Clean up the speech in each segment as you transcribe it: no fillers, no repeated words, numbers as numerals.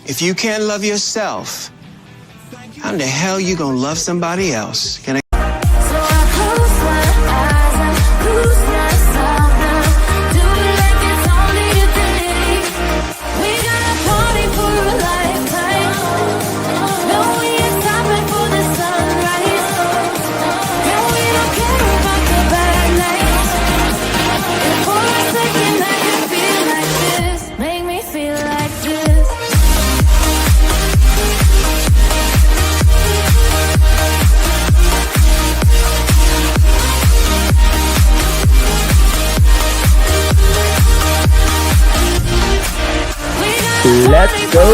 If you can't love yourself, how in the hell you gonna love somebody else? Can I? So I close my eyes and lose myself now. Do it like it's only a day. We got a party for a lifetime. No, we ain't stopping for the sunrise. No, we don't care about the bad nights. And for a second I can feel like this. Make me feel like this. Let's go!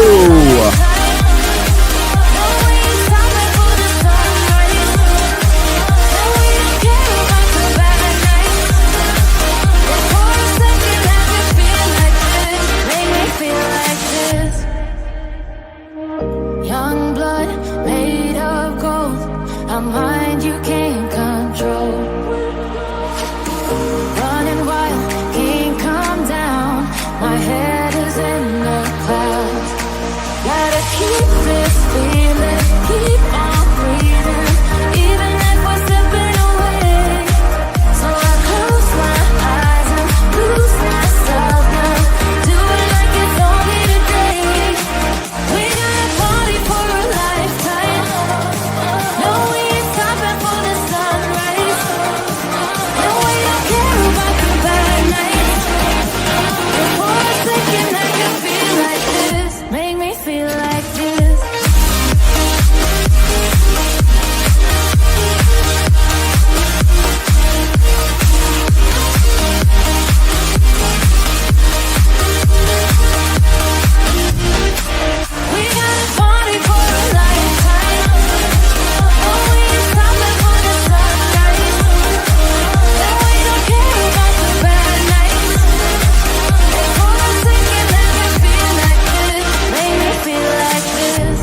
Young blood made of gold, a mind you can't control. Running wild, can't come down. My head is in the clouds. Gotta keep this feeling, keep on breathing, even if we're slipping away. So I close my eyes and lose myself now. Do it like it's only today. We got a party for a lifetime. No, we ain't stopping for the sunrise. No, we don't care about the bad nights. And for a second I can feel like this. Make me feel like this. We got a party for a lifetime. Oh, we ain't stopping for the sunrise. No, we don't care about the bad nights. And for a second I can feel like this. Make me feel like this.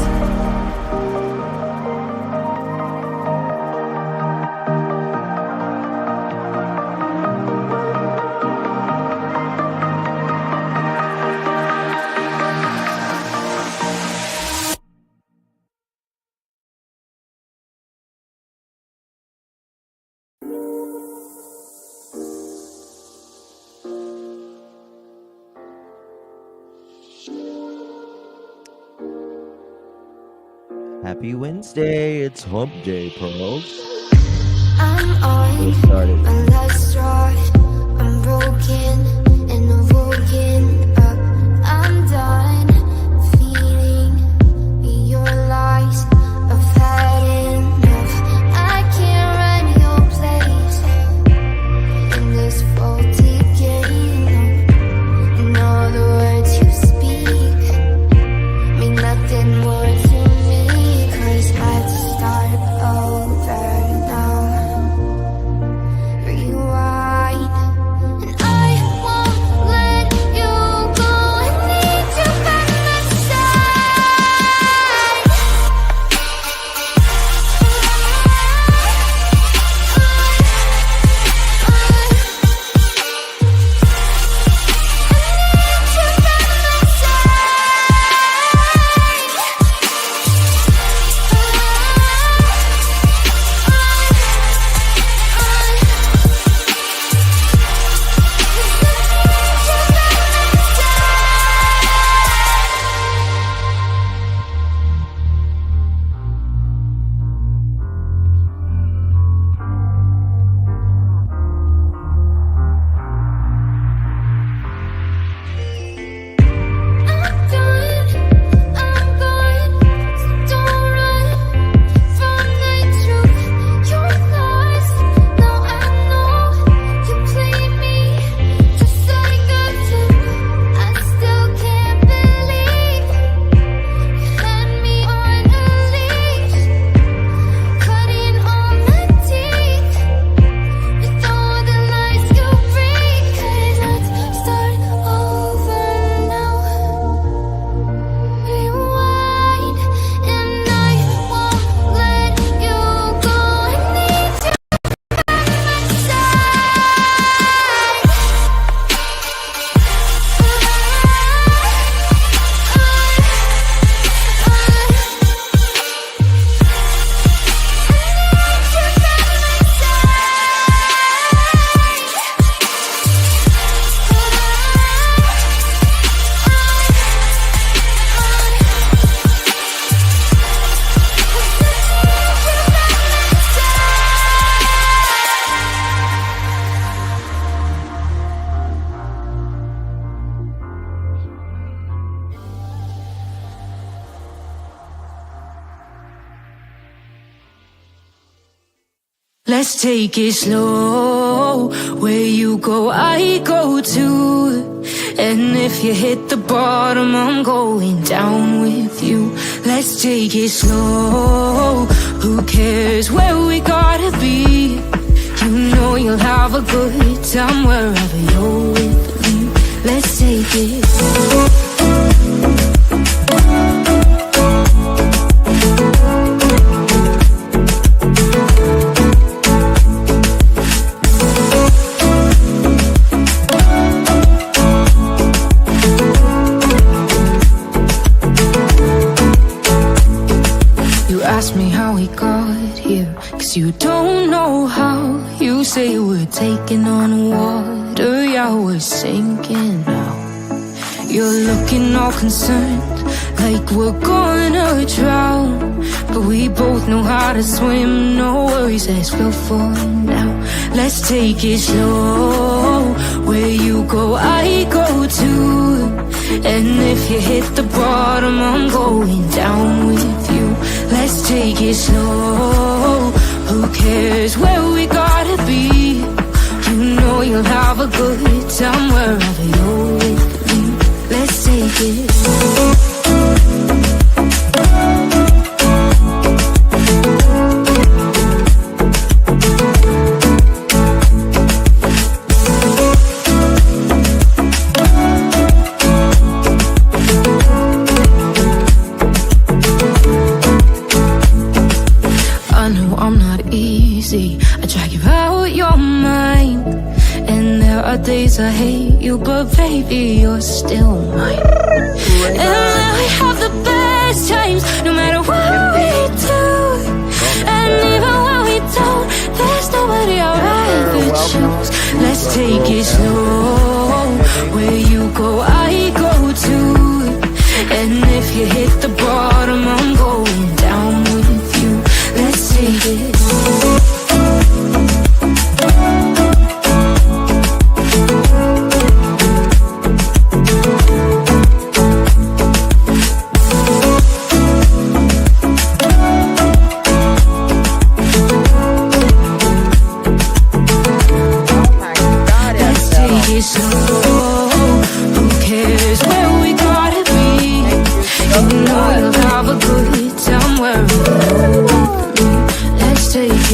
Happy Wednesday! It's Hump Day, Pearls. I'm on Let's start it. my last straw. I'm broken and I'm woken up. I'm done feeding your lies. I've had enough. I can't run your place in this faulty game. And all the words you speak mean nothing more to me. 'Cause I'd start over now. Let's take it slow. Where you go, I go too. And if you hit the bottom, I'm going down with you. Let's take it slow. Who cares where we gotta be? You know you'll have a good time wherever you're with me. Let's take it slow. Ask me how we got here, 'cause you don't know how. You say we're taking on water, yeah, we're sinking now. You're looking all concerned, like we're gonna drown. But we both know how to swim, no worries as we'll fall now. Let's take it slow. Where you go, I go too. And if you hit the bottom, I'm going down with you. Let's take it slow. Who cares where we gotta be? You know you'll have a good time wherever you're with me. Let's take it slow. I drag you out your mind. And there are days I hate you, but baby, you're still mine. And we have the best times, no matter what we do. And even when we don't, there's nobody I'd rather choose. Let's take it slow. Where you go, I go too. And if you hit the bottom, I'm going down with you. Let's take it slow.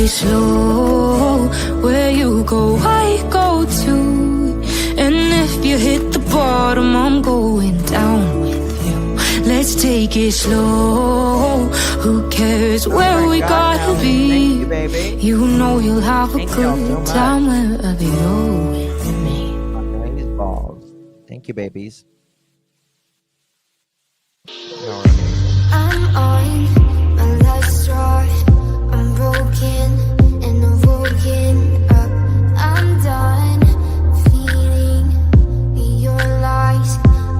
Slow, where you go, I go too. And if you hit the bottom, I'm going down with you. Let's take it slow. Who cares where we gotta be? You know you'll have a good time wherever you're with me. Okay, balls. Thank you, babies. I'm on my last straw. I'm broken and I'm woken up. I'm done feeling your lies.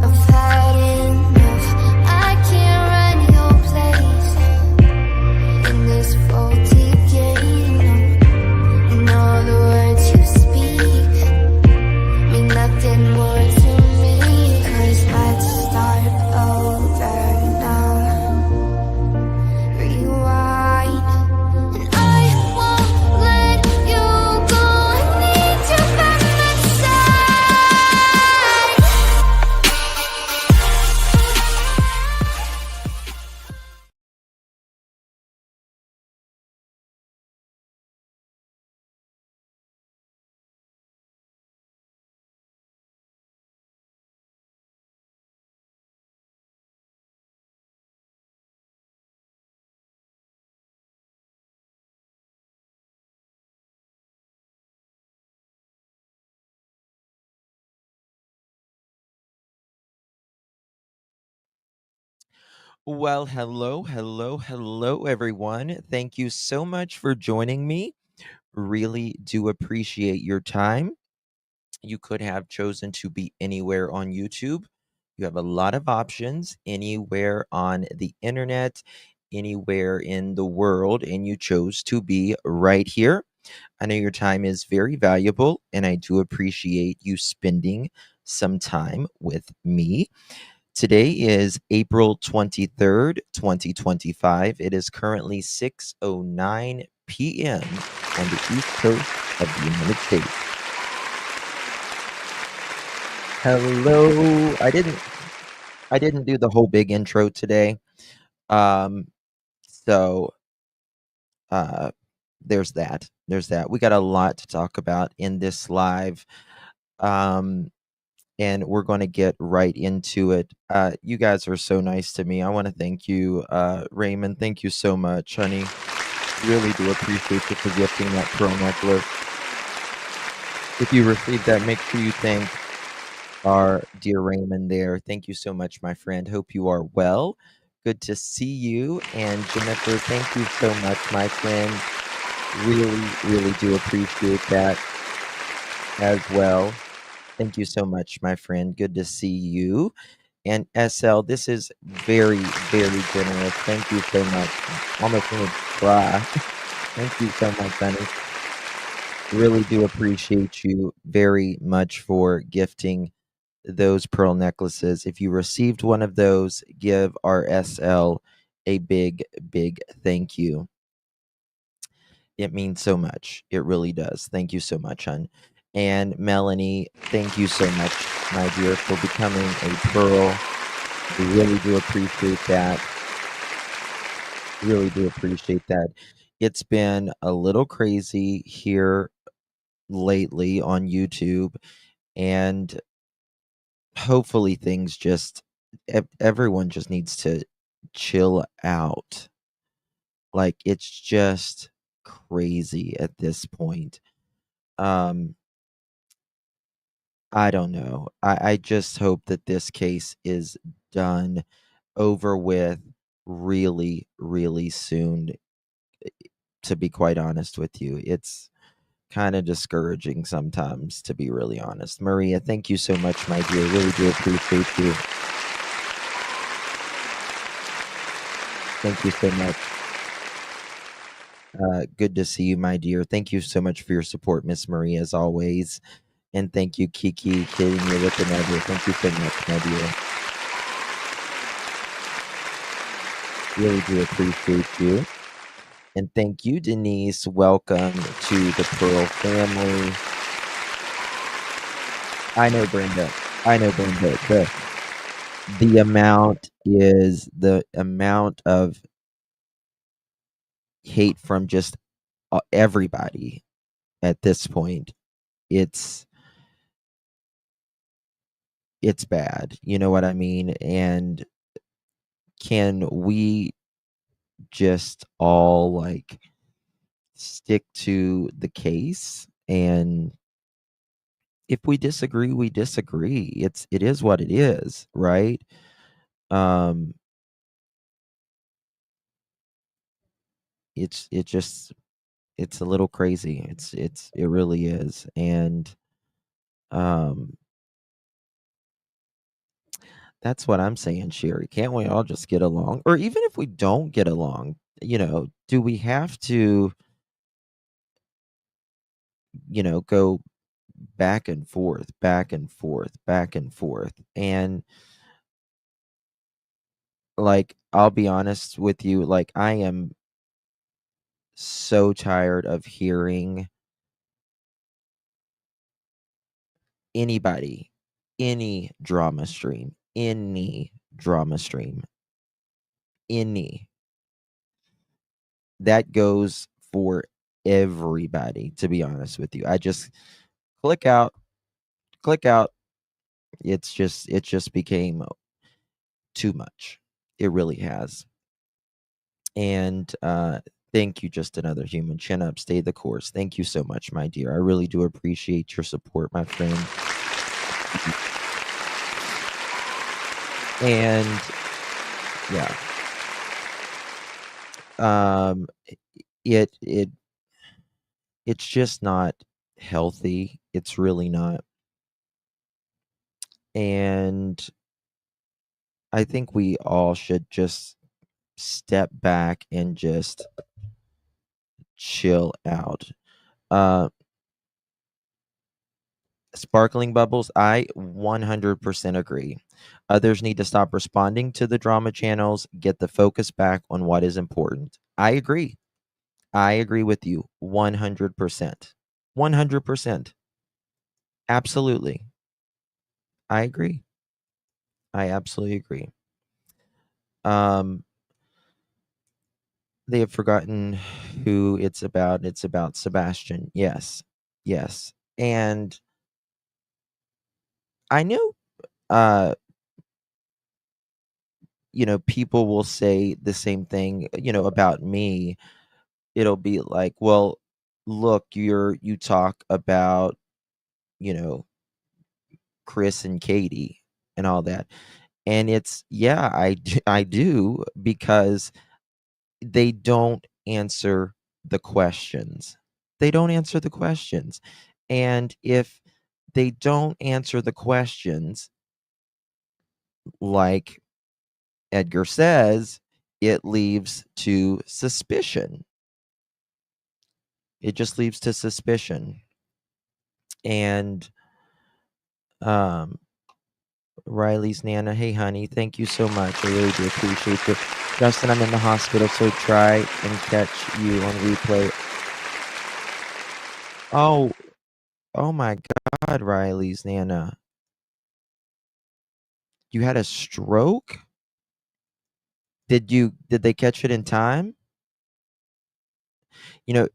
I've had enough. I can't run your place in this faulty game. And all the words you speak mean nothing more to me. 'Cause let's start over now. Rewind. And I won't let you go. I need you by my side. Well, hello, everyone. Thank you so much for joining me. Really do appreciate your time. You could have chosen to be anywhere on YouTube. You have a lot of options anywhere on the internet, anywhere in the world, and you chose to be right here. I know your time is very valuable, and I do appreciate you spending some time with me. Today is April 23rd, 2025. It is currently 6:09 p.m. on the East Coast of the United States. Hello. I didn't do the whole big intro today. Um, so uh there's that. There's that. We got a lot to talk about in this live. Um, and we're going to get right into it. You guys are so nice to me. I want to thank you, Raymond. Thank you so much, honey. Really do appreciate you for gifting that pearl necklace. If you received that, make sure you thank our dear Raymond there. Thank you so much, my friend. Hope you are well. Good to see you. And Jennifer, thank you so much, my friend. Really, really do appreciate that as well. Thank you so much, my friend. Good to see you. And SL, this is very, very generous. Thank you so much. Almost gonna cry. Thank you so much, honey. Really do appreciate you very much for gifting those pearl necklaces. If you received one of those, give our SL a big, big thank you. It means so much. It really does. Thank you so much, hon. And Melanie, thank you so much, my dear, for becoming a pearl. We really do appreciate that. Really do appreciate that. It's been a little crazy here lately on YouTube, and hopefully things just everyone just needs to chill out. Like it's just crazy at this point. Um I don't know. I just hope that this case is done over with really, really soon, to be quite honest with you. It's kind of discouraging sometimes, to be really honest. Maria, thank you so much, my dear. Really do appreciate you. Thank you so much. Good to see you, my dear. Thank you so much for your support, Miss Maria, as always. And thank you, Kiki, hitting me with another. Thank you so much, my dear. Really do appreciate you. And thank you, Denise. Welcome to the Pearl family. I know, Brenda. I know, Brenda. The amount of hate from just everybody at this point. It's bad. You know what I mean? And can we just all like stick to the case? And if we disagree, we disagree. It is what it is, right? Um it just it's a little crazy. It really is. And um that's what I'm saying, Sherry. Can't we all just get along? Or even if we don't get along, do we have to, go back and forth, back and forth, back and forth? And like, I'll be honest with you, like, I am so tired of hearing anybody, any drama stream, any that goes for everybody, to be honest with you. I just click out, click out. It just became too much. It really has. And thank you, just another human. Chin up, stay the course. Thank you so much, my dear. I really do appreciate your support, my friend. And yeah. Um it it's just not healthy. It's really not. And I think we all should just step back and just chill out. Uh, Sparkling bubbles, I 100% agree. Others need to stop responding to the drama channels, get the focus back on what is important. I agree. I agree with you 100%. 100%. Absolutely. I agree. I absolutely agree. Um, they have forgotten who it's about. It's about Sebastian. Yes. Yes. And I know, uh, people will say the same thing, about me. It'll be like, well, look, you talk about, you know, Chris and Katie and all that. And it's, yeah, I do because they don't answer the questions. They don't answer the questions. And if they don't answer the questions, like Edgar says, it leaves to suspicion. It just leaves to suspicion. And um Riley's Nana, hey honey, thank you so much. I really do appreciate it. Justin, I'm in the hospital, so try and catch you on replay. Oh, oh my God, Riley's Nana. You had a stroke? Did they catch it in time? You know,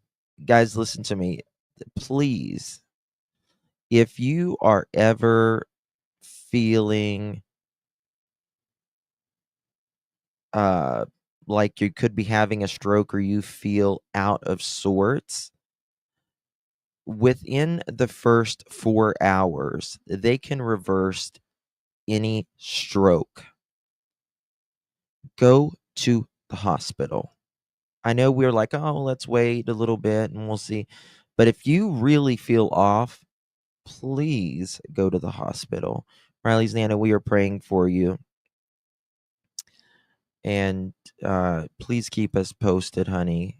guys, listen to me. Please, if you are ever feeling uh like you could be having a stroke or you feel out of sorts, within the first 4 hours, they can reverse any stroke. Go to the hospital. I know we're like, "Oh, let's wait a little bit and we'll see." But if you really feel off, please go to the hospital. Riley's Nana, we are praying for you. And please keep us posted, honey.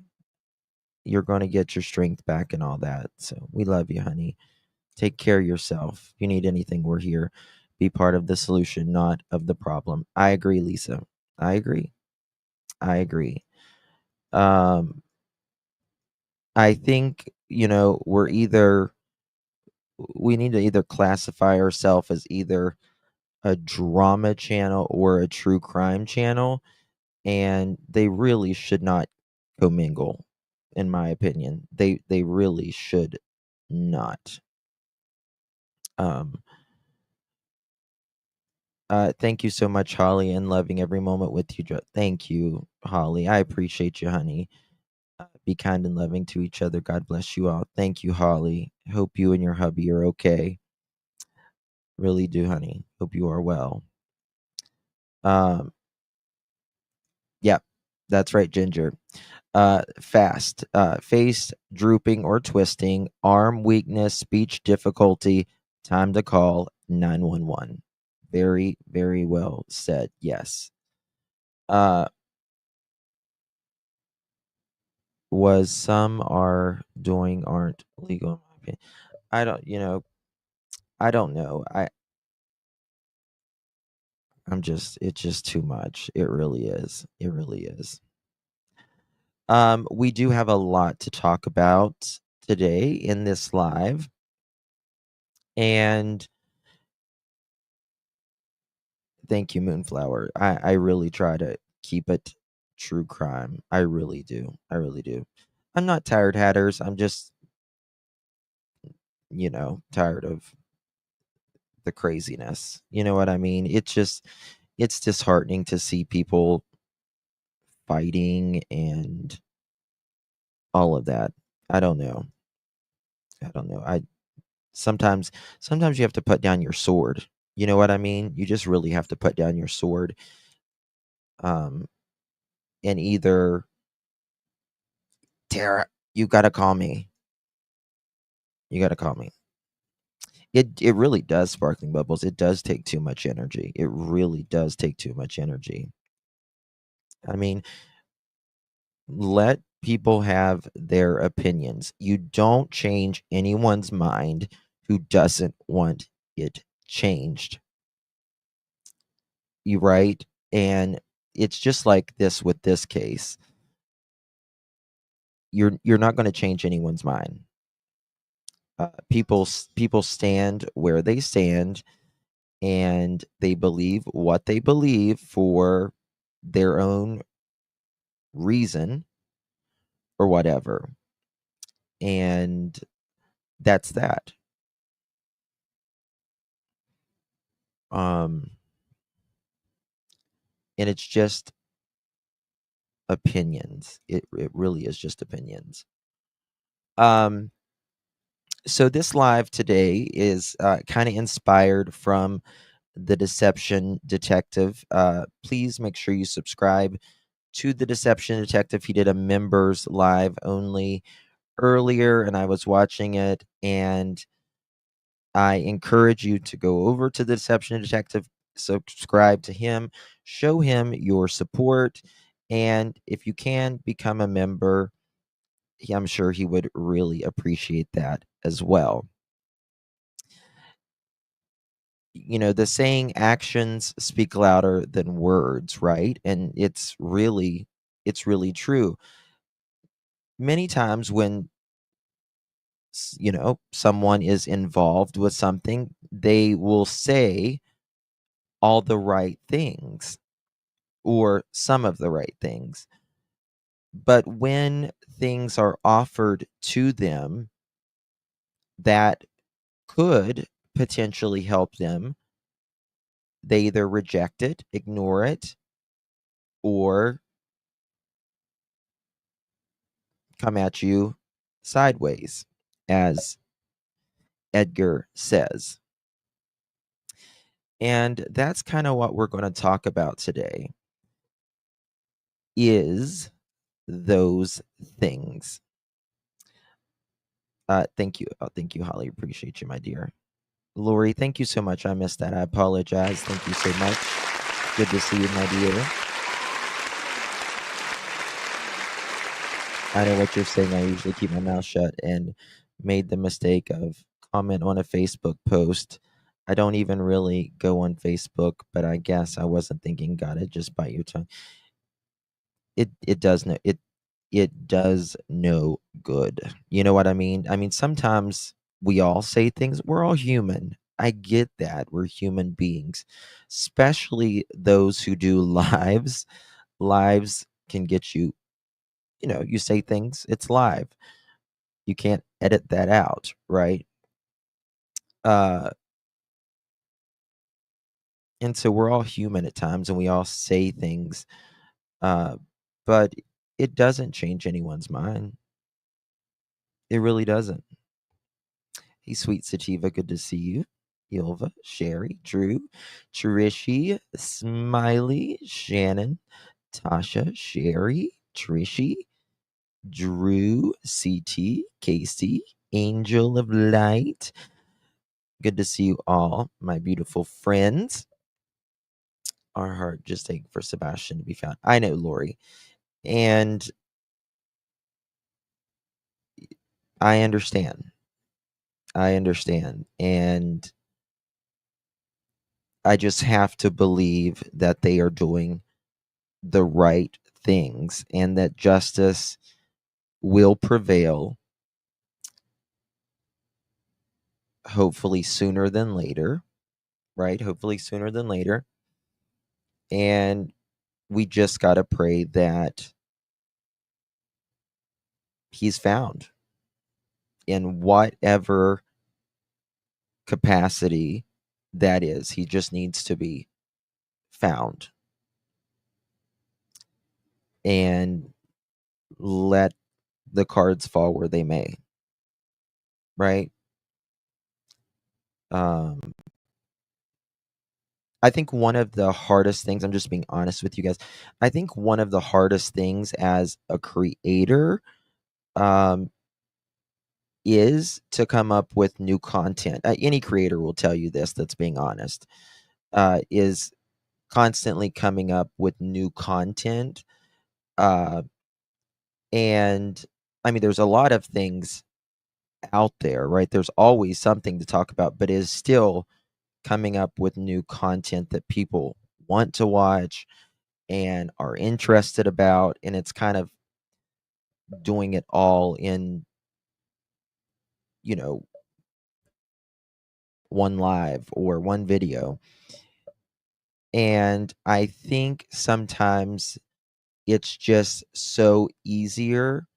You're going to get your strength back and all that. So we love you, honey. Take care of yourself. If you need anything, we're here. Be part of the solution, not of the problem. I agree, Lisa. I agree. I agree. Um, I think, we need to either classify ourselves as either a drama channel or a true crime channel, and they really should not commingle, in my opinion. They really should not. Um, thank you so much, Holly, and loving every moment with you. Thank you, Holly. I appreciate you, honey. Be kind and loving to each other. God bless you all. Thank you, Holly. Hope you and your hubby are okay. Really do, honey. Hope you are well. Um, yeah, that's right, Ginger. Fast, face drooping or twisting, arm weakness, speech difficulty. Time to call 911. Very, very well said. Yes. Uh, was some are doing aren't legal in my opinion. I don't, I don't know. It's just too much. It really is. It really is. We do have a lot to talk about today in this live, and thank you, Moonflower. I really try to keep it true crime. I really do. I really do. I'm not tired hatters. I'm just, tired of the craziness. You know what I mean? It's disheartening to see people fighting and all of that. I don't know. I don't know. I sometimes you have to put down your sword. You know what I mean? You just really have to put down your sword. Um and either Tara, you got to call me. You got to call me. It really does, sparkling bubbles. It does take too much energy. It really does take too much energy. I mean, let people have their opinions. You don't change anyone's mind who doesn't want it changed. You right? And it's just like this with this case. you're not going to change anyone's mind. People stand where they stand, and they believe what they believe for their own reason or whatever, and that's that. um and it's just opinions. It really is just opinions. um so this live today is kind of inspired from The Deception Detective. Please make sure you subscribe to The Deception Detective. He did a members live only earlier, and I was watching it, and I encourage you to go over to The Deception Detective, subscribe to him, show him your support, and if you can become a member, I'm sure he would really appreciate that as well. The saying actions speak louder than words, right? And it's really true. Many times when someone is involved with something, they will say all the right things or some of the right things. But when things are offered to them that could potentially help them, they either reject it, ignore it, or come at you sideways, as Edgar says. And that's kind of what we're going to talk about today, is those things. Thank you. Thank you, Holly. Appreciate you, my dear. Lori, thank you so much. I missed that. I apologize. Thank you so much. Good to see you, my dear. I know what you're saying. I usually keep my mouth shut, and made the mistake of comment on a Facebook post. I don't even really go on Facebook, but I guess I wasn't thinking, God, it just bite your tongue. It does no good. You know what I mean? I mean, sometimes we all say things. We're all human. I get that. We're human beings, especially those who do lives. Lives can get you, you say things, it's live. You can't edit that out, right? Uh, and so we're all human at times, and we all say things, uh, but it doesn't change anyone's mind. It really doesn't. Hey, sweet sativa, good to see you. Ilva, Sherry, Drew, Trishi, Smiley, Shannon, Tasha, Sherry, Trishi, Drew, CT, Casey, Angel of Light. Good to see you all, my beautiful friends. Our heart just ache for Sebastian to be found. I know, Lori. And I understand. I understand. And I just have to believe that they are doing the right things and that justice will prevail, hopefully sooner than later, right? Hopefully sooner than later. And we just got to pray that he's found in whatever capacity that is. He just needs to be found, and let the cards fall where they may, right? um I think one of the hardest things, I'm just being honest with you guys, I think one of the hardest things as a creator um is to come up with new content. Any creator will tell you this, that's being honest, is constantly coming up with new content. uh and I mean, there's a lot of things out there, right? There's always something to talk about, but it is still coming up with new content that people want to watch and are interested about. And it's kind of doing it all in, you know, one live or one video. And I think sometimes it's just so easier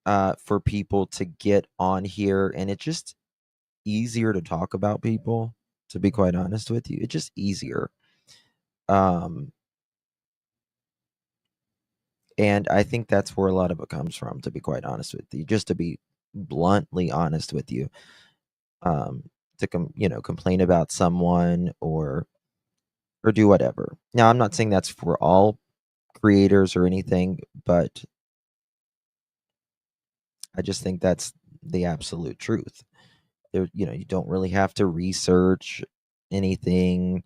for people to get on here, and it's just easier to talk about people, to be quite honest with you. It's just easier. Um, and I think that's where a lot of it comes from, to be quite honest with you, just to be bluntly honest with you. To complain about someone or do whatever. Now, I'm not saying that's for all creators or anything, but I just think that's the absolute truth. You don't really have to research anything.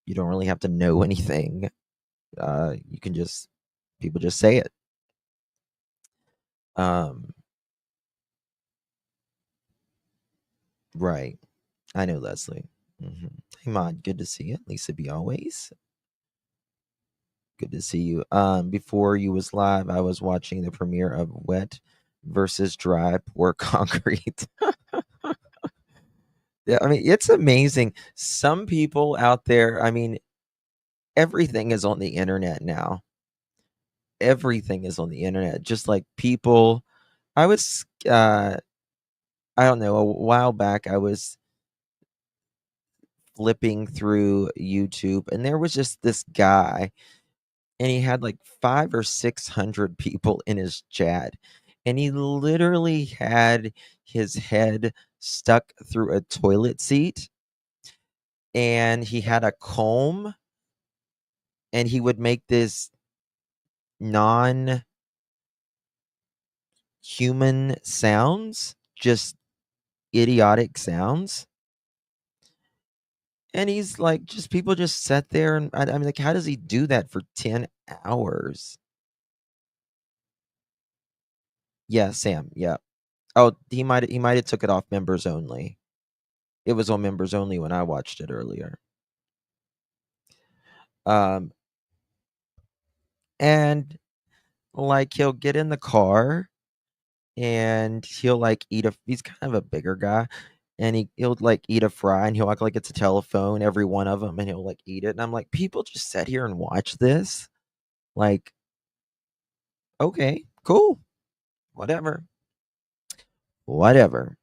You don't really have to know anything. You can just People just say it. Um, right. I know, Leslie. Hey, Mod, good to see you. Lisa B always. Good to see you. Before you was live, I was watching the premiere of Wet versus Dry Pour Concrete. Yeah, I mean, it's amazing. Some people out there, I mean, everything is on the internet now. Everything is on the internet. Just like people, I was, I don't know, a while back, I was flipping through YouTube, and there was just this guy, and he had like 500 or 600 people in his chat, and he literally had his head stuck through a toilet seat, and he had a comb, and he would make this non human sounds, just idiotic sounds. And he's like, just people just sat there, and I mean, like, how does he do that for 10 hours? Yeah, Sam. Yeah. Oh, he might have took it off members only. It was on members only when I watched it earlier. Um, and like he'll get in the car and he'll like he's kind of a bigger guy, and he'll like eat a fry, and he'll act like it's a telephone, every one of them, and he'll like eat it. And I'm like, people just sit here and watch this? Like, okay, cool. Whatever. Whatever.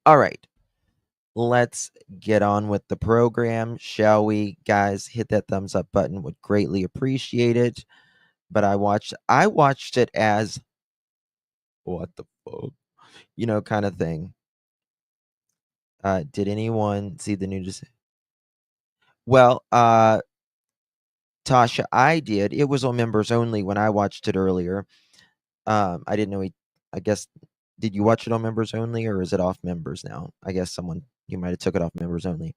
All right. Let's get on with the program, shall we? Guys, hit that thumbs up button. Would greatly appreciate it. But I watched it as what the fuck? Kind of thing. Did anyone see the news? Well, Tasha, I did. It was on members only when I watched it earlier. I didn't know I guess, did you watch it on members only, or is it off members now? I guess you might have took it off members only.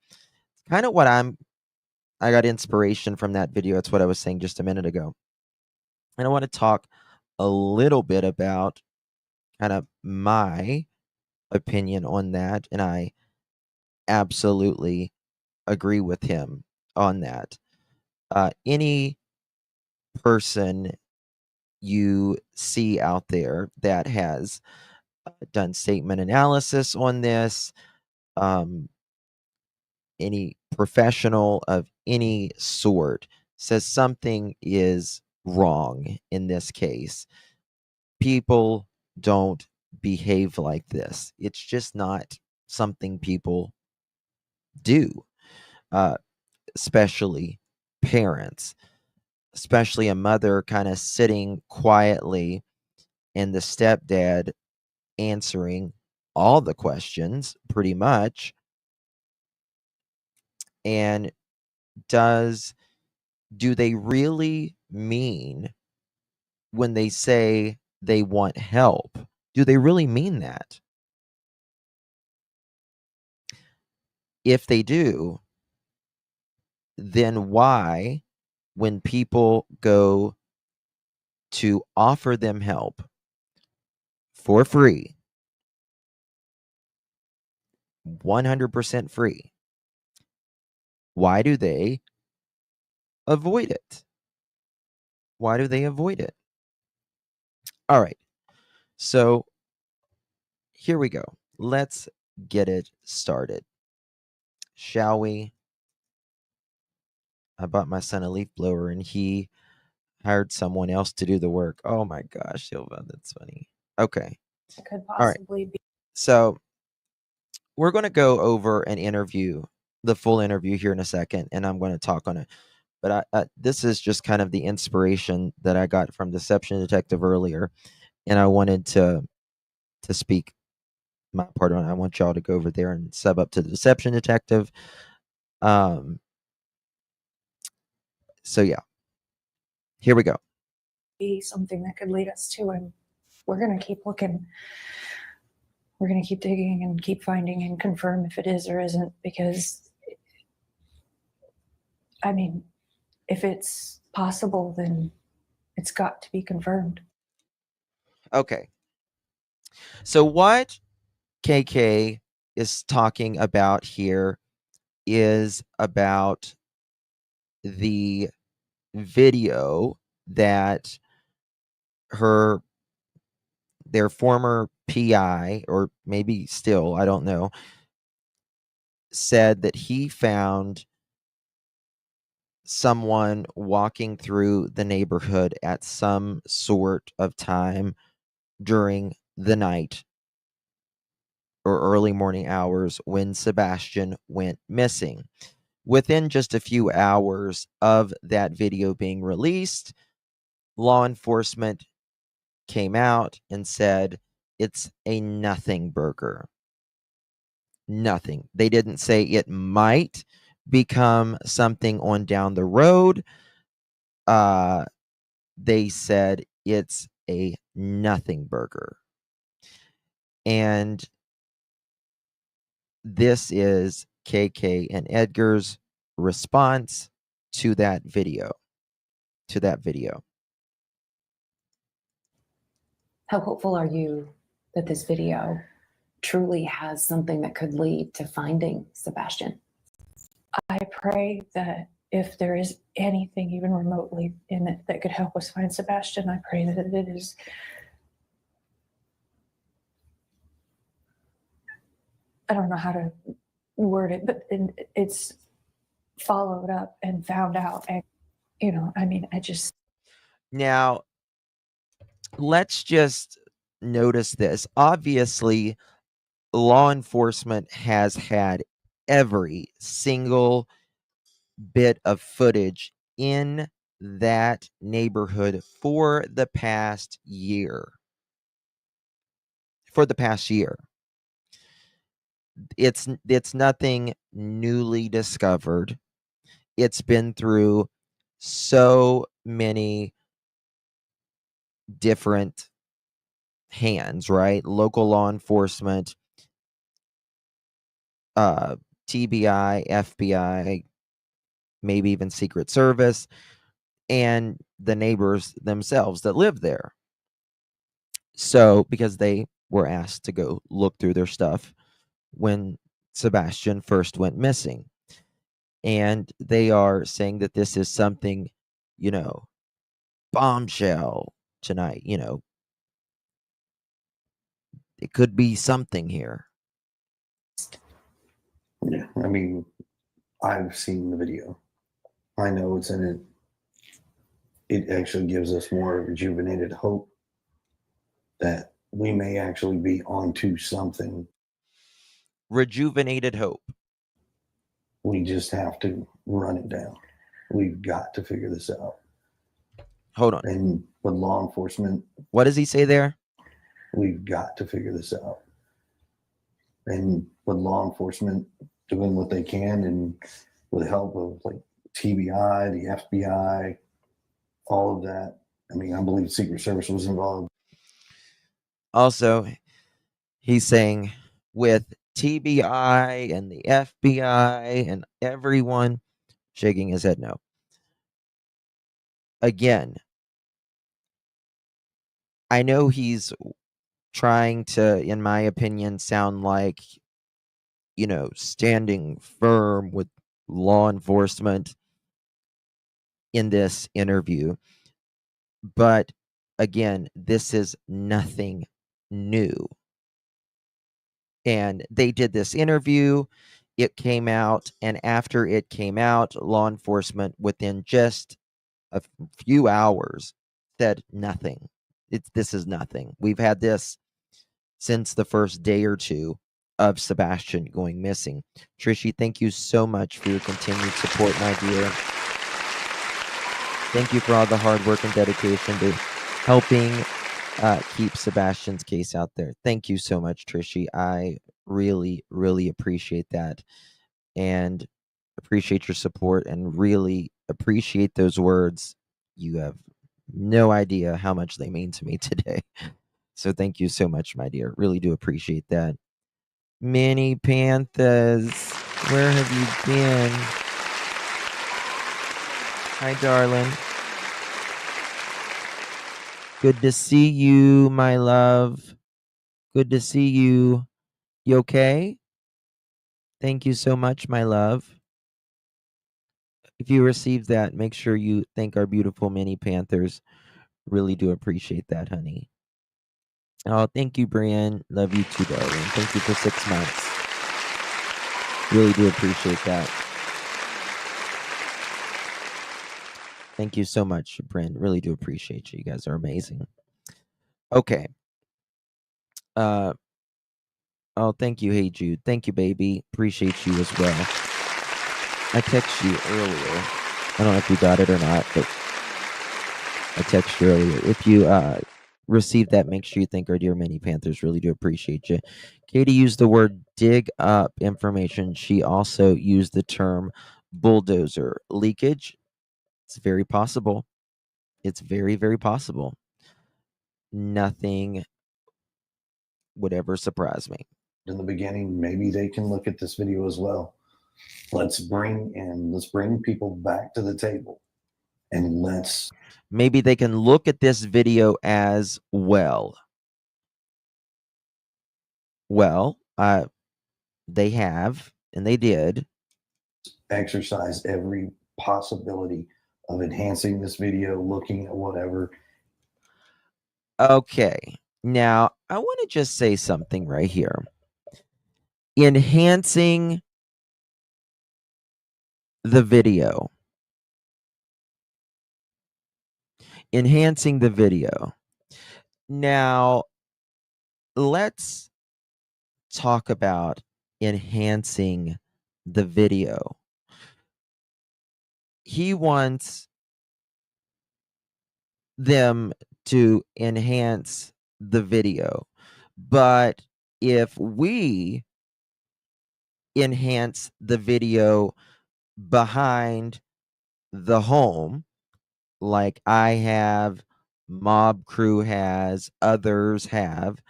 Kind of what I got inspiration from that video. That's what I was saying just a minute ago. And I want to talk a little bit about kind of my opinion on that. And I absolutely agree with him on that. Any person you see out there that has done statement analysis on this, um, any professional of any sort says something is wrong in this case. People don't behave like this. It's just not something people do, uh, especially parents, especially a mother kind of sitting quietly and the stepdad answering all the questions pretty much. And do they really mean when they say they want help? Do they really mean that? If they do, then why, when people go to offer them help for free, 100% free, why do they avoid it? Why do they avoid it? All right. So here we go. Let's get it started. Shall we? I bought my son a leaf blower and he hired someone else to do the work. Oh my gosh, Silva, that's funny. Okay. It could All right. possibly be. So we're going to go over an interview, the full interview here in a second, and I'm going to talk on it. But this is just kind of the inspiration that I got from Deception Detective earlier, and I wanted to speak my part on it. I want y'all to go over there and sub up to the Deception Detective. So yeah, here we go. Be something that could lead us to, and we're going to keep looking. We're going to keep digging and keep finding and confirm if it is or isn't, because I mean, if it's possible, then it's got to be confirmed. Okay. So what KK is talking about here is about the video that their former PI, or maybe still, I don't know, said that he found someone walking through the neighborhood at some sort of time during the night or early morning hours when Sebastian went missing. Within just a few hours of that video being released, law enforcement came out and said it's a nothing burger. Nothing. They didn't say it might become something on down the road. They said it's a nothing burger. And this is KK and Edgar's response to that video. How hopeful are you that this video truly has something that could lead to finding Sebastian? I pray that if there is anything even remotely in it that could help us find Sebastian, I pray that it is I don't know how to word it, but it's followed up and found out. And, I mean, Now, let's just notice this. Obviously, law enforcement has had every single bit of footage in that neighborhood for the past year. It's nothing newly discovered. It's been through so many different hands, right? Local law enforcement, TBI, FBI, maybe even Secret Service, and the neighbors themselves that live there. So, because they were asked to go look through their stuff when Sebastian first went missing. And they are saying that this is something, bombshell tonight, it could be something here. Yeah, I mean, I've seen the video. I know what's in it. It actually gives us more rejuvenated hope that we may actually be onto something. Rejuvenated hope. We just have to run it down. We've got to figure this out. Hold on. And with law enforcement, what does he say there? We've got to figure this out. And with law enforcement doing what they can, and with the help of like TBI, the FBI, all of that. I mean, I believe Secret Service was involved. Also, he's saying with TBI and the FBI and everyone, shaking his head no. Again, I know he's trying to, in my opinion, sound like, standing firm with law enforcement in this interview. But again, this is nothing new. And they did this interview. It came out, and after it came out, law enforcement within just a few hours said nothing. This is nothing. We've had this since the first day or two of Sebastian going missing. Trishy, thank you so much for your continued support, my dear. Thank you for all the hard work and dedication to helping keep Sebastian's case out there. Thank you so much, Trishy. I really, really appreciate that, and appreciate your support, and really appreciate those words. You have no idea how much they mean to me today. So thank you so much, my dear. Really do appreciate that. Mini Panthers, where have you been? Hi, darling. Good to see you, my love. Good to see you. You okay? Thank you so much, my love. If you received that, make sure you thank our beautiful Mini Panthers. Really do appreciate that, honey. Oh, thank you, Brian. Love you too, darling. Thank you for 6 months. Really do appreciate that. Thank you so much, Brian. Really do appreciate you. You guys are amazing. Okay. Oh, thank you. Hey, Jude. Thank you, baby. Appreciate you as well. I texted you earlier. I don't know if you got it or not, but I texted you earlier. If you received that, make sure you thank our dear Mini Panthers. Really do appreciate you. Katie used the word dig up information. She also used the term bulldozer leakage. It's very possible. It's very, very possible. Nothing would ever surprise me. In the beginning, maybe they can look at this video as well. Let's bring people back to the table, and maybe they can look at this video as well. Well, they have, and they did exercise every possibility of enhancing this video, looking at whatever. Okay. Now, I want to just say something right here. Enhancing the video. Enhancing the video. Now, let's talk about enhancing the video. He wants them to enhance the video. But if we enhance the video behind the home, like I have, Mob Crew has, others have,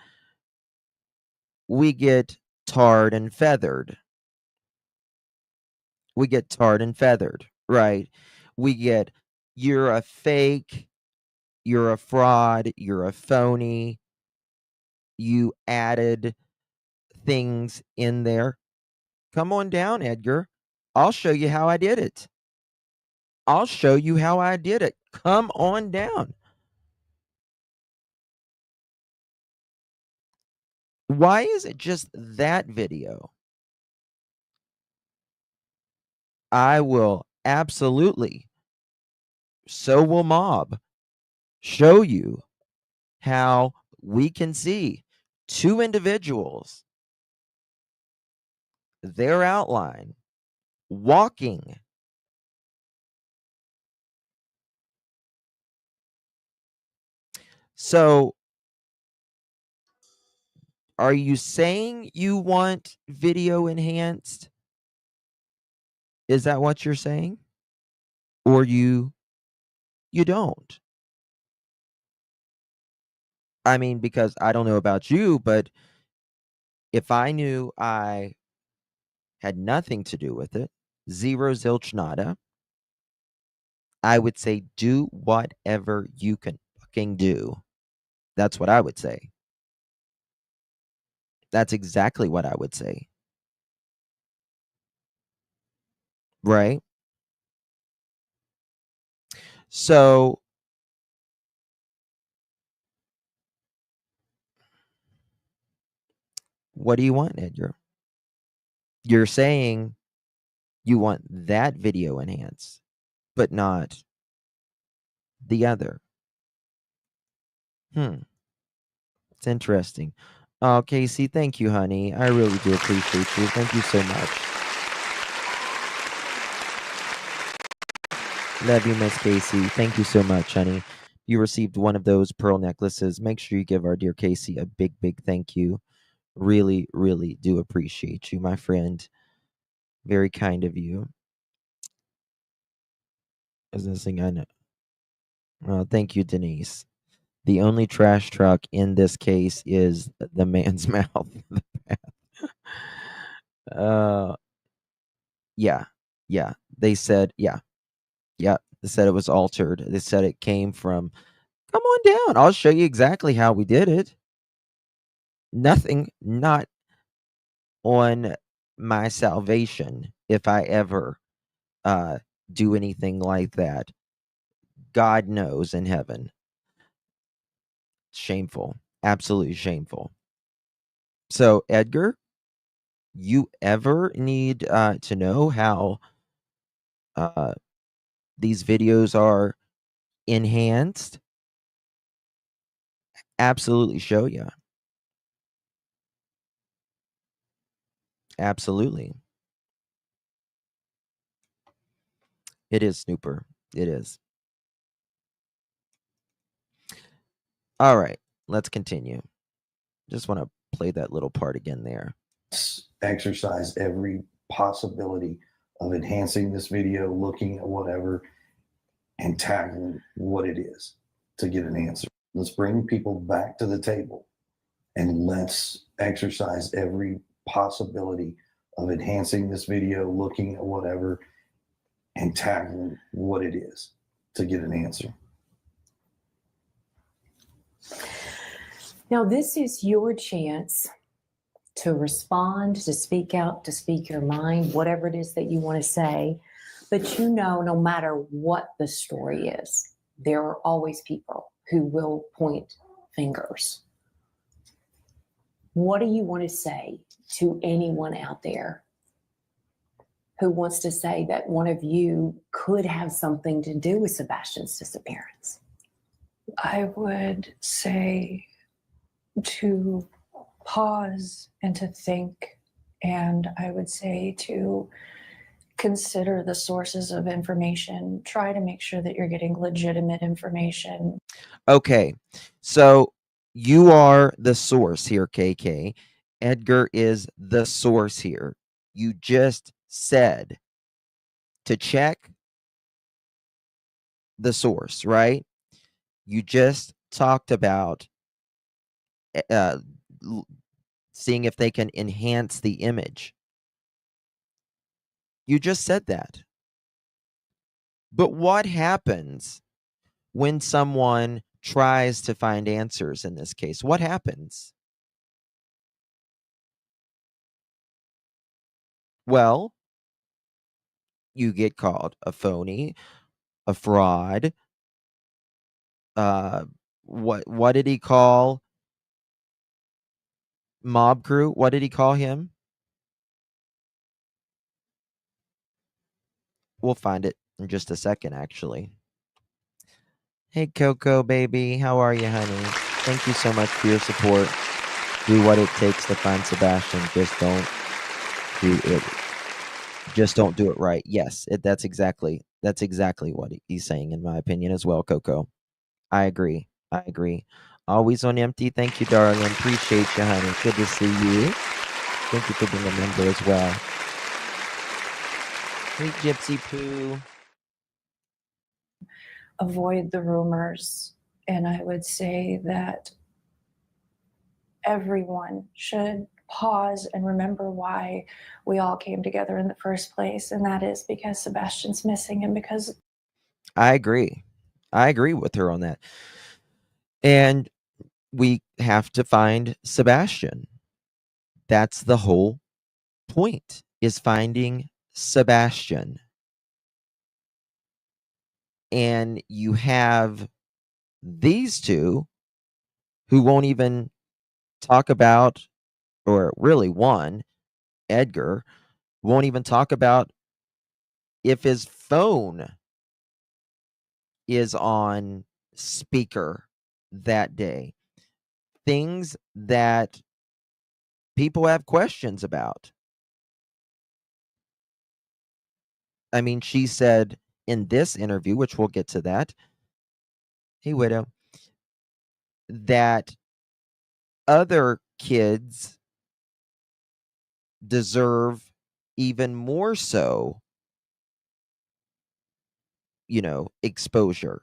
we get tarred and feathered. We get tarred and feathered, right? We get, you're a fake, you're a fraud, you're a phony, you added things in there. Come on down, Edgar. I'll show you how I did it. I'll show you how I did it. Come on down. Why is it just that video? I will absolutely, so will Mob, show you how we can see two individuals, their outline, walking. So, are you saying you want video enhanced? Is that what you're saying? Or you don't? I mean, because I don't know about you, but if I knew I had nothing to do with it, zero zilch nada, I would say do whatever you can fucking do. That's what I would say. That's exactly what I would say. Right? So What do you want, Edgar? You're saying you want that video enhanced, but not the other. It's interesting. Oh, Casey, thank you, honey. I really do appreciate you. Thank you so much. Love you, Miss Casey. Thank you so much, honey. You received one of those pearl necklaces. Make sure you give our dear Casey a big, big thank you. Really, really do appreciate you, my friend. Very kind of you. Is this thing I know? Oh, thank you, Denise. The only trash truck in this case is the man's mouth. uh, yeah, yeah. They said, yeah. They said it was altered. They said it came from. Come on down. I'll show you exactly how we did it. Nothing, not on my salvation if I ever do anything like that. God knows in heaven. Shameful. Absolutely shameful. So, Edgar, you ever need to know how these videos are enhanced? Absolutely show you. Absolutely. It is, Snooper. It is. All right, let's continue. Just want to play that little part again there. Exercise every possibility of enhancing this video, looking at whatever, and tackling what it is to get an answer. Let's bring people back to the table and let's exercise every possibility of enhancing this video, looking at whatever, and tackling what it is to get an answer. Now, this is your chance to respond, to speak out, to speak your mind, whatever it is that you want to say. But you know, no matter what the story is, there are always people who will point fingers. What do you want to say to anyone out there who wants to say that one of you could have something to do with Sebastian's disappearance? I would say to pause and to think, and I would say to consider the sources of information. Try to make sure that you're getting legitimate information. Okay, so you are the source here, KK. Edgar is the source here. You just said to check the source, right? You just talked about uh, seeing if they can enhance the image. You just said that. But what happens when someone tries to find answers in this case? What happens? Well, you get called a phony, a fraud. What did he call Mob Crew? What did he call him? We'll find it in just a second, actually. Hey, Coco, baby. How are you, honey? Thank you so much for your support. Do what it takes to find Sebastian. Just don't do it. Just don't do it right. Yes, that's exactly what he's saying, in my opinion, as well, Coco. I agree. Always on empty. Thank you, darling. Appreciate you, honey. Good to see you. Thank you for being a member as well. Hey, Gypsy Poo. Avoid the rumors. And I would say that everyone should pause and remember why we all came together in the first place. And that is because Sebastian's missing and because. I agree. I agree with her on that. And we have to find Sebastian. That's the whole point, is finding Sebastian. And you have these two who won't even talk about or really one, Edgar, won't even talk about if his phone is on speaker that day. Things that people have questions about. I mean, she said in this interview, which we'll get to that, hey, widow, that other kids deserve even more so, exposure.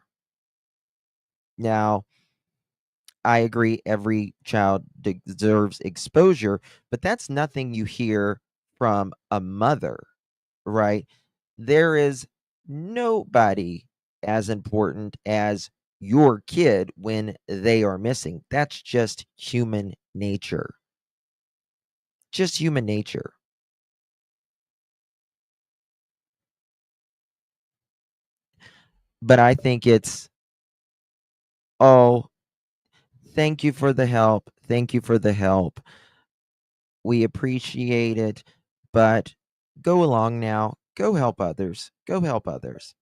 Now, I agree every child deserves exposure, but that's nothing you hear from a mother, right? There is nobody as important as your kid when they are missing. That's just human nature. Just human nature. But I think it's, oh, thank you for the help. Thank you for the help. We appreciate it, but go along now. Go help others. Go help others.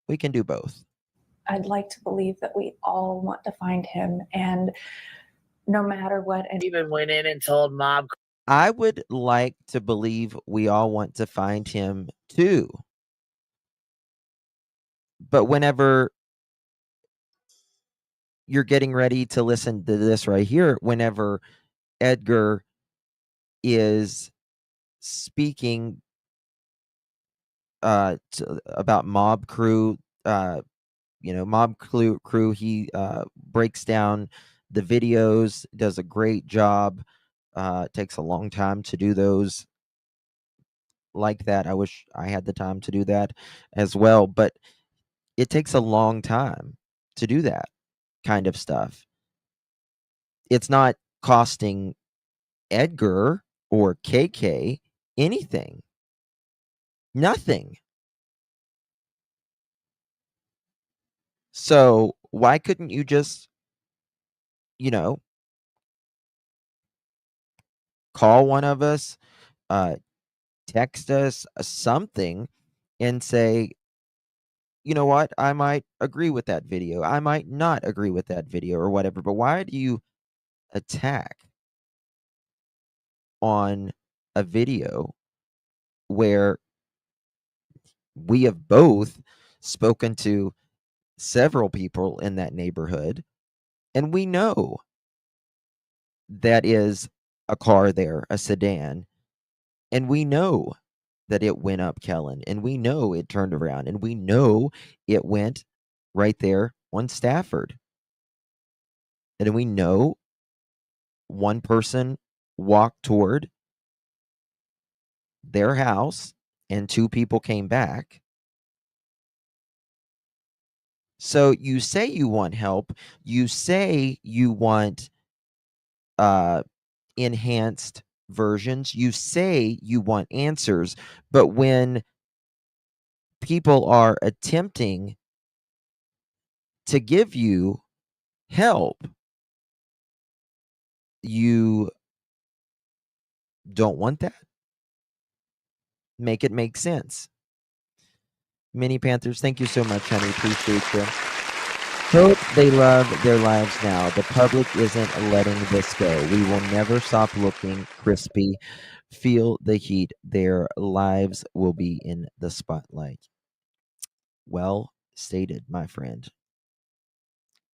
We can do both. I'd like to believe that we all want to find him, and no matter what, and Even went in and told Mob. I would like to believe we all want to find him too. But whenever you're getting ready to listen to this right here, whenever Edgar is speaking about Mob Crew, Mob Crew, he breaks down the videos, does a great job. Takes a long time to do those like that. I wish I had the time to do that as well, but it takes a long time to do that kind of stuff. It's not costing Edgar or KK anything. Nothing. So why couldn't you just, call one of us, text us something and say, you know what, I might agree with that video. I might not agree with that video or whatever. But why do you attack on a video where we have both spoken to several people in that neighborhood and we know that is a car there, a sedan, and we know that it went up Kellen, and we know it turned around, and we know it went right there on Stafford. And we know one person walked toward their house and two people came back. So you say you want help, you say you want enhanced versions, you say you want answers, but when people are attempting to give you help, you don't want that. Make it make sense. Mini Panthers, thank you so much, honey. Appreciate you. Hope they love their lives now. The public isn't letting this go. We will never stop looking crispy. Feel the heat. Their lives will be in the spotlight. Well stated, my friend.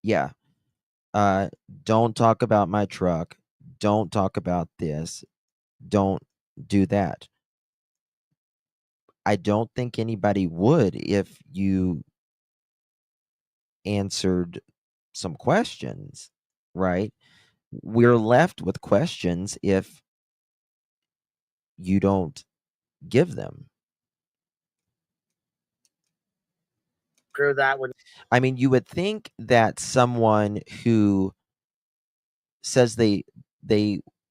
Yeah. Don't talk about my truck. Don't talk about this. Don't do that. I don't think anybody would if you answered some questions, right? We're left with questions if you don't give them. Screw that one. I mean, you would think that someone who says they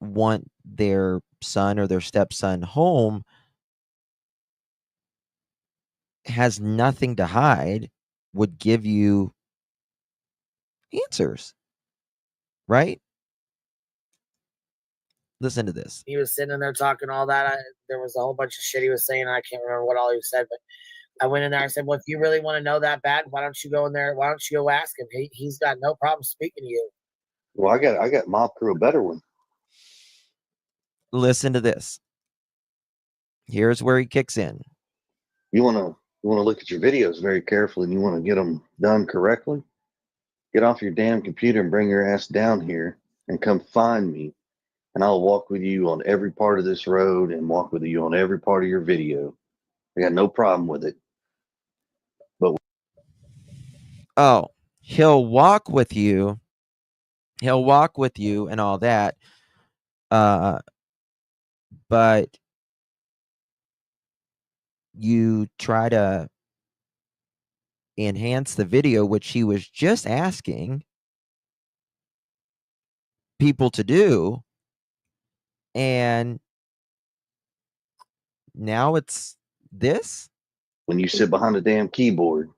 want their son or their stepson home has nothing to hide would give you answers, right? Listen to this. He was sitting in there talking all that. There was a whole bunch of shit he was saying. I can't remember what all he said, but I went in there. I said, "Well, if you really want to know that bad, why don't you go in there? Why don't you go ask him? He's got no problem speaking to you." Well, I got mob through a better one. Listen to this. Here's where he kicks in. You want to look at your videos very carefully, and you want to get them done correctly. Get off your damn computer and bring your ass down here and come find me, and I'll walk with you on every part of this road and walk with you on every part of your video. I got no problem with it. Oh, he'll walk with you. He'll walk with you and all that. But you try to enhance the video, which he was just asking people to do. And now it's this. When you sit behind a damn keyboard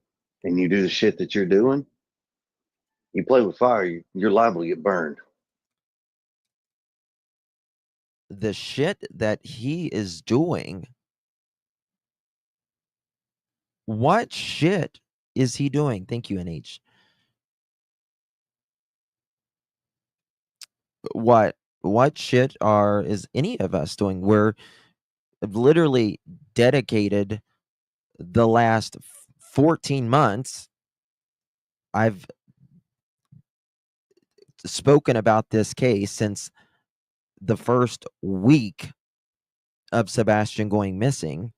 and you do the shit that you're doing, you play with fire, you're liable to get burned. The shit that he is doing. What shit is he doing? Thank you, NH. What shit is any of us doing? We're literally dedicated the last 14 months. I've spoken about this case since the first week of Sebastian going missing.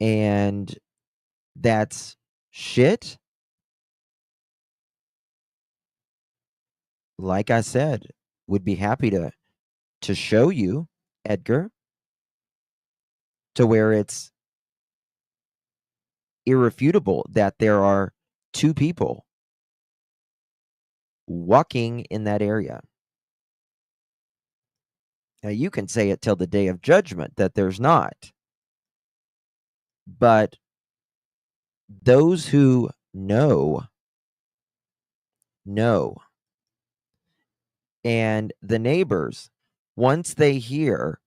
And that's shit. Like I said, would be happy to show you, Edgar, to where it's irrefutable that there are two people walking in that area. Now, you can say it till the day of judgment that there's not. But those who know. And the neighbors, once they hear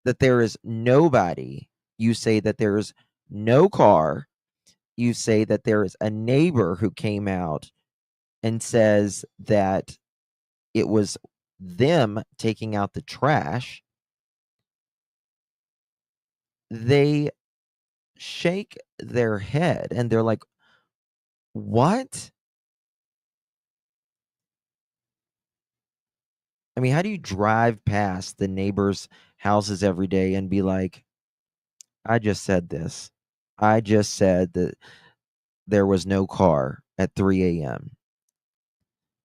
that there is nobody, you say that there is no car, you say that there is a neighbor who came out and says that it was them taking out the trash, they shake their head and they're like, what? I mean, how do you drive past the neighbors' houses every day and be like, I just said this. I just said that there was no car at 3 a.m.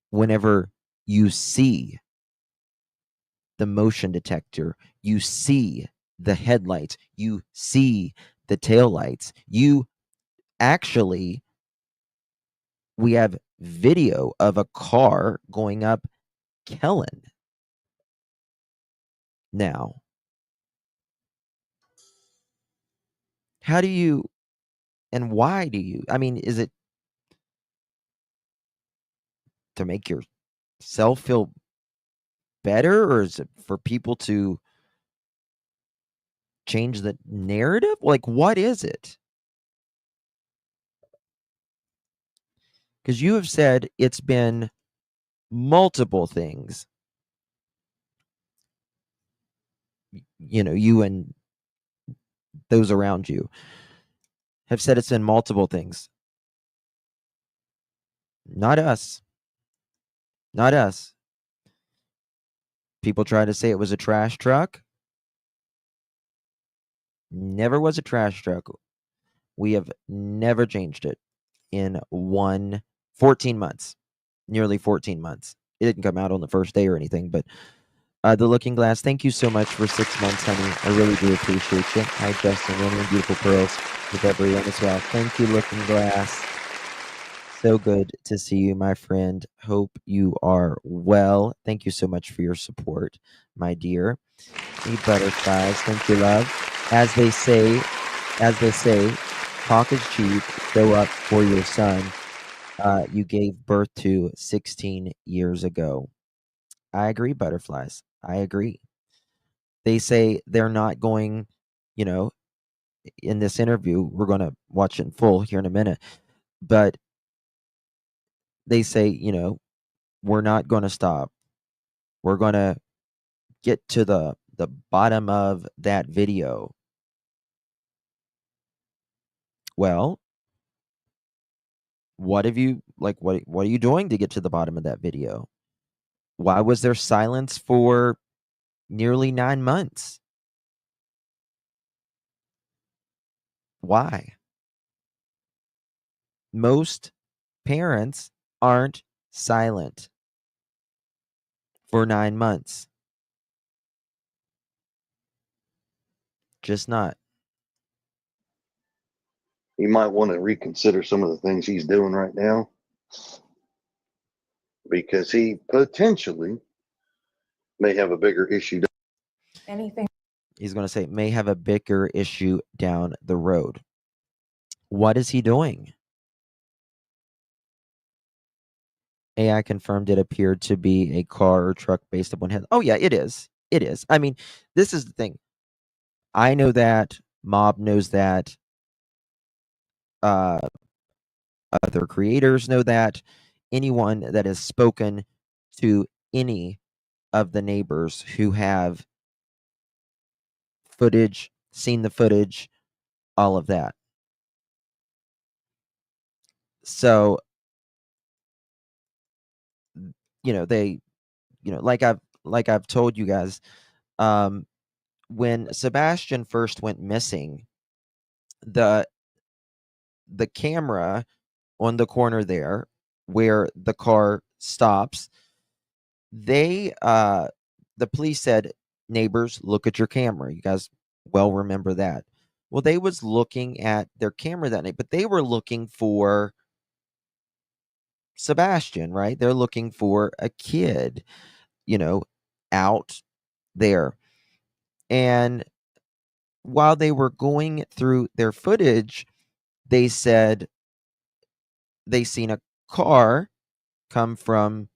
Whenever you see the motion detector, you see the headlights, you see the taillights, you actually, we have video of a car going up Kellen. Now, how do you and why do you? I mean, is it to make yourself feel better, or is it for people to change the narrative? Like, what is it? Because you have said it's been multiple things. You know, you and those around you have said it's been multiple things. Not us. Not us. People try to say it was a trash truck. Never was a trash truck. We have never changed it in 14 months. Nearly 14 months. It didn't come out on the first day or anything, but the Looking Glass, thank you so much for 6 months, honey. I really do appreciate you. Hi, Justin, Winnie, and Beautiful Pearls with everyone as well. Thank you, Looking Glass. So good to see you, my friend. Hope you are well. Thank you so much for your support, my dear. Hey, butterflies. Thank you, love. As they say, talk is cheap. Show up for your son. You gave birth to 16 years ago. I agree, butterflies. I agree. They say they're not going, you know, in this interview, we're going to watch it in full here in a minute, but they say, we're not going to stop. We're going to get to the bottom of that video. Well, what have you what are you doing to get to the bottom of that video? Why was there silence for nearly 9 months? Why? Most parents aren't silent for 9 months. Just not. You might want to reconsider some of the things he's doing right now, because he potentially may have a bigger issue. Anything. He's going to say may have a bigger issue down the road. What is he doing? AI confirmed it appeared to be a car or truck based upon head. Oh yeah, it is. It is. I mean, this is the thing. I know that. Mob knows that. Other creators know that. Anyone that has spoken to any of the neighbors who have footage, seen the footage, all of that. So, they, like I've told you guys, when Sebastian first went missing, the camera on the corner there where the car stops, the police said, neighbors, look at your camera. You guys well remember that. Well, they was looking at their camera that night, but they were looking for Sebastian, right? They're looking for a kid, out there. And while they were going through their footage, they said they seen a car come from,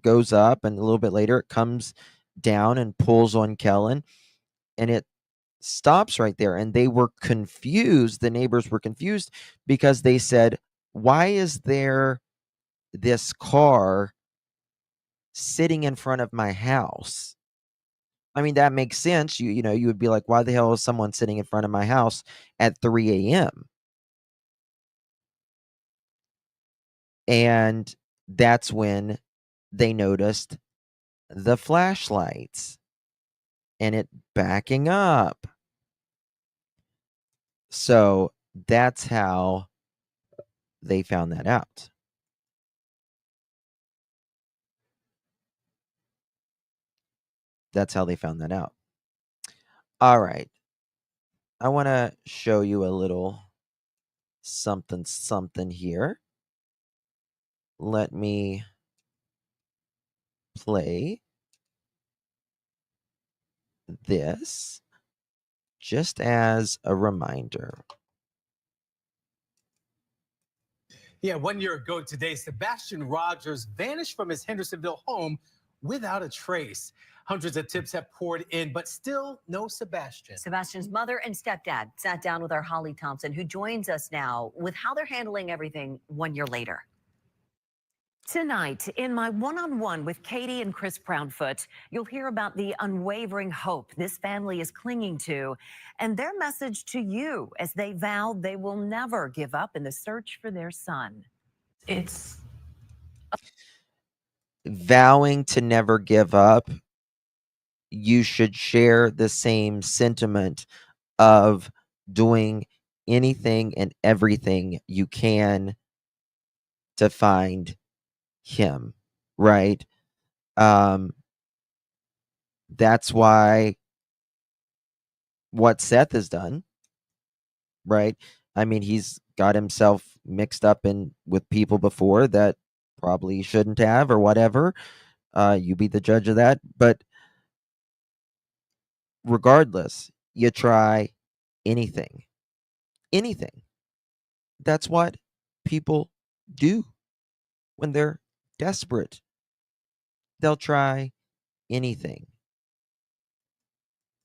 goes up, and a little bit later it comes down and pulls on Kellen, and it stops right there. And they were confused. The neighbors were confused because they said, why is there this car sitting in front of my house? I mean, that makes sense. You would be like, why the hell is someone sitting in front of my house at 3 a.m.? And that's when they noticed the flashlights and it backing up. So that's how they found that out. That's how they found that out. All right. I want to show you a little something here. Let me play this just as a reminder. Yeah, 1 year ago today, Sebastian Rogers vanished from his Hendersonville home without a trace. Hundreds of tips have poured in, but still no Sebastian. Sebastian's mother and stepdad sat down with our Holly Thompson, who joins us now with how they're handling everything 1 year later. Tonight, in my one-on-one with Katie and Chris Brownfoot, you'll hear about the unwavering hope this family is clinging to and their message to you as they vow they will never give up in the search for their son. It's vowing to never give up. You should share the same sentiment of doing anything and everything you can to find him, right? That's why what Seth has done, right? I mean, he's got himself mixed up in with people before that probably shouldn't have, or whatever. You be the judge of that. But regardless, you try anything. Anything. That's what people do when they're desperate. they'll try anything.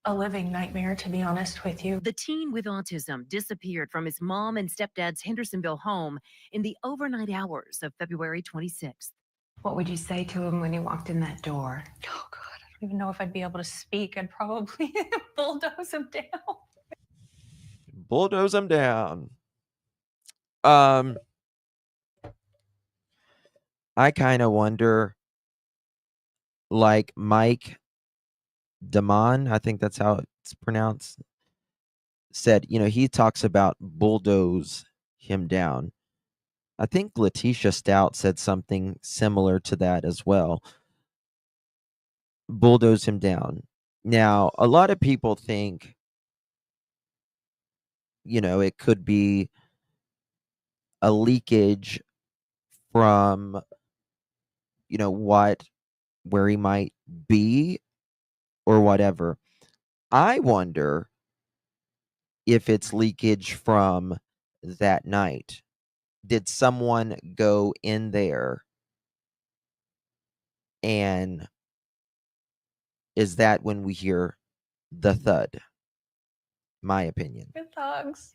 A living nightmare, to be honest with you. The teen with autism disappeared from his mom and stepdad's Hendersonville home in the overnight hours of February 26th. What would you say to him when he walked in that door? Oh, God, I don't even know if I'd be able to speak. I'd probably bulldoze him down. Bulldoze them down. I kind of wonder, like Mike Damon, I think that's how it's pronounced, said, he talks about bulldoze him down. I think Letitia Stout said something similar to that as well. Bulldoze him down. Now, a lot of people think, it could be a leakage from, where he might be or whatever. I wonder if it's leakage from that night. Did someone go in there, and is that when we hear the thud? My opinion. Good dogs.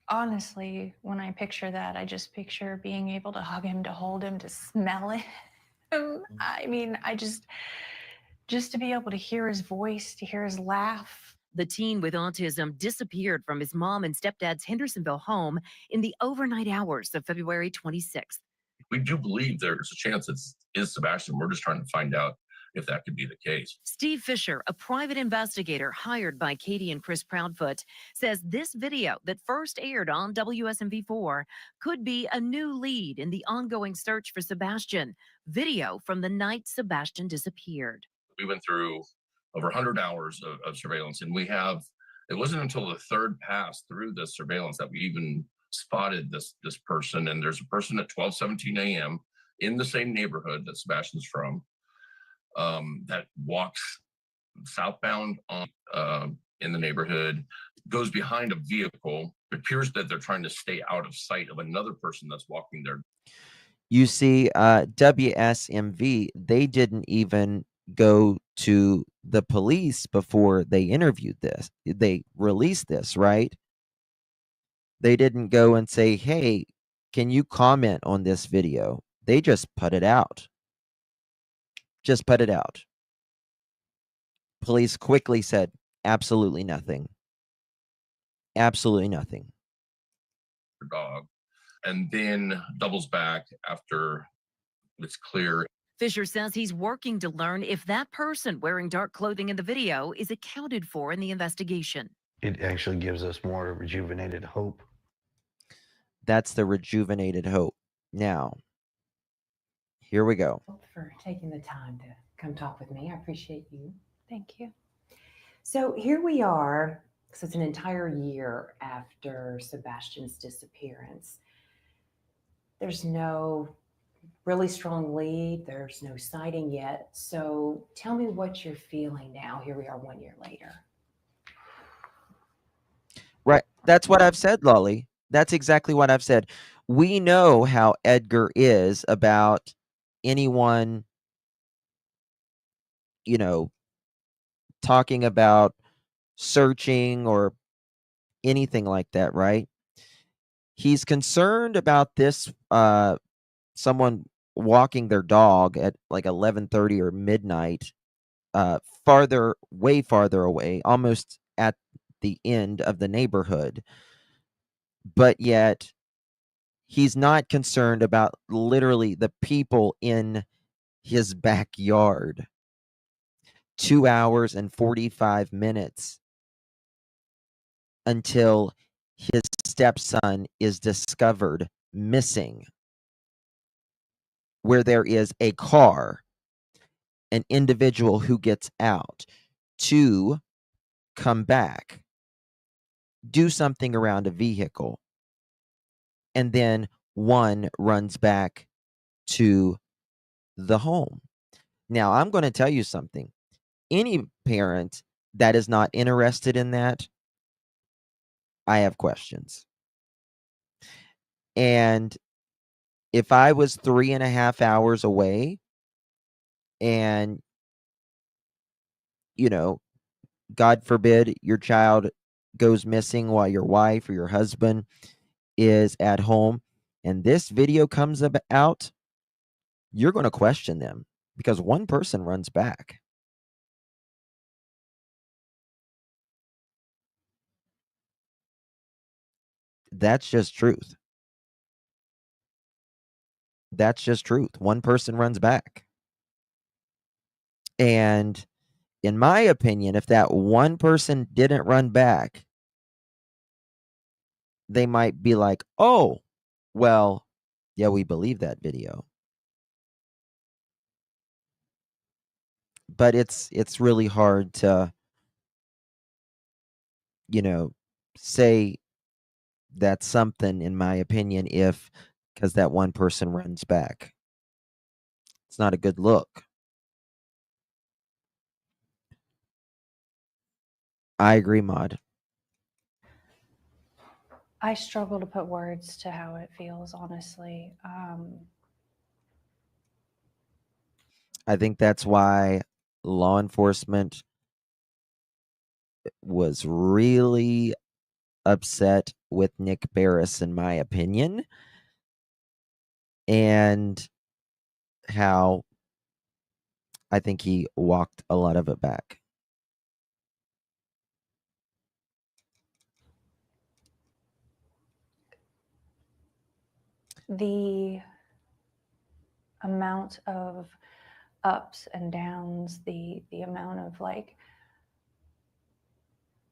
Honestly, when I picture that, I just picture being able to hug him, to hold him, to smell him. I mean, just to be able to hear his voice, to hear his laugh. The teen with autism disappeared from his mom and stepdad's Hendersonville home in the overnight hours of February 26th. We do believe there's a chance it is Sebastian. We're just trying to find out if that could be the case. Steve Fisher, a private investigator hired by Katie and Chris Proudfoot, says this video that first aired on WSMV4 could be a new lead in the ongoing search for Sebastian. Video from the night Sebastian disappeared. We went through over 100 hours of surveillance, and it wasn't until the third pass through the surveillance that we even spotted this person. And there's a person at 12:17 a.m. in the same neighborhood that Sebastian's from, that walks southbound in the neighborhood, goes behind a vehicle. It appears that they're trying to stay out of sight of another person that's walking there. You see, WSMV, they didn't even go to the police before they interviewed this. They released this, right? They didn't go and say, hey, can you comment on this video? They just put it out. Just put it out. Police quickly said, absolutely nothing. Absolutely nothing. Dog. And then doubles back after it's clear. Fisher says he's working to learn if that person wearing dark clothing in the video is accounted for in the investigation. It actually gives us more rejuvenated hope. That's the rejuvenated hope. Now, here we go. For taking the time to come talk with me. I appreciate you. Thank you. So here we are. So it's an entire year after Sebastian's disappearance. There's no really strong lead. There's no sighting yet. So tell me what you're feeling now. Here we are 1 year later. Right. That's what I've said, Lolly. That's exactly what I've said. We know how Edgar is about anyone, talking about searching or anything like that, right? He's concerned about this, someone walking their dog at like 11:30 or midnight, way farther away, almost at the end of the neighborhood. But yet he's not concerned about literally the people in his backyard. 2 hours and 45 minutes until his stepson is discovered missing, where there is a car, an individual who gets out to come back, do something around a vehicle, and then one runs back to the home. Now, I'm going to tell you something. Any parent that is not interested in that, I have questions. And if I was 3.5 hours away and, you know, God forbid your child goes missing while your wife or your husband is at home and this video comes out, you're going to question them because one person runs back. That's just truth. That's just truth. One person runs back. And in my opinion, if that one person didn't run back, they might be like, oh, well, yeah, we believe that video. But it's really hard to, say that's something, in my opinion, because that one person runs back. It's not a good look. I agree, Maud. I struggle to put words to how it feels, honestly. I think that's why law enforcement was really upset with Nick Barris, in my opinion, and how I think he walked a lot of it back. The amount of ups and downs, the amount of like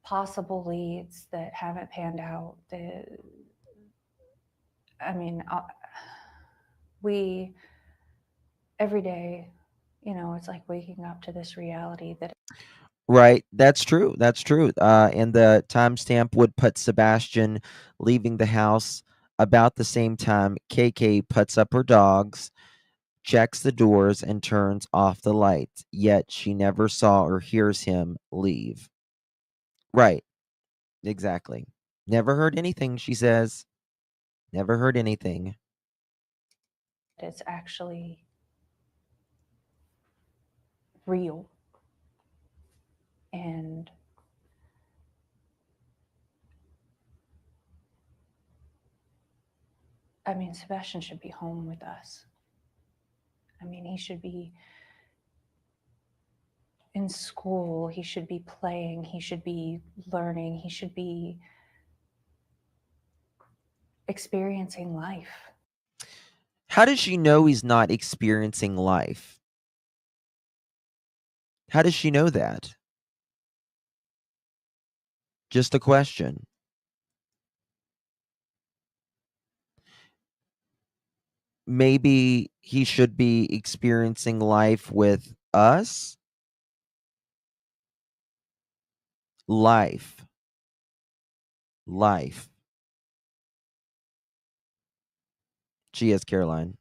possible leads that haven't panned out. We every day, it's like waking up to this reality that Right. That's true. That's true. And the timestamp would put Sebastian leaving the house about the same time KK puts up her dogs, checks the doors, and turns off the lights. Yet she never saw or hears him leave. Right. Exactly. Never heard anything, she says. Never heard anything. it's actually real. And I mean, Sebastian should be home with us. I mean, he should be in school. He should be playing. He should be learning. He should be experiencing life. How does she know he's not experiencing life? How does she know that? Just a question. Maybe he should be experiencing life with us? Life. Life. She is, Caroline.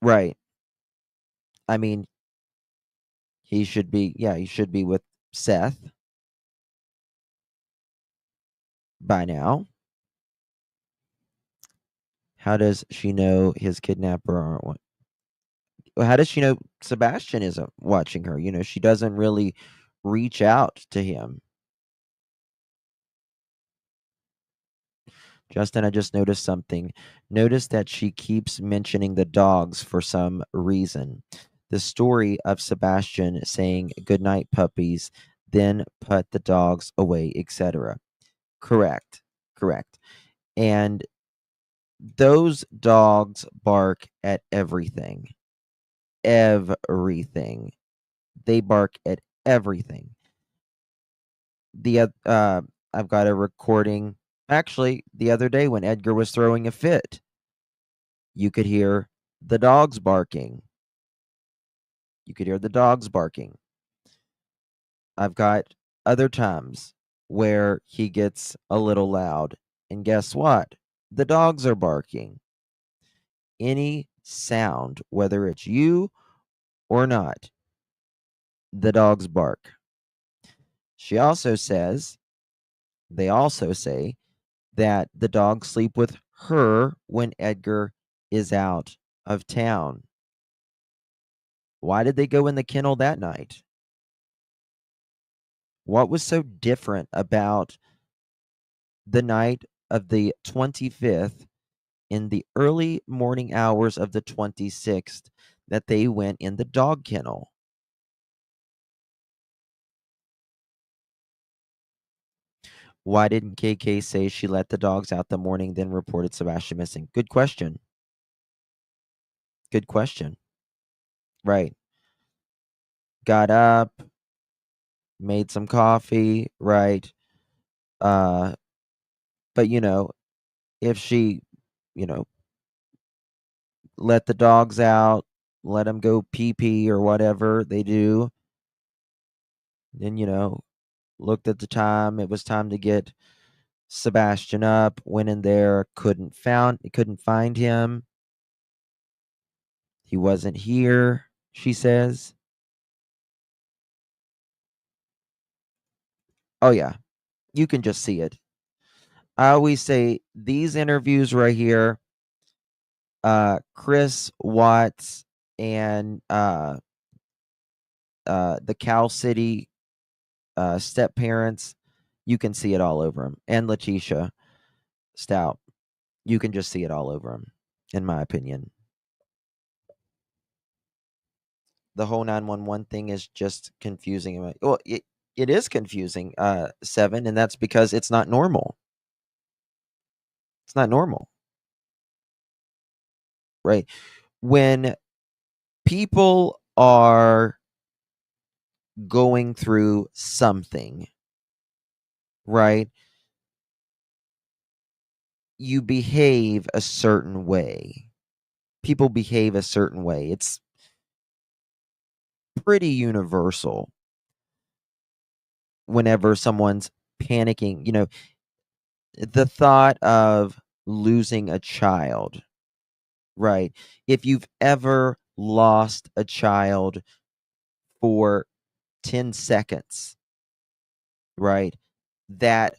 Right. I mean, he should be with Seth by now. How does she know his kidnapper aren't? How does she know Sebastian isn't watching her? She doesn't really reach out to him. Justin, I just noticed something. Notice that she keeps mentioning the dogs for some reason. The story of Sebastian saying goodnight puppies, then put the dogs away, etc. Correct. Correct. And those dogs bark at everything. Everything. They bark at everything. I've got a recording actually the other day when Edgar was throwing a fit. You could hear the dogs barking. You could hear the dogs barking. I've got other times where he gets a little loud, and guess what? The dogs are barking. Any sound, whether it's you or not, the dogs bark. They also say that the dogs sleep with her when Edgar is out of town. Why did they go in the kennel that night? What was so different about the night of the 25th in the early morning hours of the 26th that they went in the dog kennel? Why didn't KK say she let the dogs out the morning, then reported Sebastian missing? Good question. Good question. Right. Got up, made some coffee, right? But if she, you know, let the dogs out, let them go pee pee or whatever they do, then looked at the time. It was time to get Sebastian up. Went in there, couldn't find him. He wasn't here, she says. Oh yeah, you can just see it. I always say these interviews right here, Chris Watts and the Cal City step parents, you can see it all over him. And Letitia Stout, you can just see it all over him, in my opinion. The whole 911 thing is just confusing. Well, it is confusing, Seven, and that's because it's not normal. It's not normal. Right? When people are going through something, right? You behave a certain way. People behave a certain way. It's pretty universal whenever someone's panicking. The thought of losing a child, right? If you've ever lost a child for 10 seconds, right? That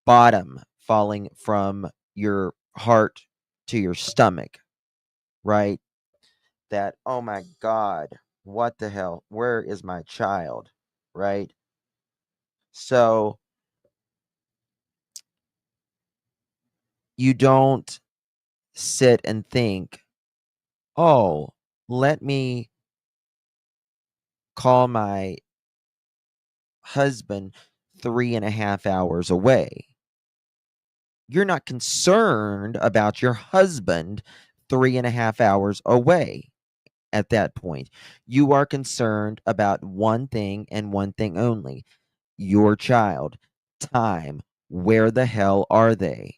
bottom falling from your heart to your stomach, right? That, oh my God, what the hell? Where is my child? Right? So you don't sit and think, oh, let me call my husband 3.5 hours away. You're not concerned about your husband 3.5 hours away at that point. You are concerned about one thing and one thing only: your child. Time. Where the hell are they?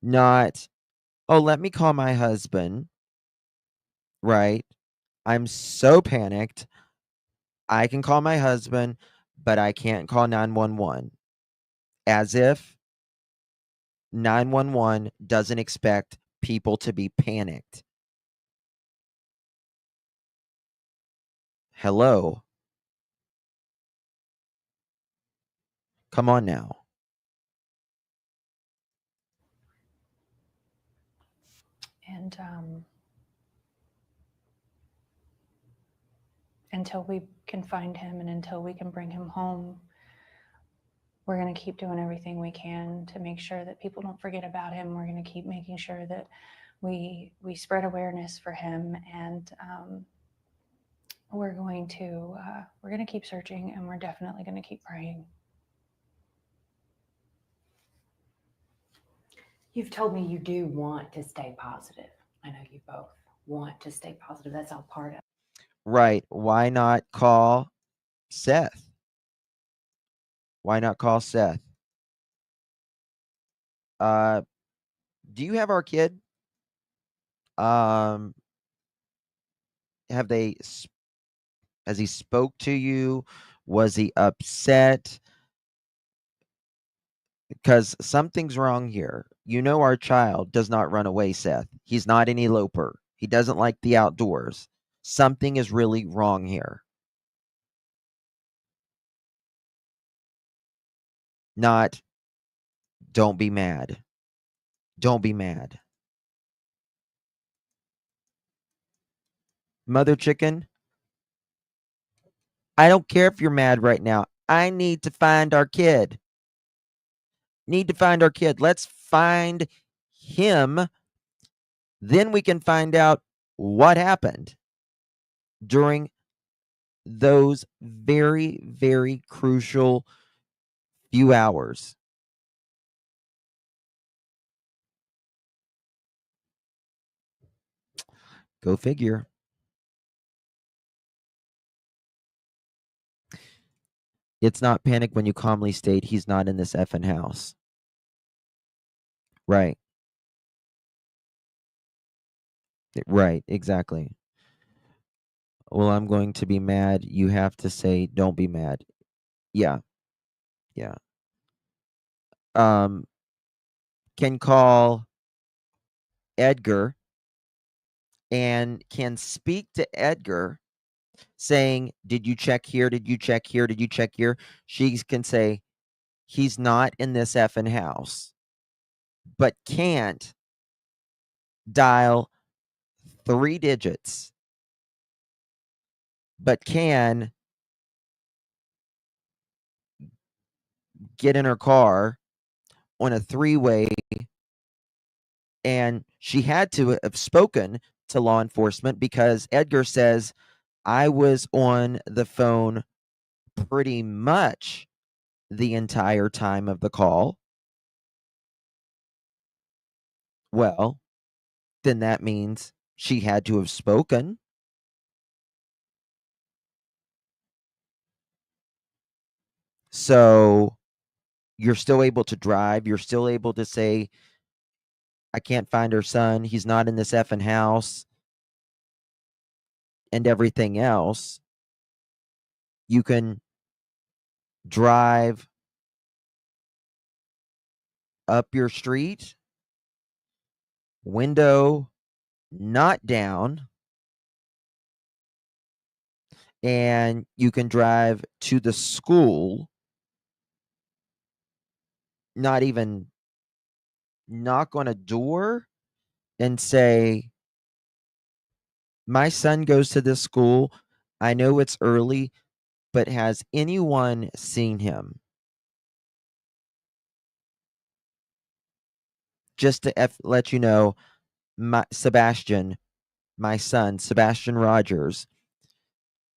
Not, oh, let me call my husband, right? I'm so panicked. I can call my husband, but I can't call 911. As if 911 doesn't expect people to be panicked. Hello? Come on now. And until we can find him and until we can bring him home, we're going to keep doing everything we can to make sure that people don't forget about him. We're going to keep making sure that we spread awareness for him, and we're going to keep searching, and we're definitely going to keep praying. You've told me you do want to stay positive. I know you both want to stay positive. That's all part of it. Right. Why not call Seth? Why not call Seth? Do you have our kid? Have they, has he spoke to you? Was he upset? Because something's wrong here. Our child does not run away, Seth. He's not an eloper. He doesn't like the outdoors. Something is really wrong here. Not, Don't be mad. Don't be mad. Mother chicken, I don't care if you're mad right now. I need to find our kid. Need to find our kid. Let's find him. Then we can find out what happened during those very, very crucial few hours. Go figure. It's not panic when you calmly state he's not in this effing house. Right. Right, exactly. Well, I'm going to be mad. You have to say, don't be mad. Yeah. Yeah. Can call Edgar and can speak to Edgar saying, did you check here? Did you check here? Did you check here? She can say, he's not in this effing house, but can't dial 3 digits, but can get in her car on a 3-way, and she had to have spoken to law enforcement because Edgar says, I was on the phone pretty much the entire time of the call. Well, then that means she had to have spoken. So you're still able to drive. You're still able to say, I can't find her son. He's not in this effing house and everything else. You can drive up your street, window not down, and you can drive to the school, not even knock on a door and say, my son goes to this school. I know it's early, but has anyone seen him? Just to let you know, Sebastian, my son, Sebastian Rogers,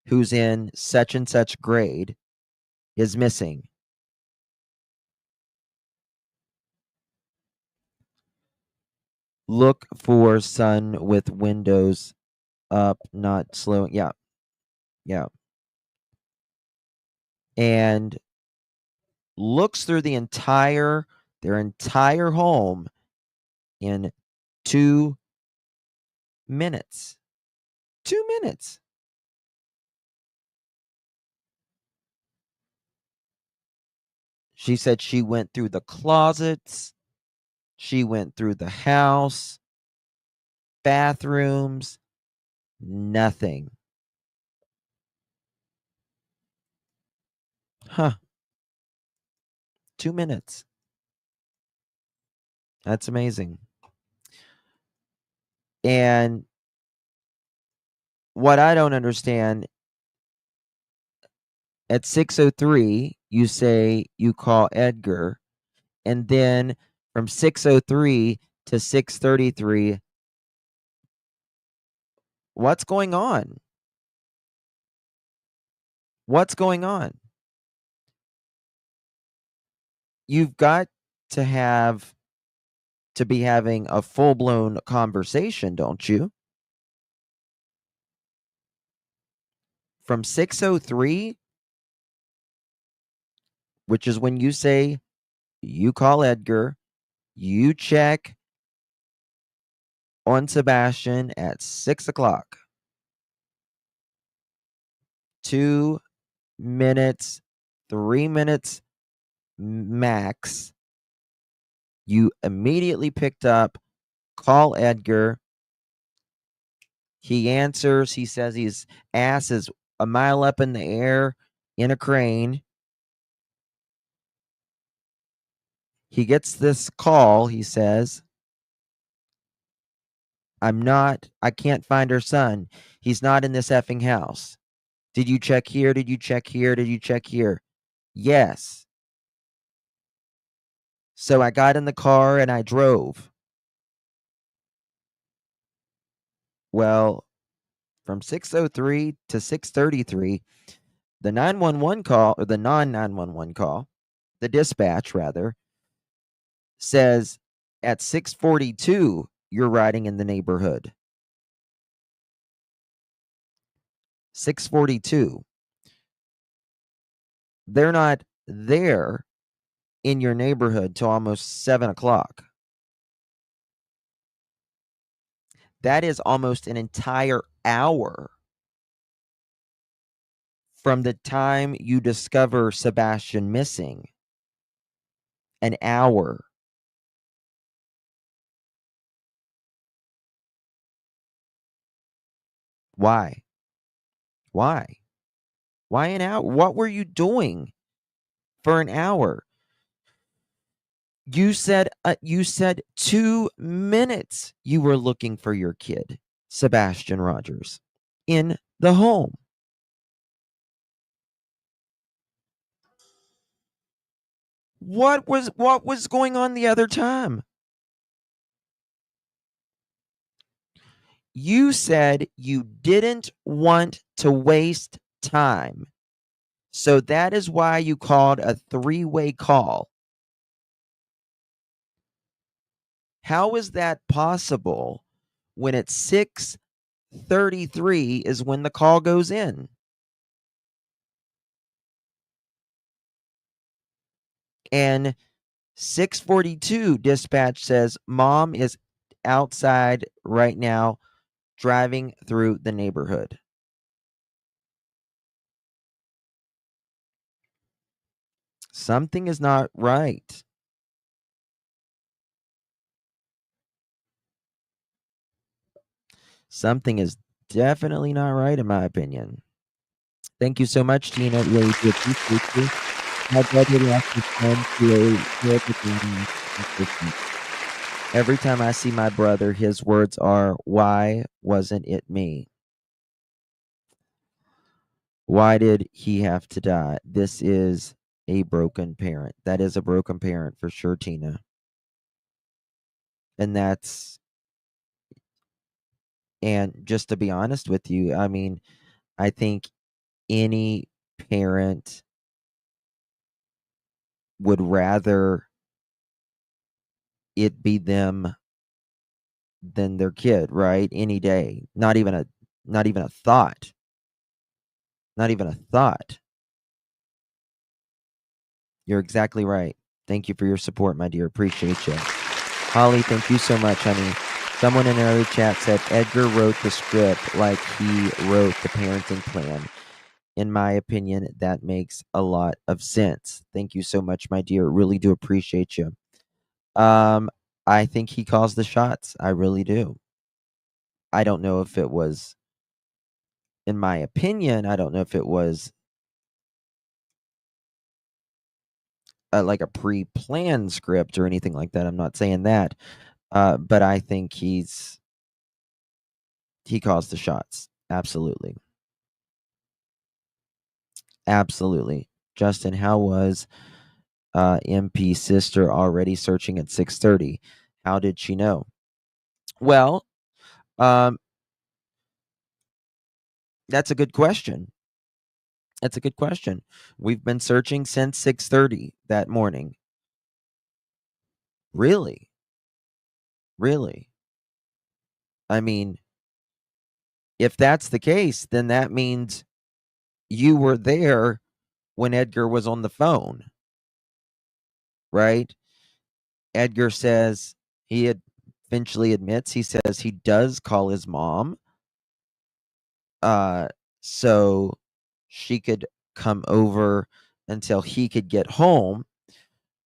who's in such and such grade, is missing. Look for son with windows up, not slowing. Yeah. Yeah. And looks through their entire home in 2 minutes. 2 minutes. She said she went through the closets. She went through the house, bathrooms, nothing. Huh. 2 minutes. That's amazing. And what I don't understand, at 6:03, you say you call Edgar, and then from 6:03 to 6:33, what's going on? What's going on? You've got to be having a full-blown conversation, don't you? From 6:03, which is when you say you call Edgar, you check on Sebastian at 6:00. 2 minutes, 3 minutes max. You immediately picked up, call Edgar. He answers. He says his ass is a mile up in the air in a crane. He gets this call. He says, I can't find her son. He's not in this effing house. Did you check here? Did you check here? Did you check here? Yes. So I got in the car and I drove. Well, from 6:03 to 6:33, the 911 call, or the non-911 call, the dispatch rather, says at 6:42 you're riding in the neighborhood. 6:42. They're not there in your neighborhood till almost 7 o'clock. That is almost an entire hour from the time you discover Sebastian missing. An hour. Why? Why? Why an hour? What were you doing for an hour? You said 2 minutes you were looking for your kid, Sebastian Rogers, in the home. What was going on the other time? You said you didn't want to waste time. So that is why you called a three-way call. How is that possible when it's 6:33 is when the call goes in? And 6:42 dispatch says mom is outside right now driving through the neighborhood. Something is not right. Something is definitely not right in my opinion. Thank you so much, Tina. Really do appreciate you. My brother lost his friend to a terrible thing. Every time I see my brother, his words are, "Why wasn't it me? Why did he have to die?" This is a broken parent. That is a broken parent for sure, Tina. And just to be honest with you, I mean, I think any parent would rather it be them than their kid, right? Any day. Not even a thought. Not even a thought. You're exactly right. Thank you for your support, my dear. Appreciate you. Holly, thank you so much, honey. Someone in early chat said Edgar wrote the script like he wrote the parenting plan. In my opinion, that makes a lot of sense. Thank you so much, my dear. Really do appreciate you. I think he calls the shots. I really do. I don't know if it was, in my opinion, I don't know if it was like a pre-planned script or anything like that. I'm not saying that. But I think he calls the shots. Absolutely. Absolutely. Justin, how was MP's sister already searching at 6:30? How did she know? Well, that's a good question. That's a good question. We've been searching since 6:30 that morning. Really? Really? I mean, if that's the case, then that means you were there when Edgar was on the phone, right? Edgar says eventually admits, he says he does call his mom so she could come over until he could get home,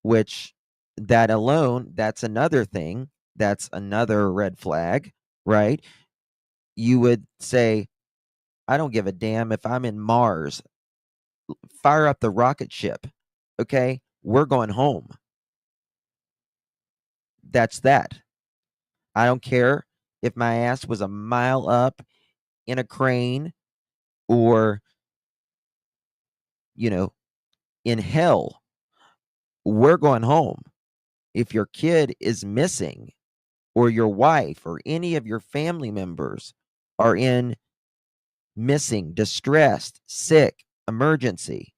which that alone, that's another thing. That's another red flag, right? You would say, I don't give a damn if I'm in Mars. Fire up the rocket ship. Okay? We're going home. that's that. I don't care if my ass was a mile up in a crane or, in hell. We're going home. If your kid is missing or your wife or any of your family members are in missing, distressed, sick, emergency,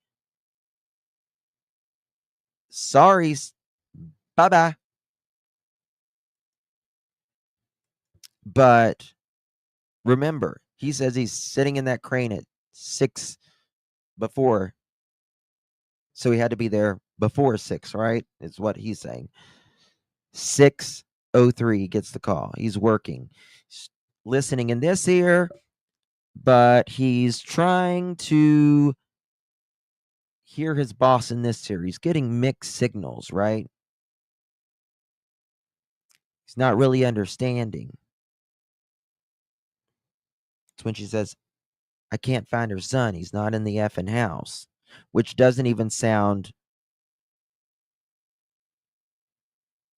sorry, bye-bye. But remember, he says he's sitting in that crane at 6 before. So he had to be there before 6, right? Is what he's saying. 6:03 gets the call. He's working, listening in this ear, but he's trying to hear his boss in this ear. He's getting mixed signals, right? He's not really understanding. It's when she says, I can't find her son. He's not in the effing house, which doesn't even sound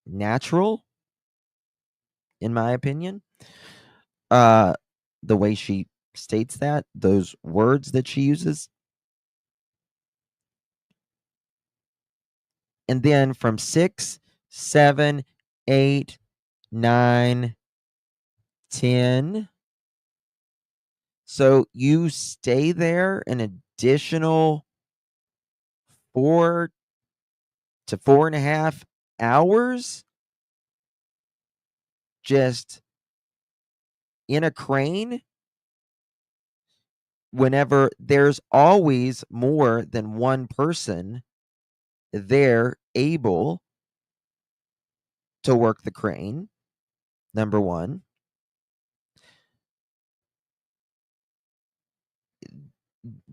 natural, in my opinion. The way she states that, those words that she uses. And then from 6, 7, 8, 9, 10. So you stay there an additional 4 to 4.5 hours just in a crane, whenever there's always more than one person there able to work the crane, number one.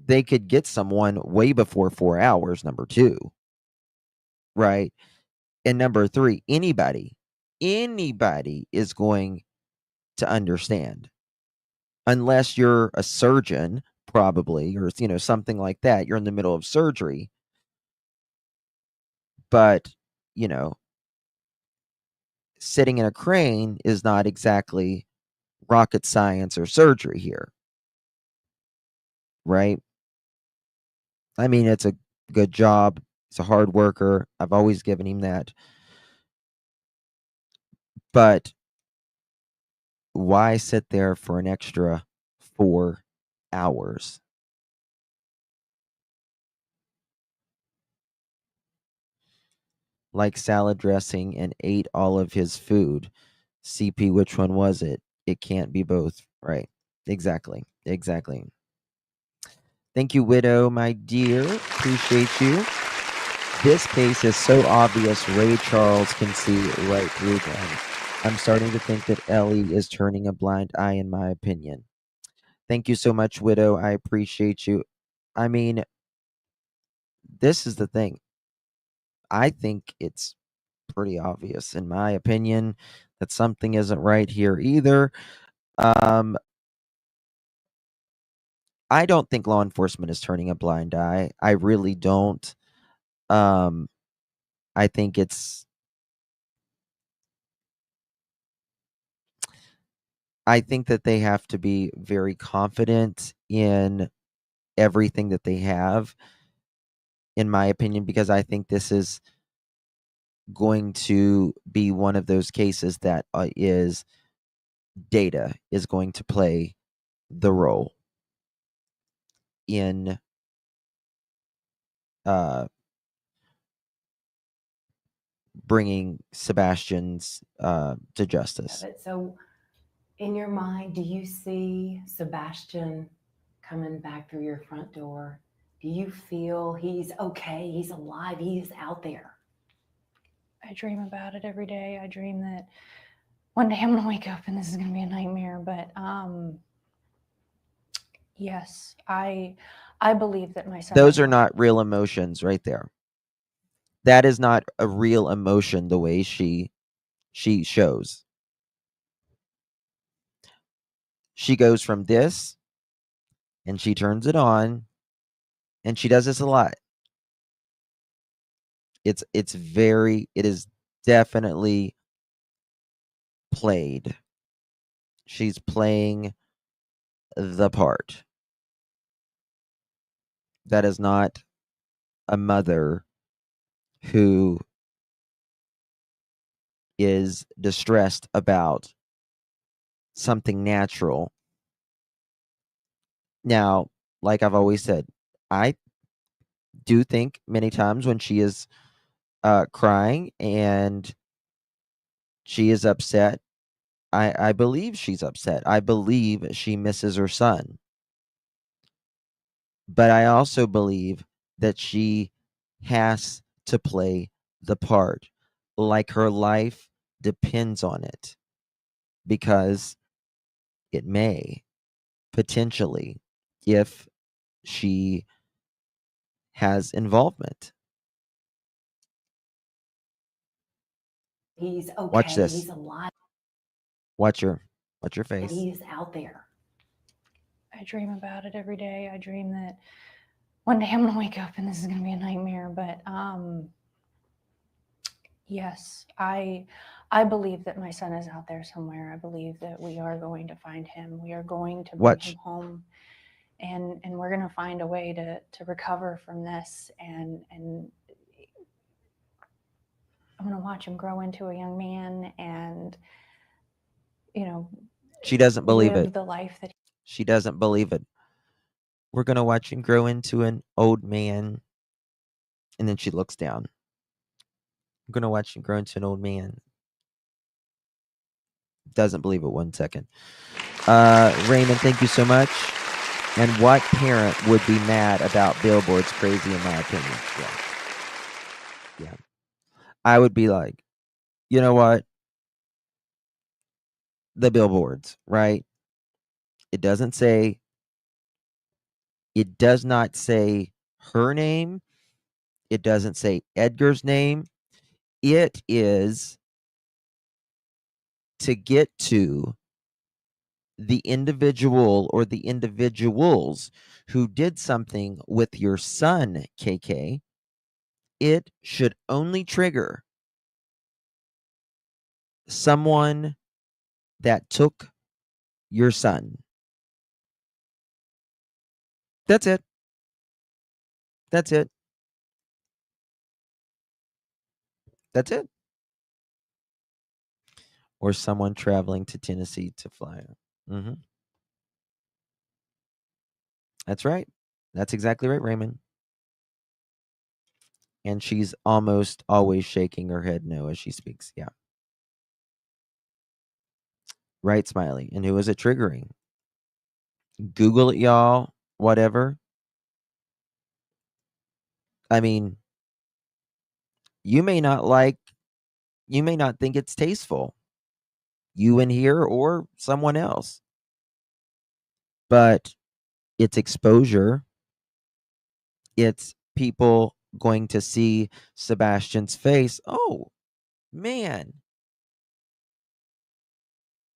They could get someone way before 4 hours, number two, right? And number three, anybody is going to understand, unless you're a surgeon, probably, or something like that. You're in the middle of surgery, but sitting in a crane is not exactly rocket science or surgery here, right? I mean, it's a good job. He's a hard worker. I've always given him that. But why sit there for an extra 4 hours? Like salad dressing and ate all of his food. CP, which one was it? It can't be both. Right. Exactly. Thank you, Widow, my dear. Appreciate you. This case is so obvious Ray Charles can see right through them. I'm starting to think that Ellie is turning a blind eye, in my opinion. Thank you so much, Widow. I appreciate you. I mean, this is the thing. I think it's pretty obvious, in my opinion, that something isn't right here either. I don't think law enforcement is turning a blind eye. I really don't. I think that they have to be very confident in everything that they have, in my opinion, because I think this is going to be one of those cases that is data is going to play the role in bringing Sebastian's to justice. So, in your mind, do you see Sebastian coming back through your front door? Do you feel he's okay? He's alive. He's out there. I dream about it every day. I dream that one day I'm going to wake up and this is going to be a nightmare. But yes, I believe that my son. Those are not real emotions right there. That is not a real emotion the way she shows. She goes from this and she turns it on, and she does this a lot. It is definitely played. She's playing the part. That is not a mother who is distressed about something natural. Now, like I've always said, I do think many times when she is crying and she is upset, I believe she's upset. I believe she misses her son. But I also believe that she has to play the part, like her life depends on it, because it may potentially, if she has involvement. He's okay. Watch this. He's alive. Watch your face. He's out there. I dream about it every day. I dream that one day I'm going to wake up and this is going to be a nightmare. But yes, I believe that my son is out there somewhere. I believe that we are going to find him. We are going to bring him home, and we're going to find a way to recover from this. And I'm going to watch him grow into a young man, and she doesn't believe live it. the life that She doesn't believe it. We're going to watch him grow into an old man. And then she looks down. I'm going to watch him grow into an old man. Doesn't believe it 1 second. Raymond, thank you so much. And what parent would be mad about billboards? Crazy, in my opinion. Yeah. I would be like, you know what? The billboards, right? It does not say her name. It doesn't say Edgar's name. It is to get to the individual or the individuals who did something with your son, KK. It should only trigger someone that took your son. That's it. That's it. That's it. Or someone traveling to Tennessee to fly. That's right. That's exactly right, Raymond. And she's almost always shaking her head no as she speaks. Yeah. Right, Smiley. And who is it triggering? Google it, y'all. Whatever. I mean, you may not think it's tasteful. You in here or someone else. But it's exposure. It's people going to see Sebastian's face. Oh, man.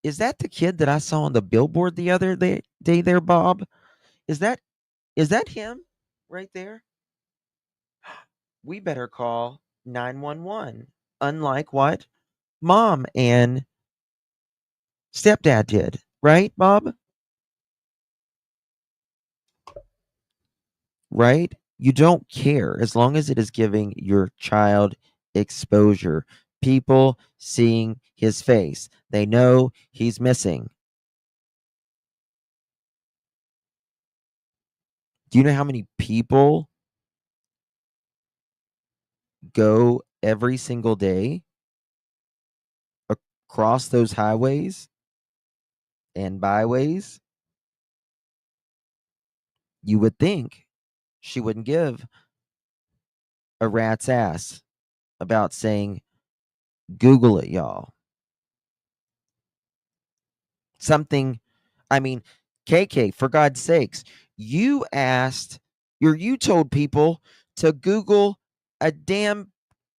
Is that the kid that I saw on the billboard the other day there, Bob? Is that him right there? We better call 911. Unlike what mom and stepdad did, right, Bob? Right? You don't care as long as it is giving your child exposure. People seeing his face, they know he's missing. Do you know how many people go every single day across those highways and byways? You would think she wouldn't give a rat's ass about saying, Google it, y'all. Something, I mean, KK, for God's sakes, you told people to Google a damn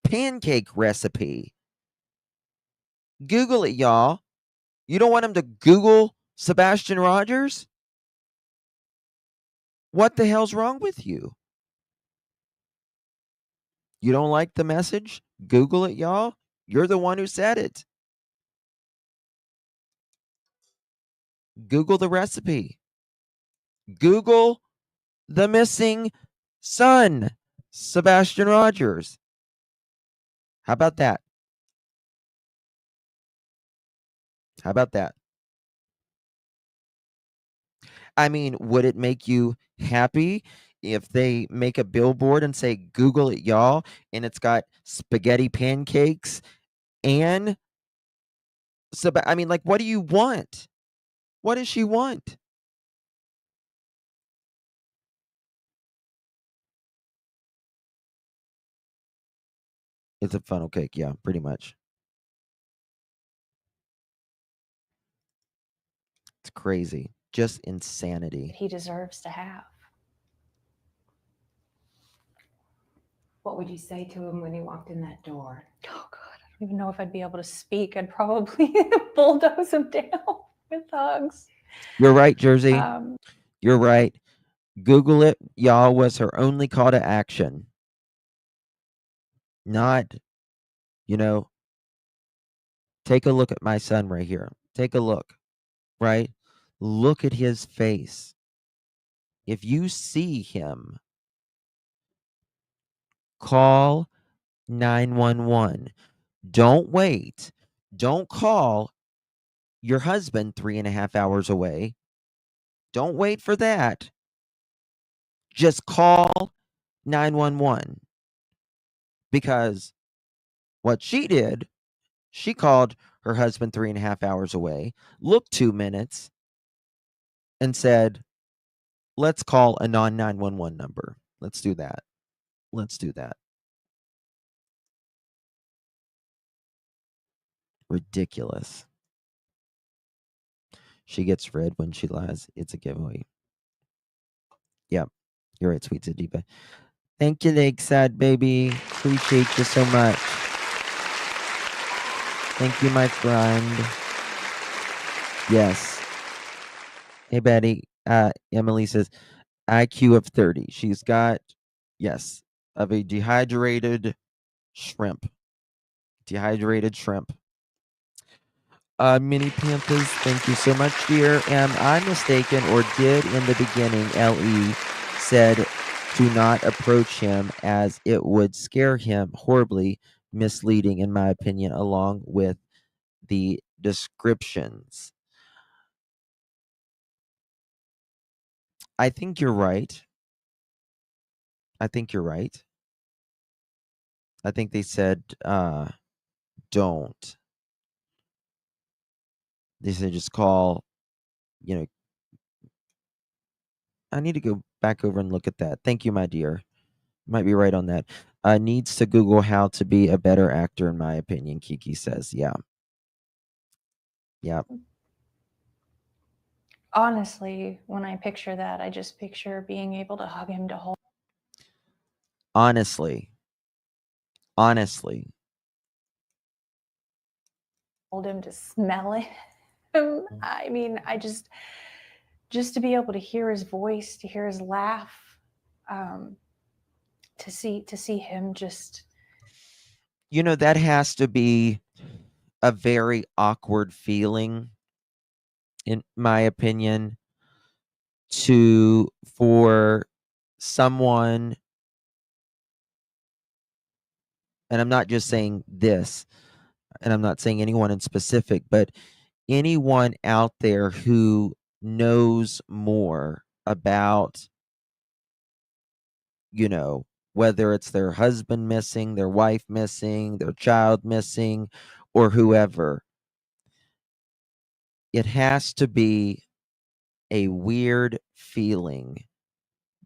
pancake recipe. Google it, y'all. You don't want them to Google Sebastian Rogers? What the hell's wrong with you? You don't like the message? Google it, y'all. You're the one who said it. Google the recipe. Google the missing son, Sebastian Rogers. How about that? How about that? I mean, would it make you happy if they make a billboard and say, Google it, y'all, and it's got spaghetti pancakes and I mean, like, what do you want? What does she want? It's a funnel cake, yeah, pretty much. It's crazy. Just insanity. He deserves to have. What would you say to him when he walked in that door? Oh God, I don't even know if I'd be able to speak. I'd probably bulldoze him down with hugs. You're right, Jersey. You're right. Google it, y'all, was her only call to action. Not, take a look at my son right here. Take a look, right? Look at his face. If you see him, call 911. Don't wait. Don't call your husband 3.5 hours away. Don't wait for that. Just call 911. Because what she did, she called her husband 3.5 hours away, looked 2 minutes, and said, let's call a non 911 number. Let's do that. Let's do that. Ridiculous. She gets red when she lies. It's a giveaway. Yep. You're right, Sweet Sadipa. Thank you, Lakeside, baby. Appreciate you so much. Thank you, my friend. Yes. Hey, Betty. Emily says, IQ of 30. She's got, yes, of a dehydrated shrimp. Dehydrated shrimp. Mini Panthers, thank you so much, dear. Am I mistaken, or did in the beginning LE said do not approach him as it would scare him? Horribly misleading, in my opinion, along with the descriptions. I think you're right. I think you're right. I think they said don't. They said just call, I need to go back over and look at that. Thank you, my dear. Might be right on that. Needs to Google how to be a better actor, in my opinion, Kiki says. Yeah. Yeah. Honestly, when I picture that, I just picture being able to hug him, to hold Honestly. him, to smell him. I mean, I just to be able to hear his voice, to hear his laugh, to see him just. That has to be a very awkward feeling, in my opinion, for someone, and I'm not just saying this, and I'm not saying anyone in specific, but anyone out there who knows more about, whether it's their husband missing, their wife missing, their child missing, or whoever, it has to be a weird feeling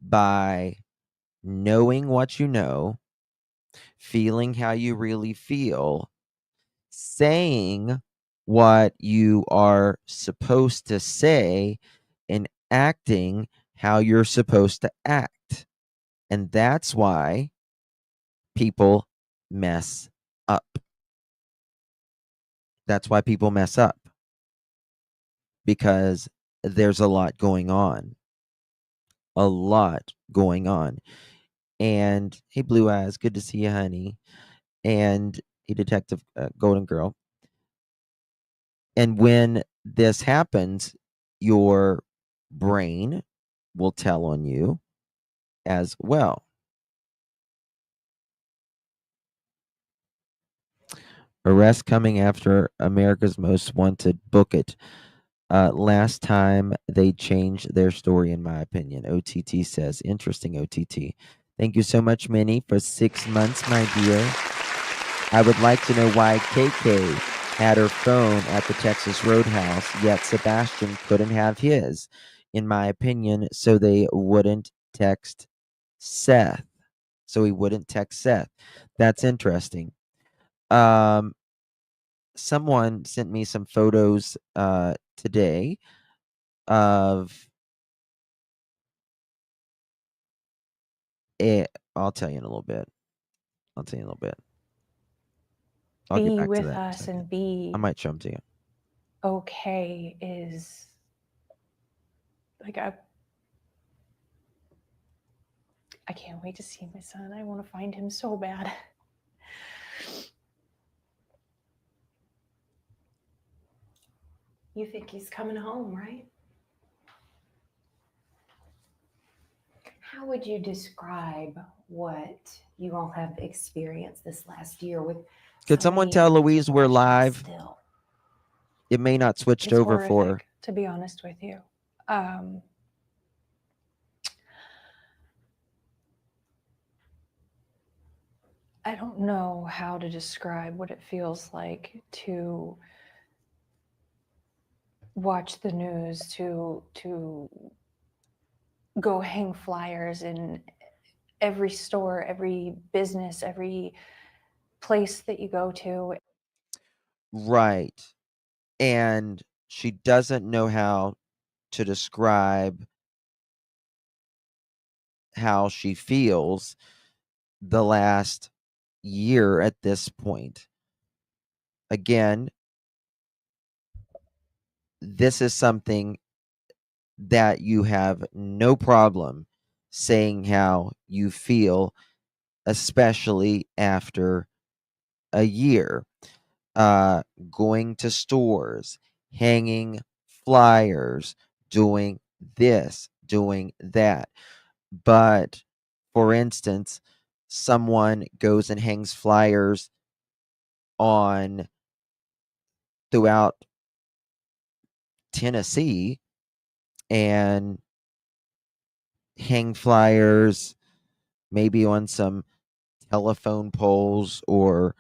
by knowing what you know, feeling how you really feel, saying what you are supposed to say, and acting how you're supposed to act. And that's why people mess up. That's why people mess up. Because there's a lot going on. A lot going on. And hey, Blue Eyes, good to see you, honey. And hey, Detective Golden Girl. And when this happens, your brain will tell on you as well. Arrest coming after America's Most Wanted. Book it. Last time they changed their story, in my opinion. OTT says. Interesting, OTT. Thank you so much, Minnie, for 6 months, my dear. I would like to know why KK had her phone at the Texas Roadhouse, yet Sebastian couldn't have his, in my opinion, so they wouldn't text Seth. So he wouldn't text Seth. That's interesting. Someone sent me some photos today of it. I'll tell you in a little bit. I'll get Be back to with that in a us second. and be I might show them to you. okay is like I can't wait to see my son. I want to find him so bad. You think he's coming home, right? How would you describe what you all have experienced this last year with Could so someone many tell of us Louise we're watching live? still? It may not switched It's over for her. horrific, to be honest with you. I don't know how to describe what it feels like to watch the news, to go hang flyers in every store, every business, every place that you go to. Right. And she doesn't know how to describe how she feels the last year at this point. Again, this is something that you have no problem saying how you feel, especially after a year. Going to stores, hanging flyers, doing this, doing that. But for instance, someone goes and hangs flyers on throughout Tennessee and hang flyers maybe on some telephone poles or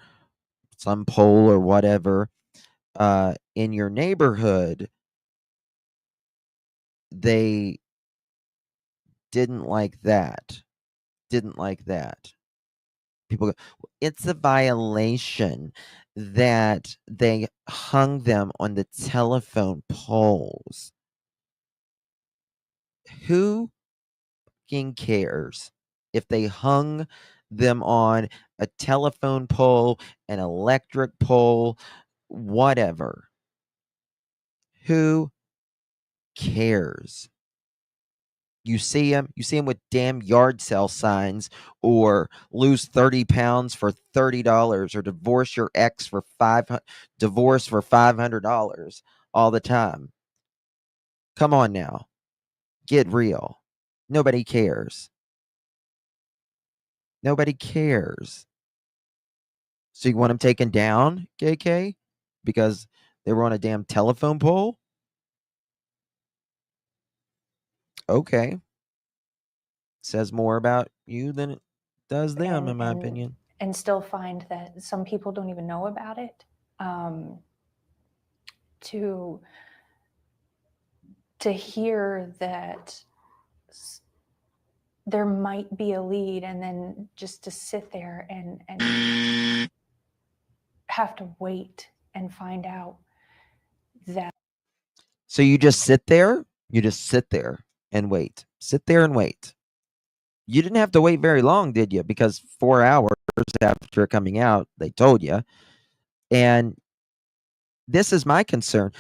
some pole or whatever in your neighborhood. They didn't like that. People go, "Well, it's a violation that they hung them on the telephone poles." Who fucking cares if they hung them on a telephone pole, an electric pole, whatever? Who cares? You see them with damn yard sale signs, or lose 30 pounds for $30, or divorce your ex for $500 all the time. Come on now. Get real. Nobody cares. Nobody cares. So you want them taken down, KK? Because they were on a damn telephone pole? Okay. Says more about you than it does them, in my opinion. And still find that some people don't even know about it. To hear that there might be a lead, and then just to sit there and have to wait and find out that. So you just sit there? You just sit there and wait. Sit there and wait. You didn't have to wait very long, did you? Because 4 hours after coming out, they told you. And this is my concern.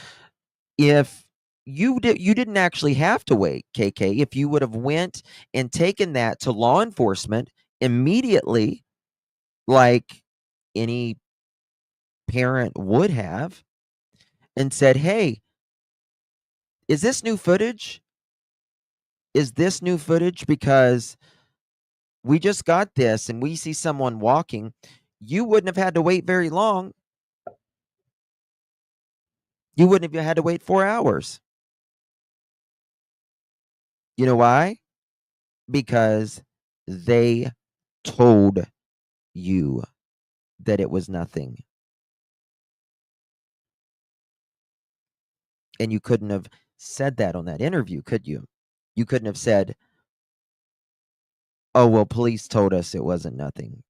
If you didn't actually have to wait, KK, if you would have went and taken that to law enforcement immediately, like any parent would have, and said, "Hey, Is this new footage? Is this new footage? Because we just got this and we see someone walking. You wouldn't have had to wait very long. You wouldn't have had to wait 4 hours. You know why? Because they told you that it was nothing. And you couldn't have said that on that interview, could you? You couldn't have said, "Oh, well, police told us it wasn't nothing,"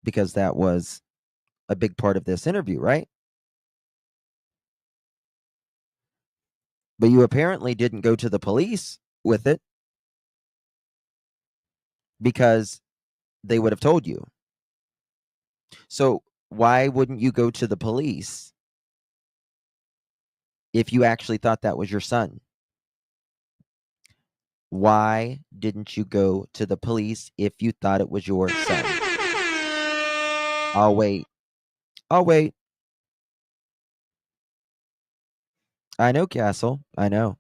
because that was a big part of this interview, right? But you apparently didn't go to the police with it because they would have told you. So why wouldn't you go to the police if you actually thought that was your son? Why didn't you go to the police if you thought it was your son? I'll wait. I'll wait. I know, Castle. I know.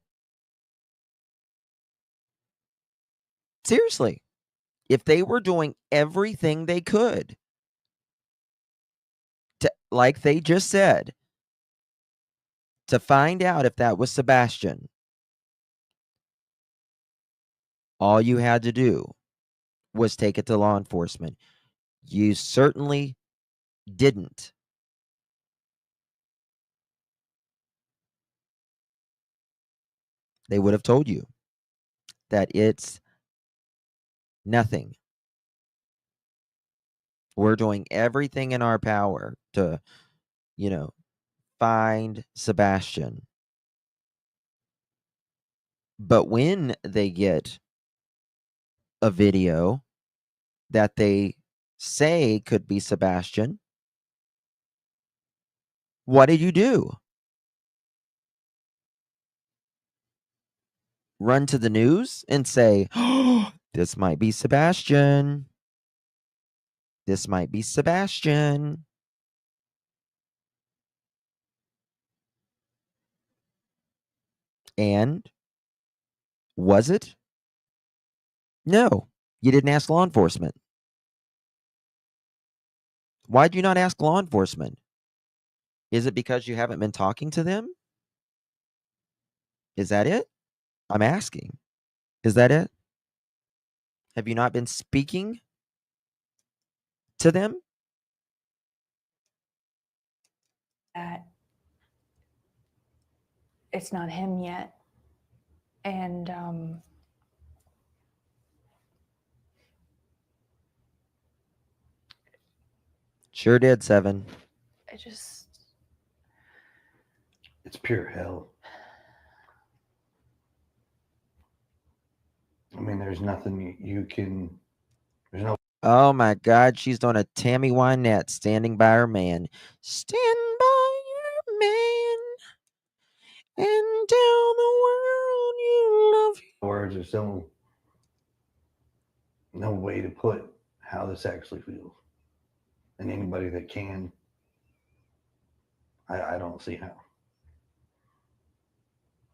Seriously. If they were doing everything they could to, like they just said, to find out if that was Sebastian, all you had to do was take it to law enforcement. You certainly didn't. They would have told you that it's nothing. We're doing everything in our power to, find Sebastian. But when they get a video that they say could be Sebastian, what did you do? Run to the news and say, "Oh, this might be Sebastian. This might be Sebastian." And was it? No, you didn't ask law enforcement. Why'd you not ask law enforcement? Is it because you haven't been talking to them? Is that it? I'm asking. Is that it? Have you not been speaking to them? That it's not him yet. And Sure did, 7. I just, It's pure hell. I mean, there's nothing you can. There's no. Oh my God, she's doing a Tammy Wynette, Standing by Her Man. Stand by your man and tell the world you love him. Words. There's no way to put how this actually feels. And anybody that can, I don't see how.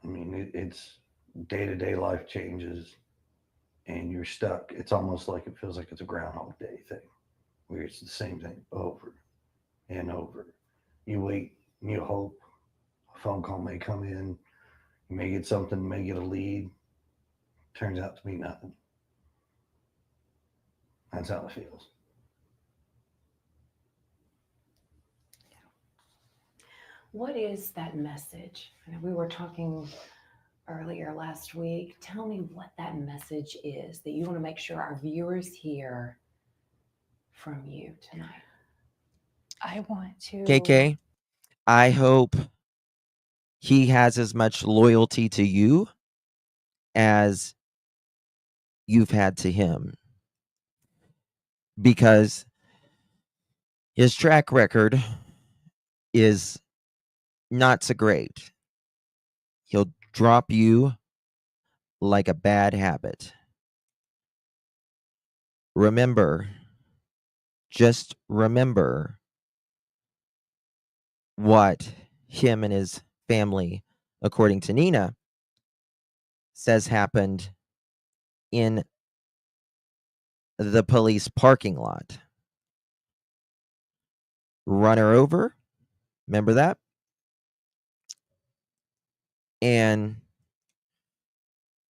I mean, it's day-to-day life changes and you're stuck. It's almost like it feels like it's a Groundhog Day thing where it's the same thing over and over. You wait and you hope a phone call may come in. You may get something, may get a lead. Turns out to be nothing. That's how it feels. What is that message? We were talking earlier last week. Tell me what that message is that you want to make sure our viewers hear from you tonight. I want to. KK, I hope he has as much loyalty to you as you've had to him. Because his track record is not so great. He'll drop you like a bad habit. Remember, just remember what him and his family, according to Nina, says happened in the police parking lot. Run her over. Remember that? And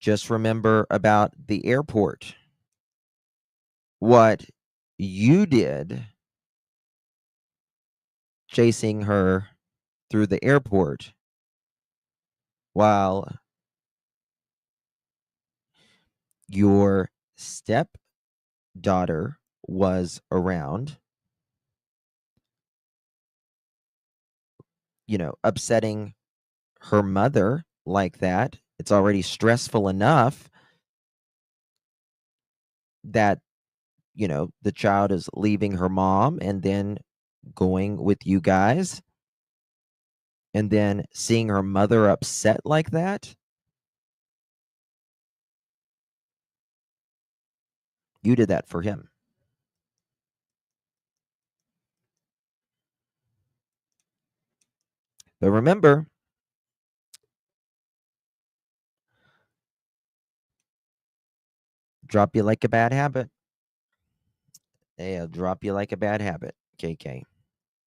just remember about the airport. What you did chasing her through the airport while your stepdaughter was around, upsetting her mother like that. It's already stressful enough that, the child is leaving her mom and then going with you guys, and then seeing her mother upset like that. You did that for him. But remember, drop you like a bad habit. They'll drop you like a bad habit, KK.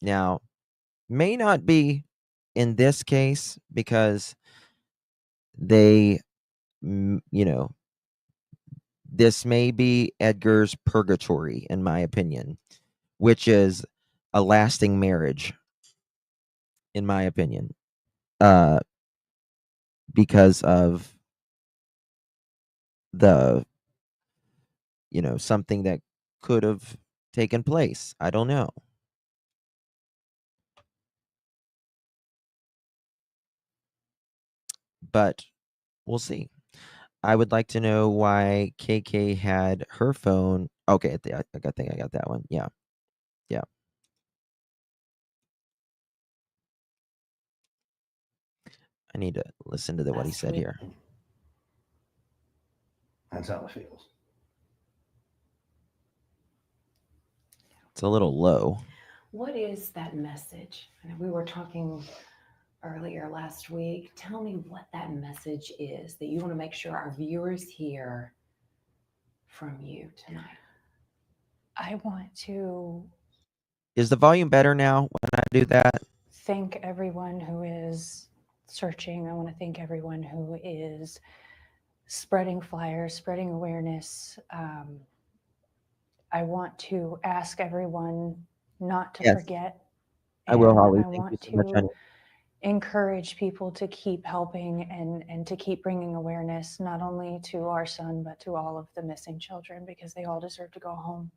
Now, may not be in this case because they, this may be Edgar's purgatory, in my opinion, which is a lasting marriage, in my opinion, because of the, something that could have taken place. I don't know. But we'll see. I would like to know why KK had her phone. Okay, I think I got that one. Yeah. Yeah. I need to listen to what he said here. That's how it feels. It's a little low. What is that message? I know we were talking earlier last week. Tell me what that message is that you want to make sure our viewers hear from you tonight. I want to Is the volume better now when I do that? thank everyone who is searching. I want to thank everyone who is spreading flyers, spreading awareness. I want to ask everyone not to forget. I will, and Holly. I Thank you want so much, to honey. encourage people to keep helping and to keep bringing awareness, not only to our son, but to all of the missing children, because they all deserve to go home.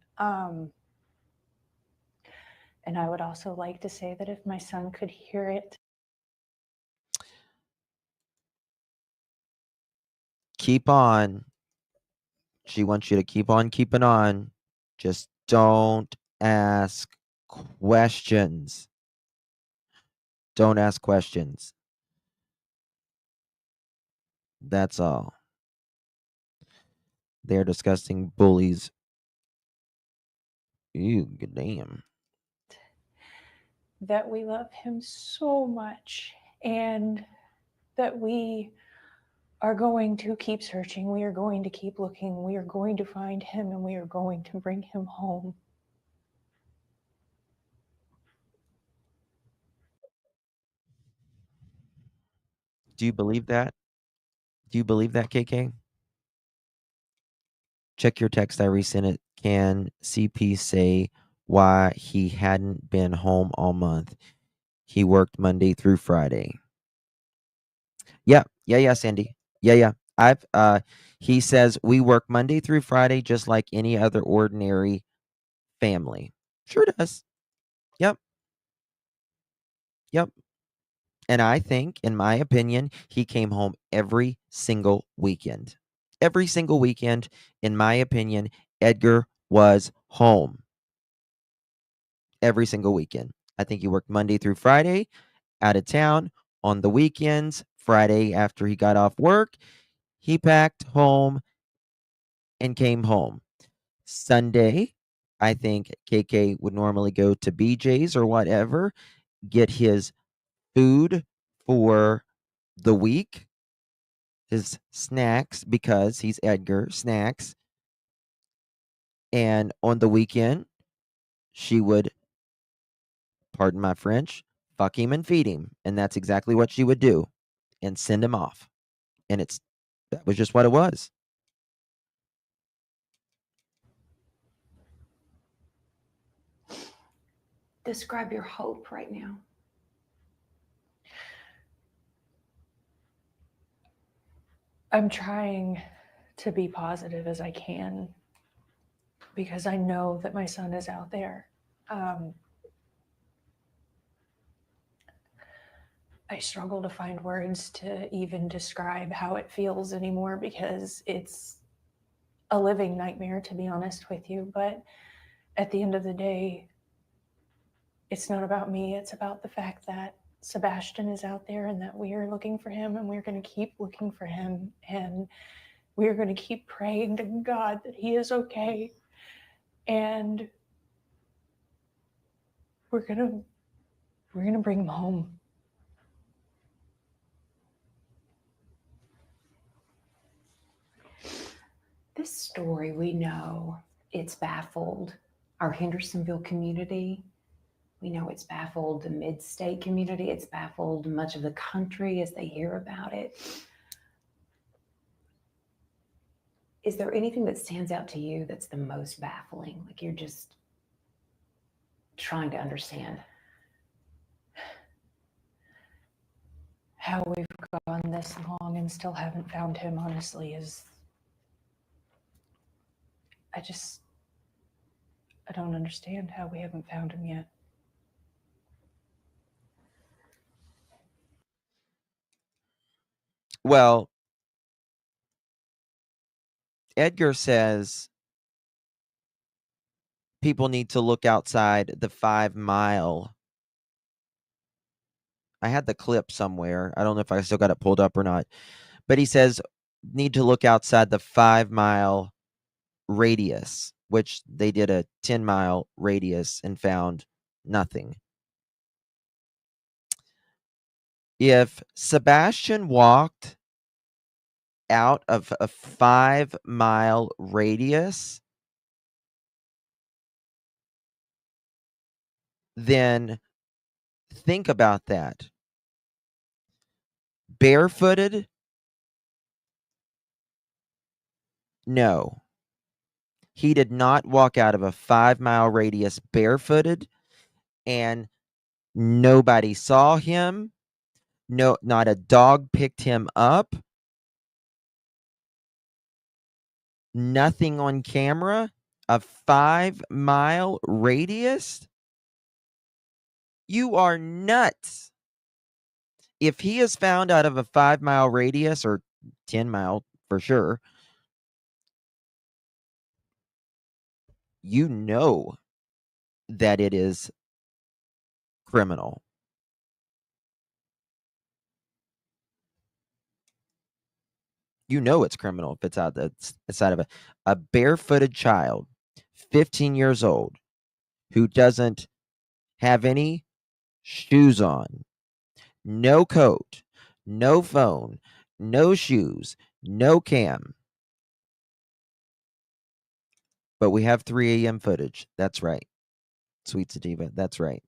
And I would also like to say that if my son could hear it. Keep on. She wants you to keep on keeping on. Just don't ask questions. Don't ask questions. That's all. They're disgusting bullies. Ew, good damn. That we love him so much, and that we are going to keep searching. We are going to keep looking. We are going to find him, and we are going to bring him home. Do you believe that? Do you believe that, KK? Check your text I resent it. Can CP say why he hadn't been home all month? He worked Monday through Friday. Yeah, Sandy. Yeah. He says we work Monday through Friday just like any other ordinary family. Sure does. Yep. And I think, in my opinion, he came home every single weekend. Every single weekend, in my opinion, Edgar was home. Every single weekend. I think he worked Monday through Friday, out of town. On the weekends, Friday after he got off work, he packed home and came home. Sunday, I think KK would normally go to BJ's or whatever, get his food for the week, his snacks because he's Edgar, snacks. And on the weekend, she would, pardon my French, fuck him and feed him. And that's exactly what she would do and send him off. And that was just what it was. Describe your hope right now. I'm trying to be positive as I can because I know that my son is out there. I struggle to find words to even describe how it feels anymore because it's a living nightmare, to be honest with you. But at the end of the day, it's not about me. It's about the fact that Sebastian is out there and that we are looking for him, and we're going to keep looking for him, and we're going to keep praying to God that he is okay. And we're going to bring him home. This story, we know it's baffled our Hendersonville community. We know it's baffled the mid-state community. It's baffled much of the country as they hear about it. Is there anything that stands out to you that's the most baffling? Like you're just trying to understand? How we've gone this long and still haven't found him, honestly, is I don't understand how we haven't found him yet. Well, Edgar says people need to look outside the 5 mile. I had the clip somewhere. I don't know if I still got it pulled up or not. But he says need to look outside the 5 mile radius, which they did a 10-mile radius and found nothing. If Sebastian walked out of a 5 mile radius, then think about that. Barefooted? No. He did not walk out of a 5 mile radius barefooted, and nobody saw him. No, not a dog picked him up. Nothing on camera. A 5 mile radius? You are nuts. If he is found out of a 5 mile radius, or 10 mile for sure, you know that it is criminal. You know it's criminal if it's outside of a barefooted child, 15 years old, who doesn't have any shoes on, no coat, no phone, no shoes, no cam. But we have 3 a.m. footage. That's right. Sweet Sativa. That's right.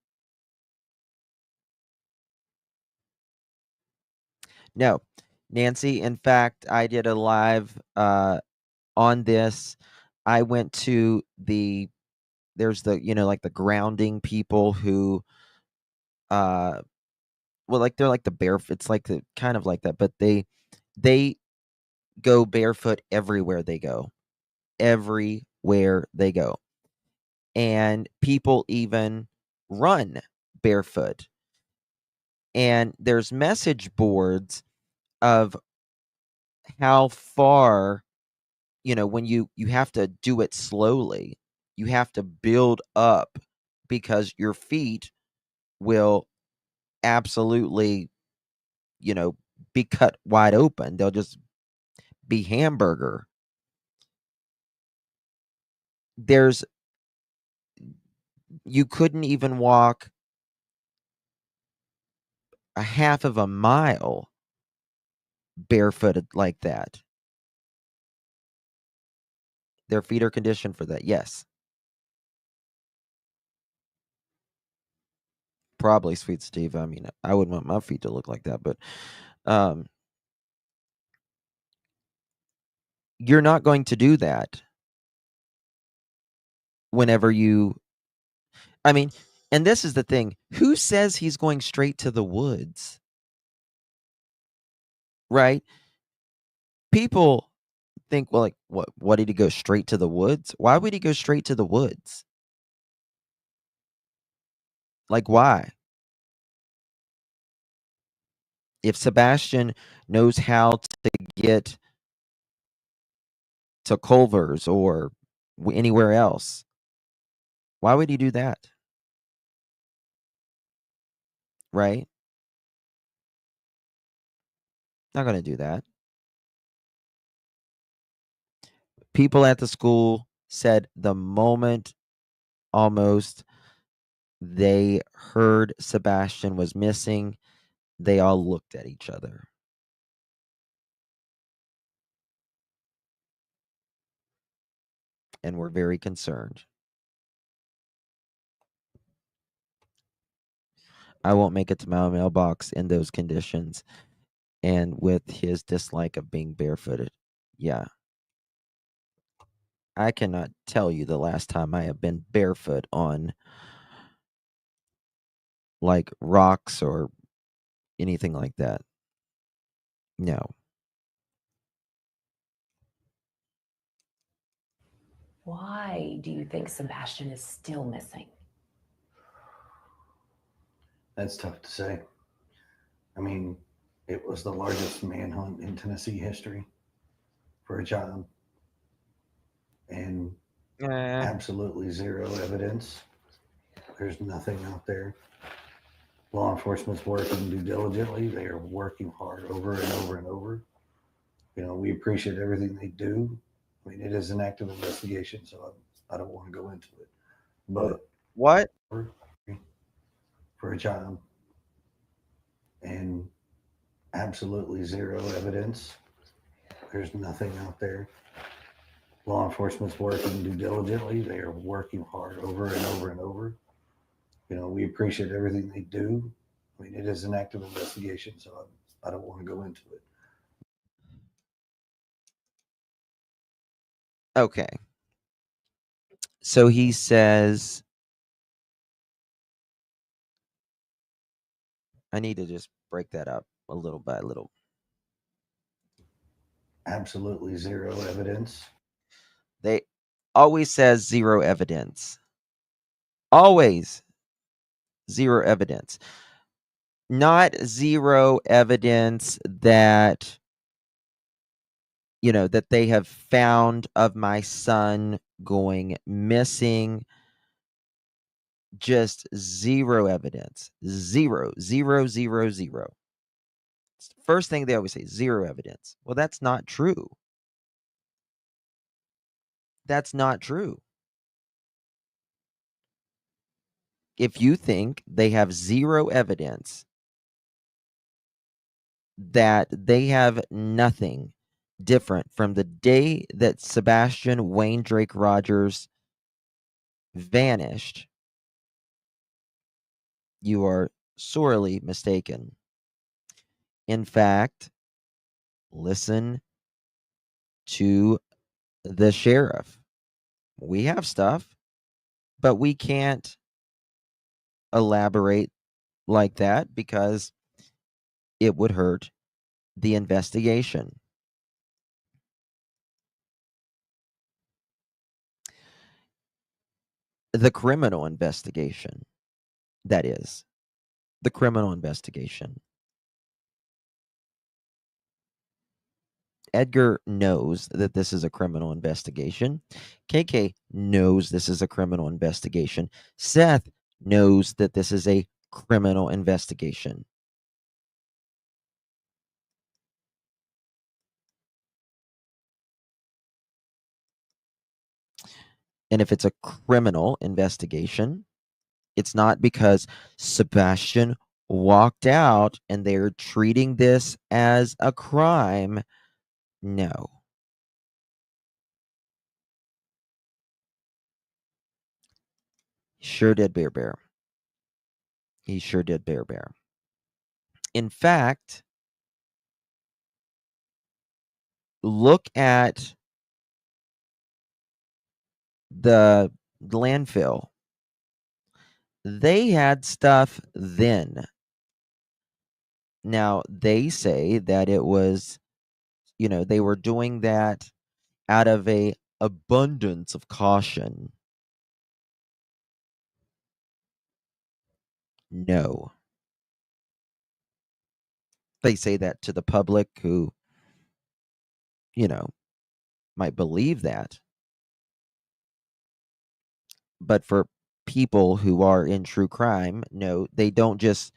No, Nancy. In fact, I did a live on this. I went to there's like the grounding people who well, like they're like the barefoot. It's like the kind of like that, but they go barefoot everywhere they go. Everywhere they go. And people even run barefoot. And there's message boards of how far, when you have to do it slowly. You have to build up because your feet will absolutely, be cut wide open. They'll just be hamburger. You couldn't even walk a half of a mile barefooted like that. Their feet are conditioned for that. Yes. Probably, Sweet Steve. I mean, I wouldn't want my feet to look like that, but you're not going to do that whenever you, I mean, and this is the thing. Who says he's going straight to the woods? Right? People think, well, like, what did he go straight to the woods? Why would he go straight to the woods? Like, why? If Sebastian knows how to get to Culver's or anywhere else, why would he do that? Right? Not going to do that. People at the school said the moment almost they heard Sebastian was missing, they all looked at each other. And were very concerned. I won't make it to my mailbox in those conditions and with his dislike of being barefooted. Yeah. I cannot tell you the last time I have been barefoot on like rocks or anything like that. No. Why do you think Sebastian is still missing? That's tough to say. I mean, it was the largest manhunt in Tennessee history for a child. And absolutely zero evidence. There's nothing out there. Law enforcement's working due diligently. They are working hard over and over and over. You know, we appreciate everything they do. I mean, it is an active investigation, so I don't want to go into it. But what? For a child. And absolutely zero evidence. There's nothing out there. Law enforcement's working due diligently. They are working hard over and over and over. You know, we appreciate everything they do. I mean, it is an active investigation, so I don't want to go into it. Okay. So he says, I need to just break that up a little by little. Absolutely zero evidence. They always says zero evidence. Always zero evidence. Not zero evidence that, you know, that they have found of my son going missing. Just zero evidence. Zero, zero, zero, zero. First thing they always say, zero evidence. Well, that's not true. That's not true. If you think they have zero evidence that they have nothing different from the day that Sebastian Wayne Drake Rogers vanished, you are sorely mistaken. In fact, listen to the sheriff. We have stuff, but we can't elaborate like that because it would hurt the investigation. The criminal investigation, that is. The criminal investigation. Edgar knows that this is a criminal investigation. KK knows this is a criminal investigation. Seth knows that this is a criminal investigation. And if it's a criminal investigation, it's not because Sebastian walked out and they're treating this as a crime. No. Sure did, Bear Bear. He sure did, Bear Bear. In fact, look at the landfill. They had stuff then. Now, they say that it was, they were doing that out of a abundance of caution. No. They say that to the public who, might believe that. But for people who are in true crime, no, they don't just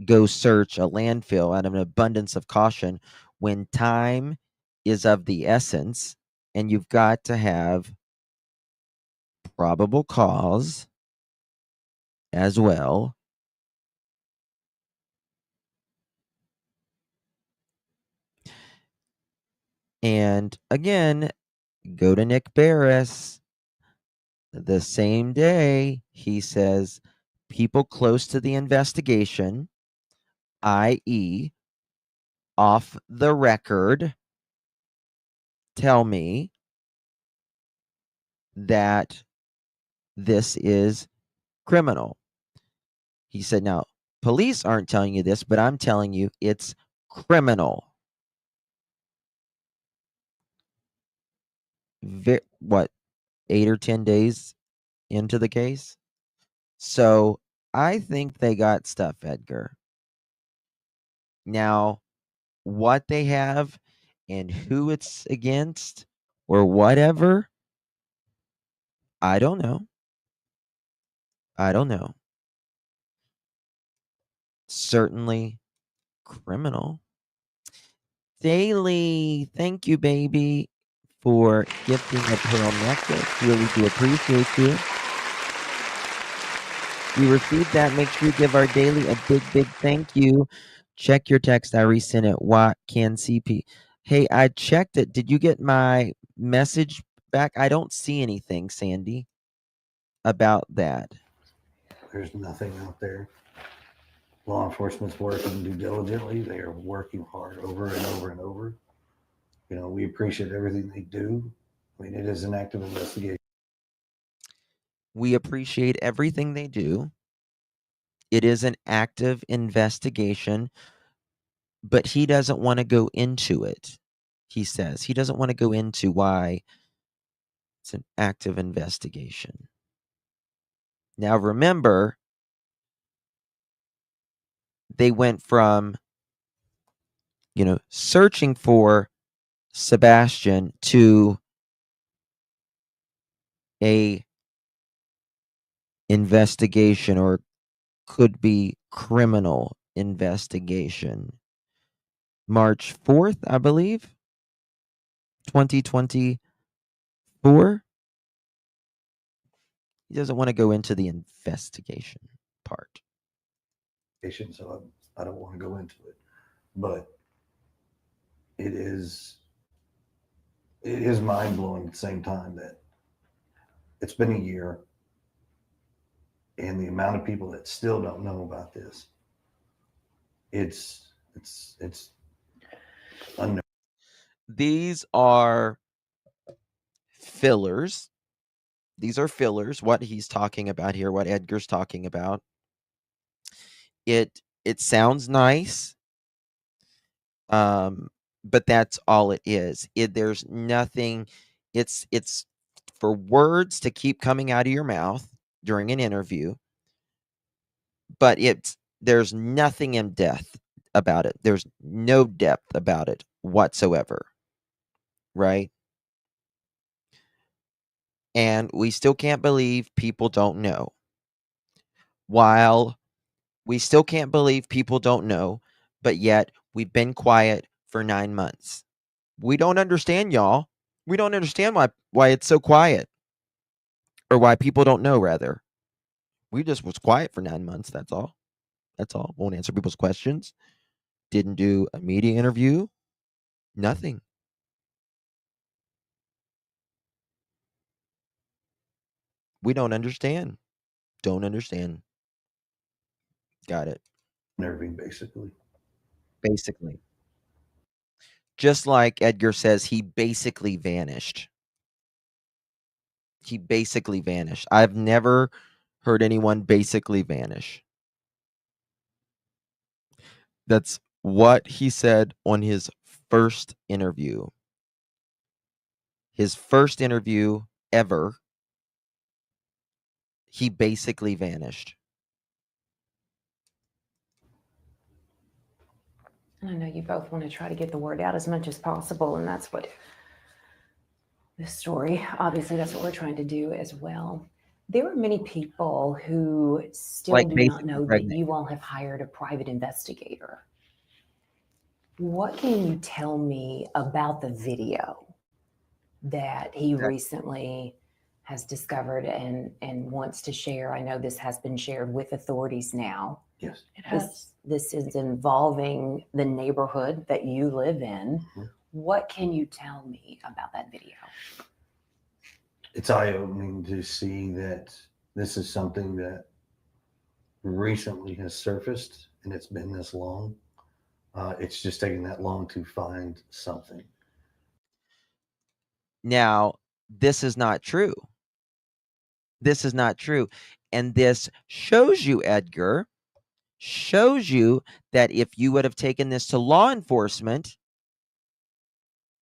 go search a landfill out of an abundance of caution when time is of the essence and you've got to have probable cause as well. And again, go to Nick Barris. The same day, he says people close to the investigation, i.e., off the record, tell me that this is criminal. He said, now, police aren't telling you this, but I'm telling you it's criminal. What, 8 or 10 days into the case? So I think they got stuff, Edgar. Now, what they have and who it's against or whatever, I don't know. I don't know. Certainly criminal. Daily, thank you, baby, for gifting a pearl necklace. Really do appreciate you. You received that. Make sure you give our daily a big, big thank you. Check your text. I resent it. What can CP? Hey, I checked it. Did you get my message back? I don't see anything, Sandy, about that. There's nothing out there. Law enforcement's working due diligently. They are working hard over and over and over. We appreciate everything they do. I mean, it is an active investigation. We appreciate everything they do. It is an active investigation, but he doesn't want to go into it. He says he doesn't want to go into why it's an active investigation. Now, remember, they went from, searching for Sebastian to a investigation, or could be criminal investigation. March 4th, I believe, 2024. He doesn't want to go into the investigation part. So I don't want to go into it, but it is mind blowing at the same time that it's been a year, and the amount of people that still don't know about this, it's unknown. These are fillers. These are fillers. What he's talking about here, what Edgar's talking about. It sounds nice, but that's all it is. There's nothing. It's for words to keep coming out of your mouth during an interview, but there's nothing in depth about it. There's no depth about it whatsoever, right? And we still can't believe people don't know. While we still can't believe people don't know, but yet we've been quiet for 9 months. We don't understand, y'all. We don't understand why it's so quiet, or why people don't know, rather. We just was quiet for 9 months, that's all. That's all. Won't answer people's questions. Didn't do a media interview. Nothing. We don't understand. Don't understand. Got it. Nerving, basically. Basically. Just like Edgar says, he basically vanished. He basically vanished. I've never heard anyone basically vanish. That's what he said on his first interview. His first interview ever, he basically vanished. And I know you both want to try to get the word out as much as possible, and that's what this story, obviously, that's what we're trying to do as well. There are many people who still Like do not basically know that pregnant. you all have hired a private investigator. What can you tell me about the video that he recently has discovered and wants to share? I know this has been shared with authorities now. Yes. It has. This is involving the neighborhood that you live in. Mhm. What can you tell me about that video? It's eye-opening to see that this is something that recently has surfaced, and it's been this long. It's just taken that long to find something. Now, this is not true. This is not true. And this shows you, Edgar, shows you that if you would have taken this to law enforcement,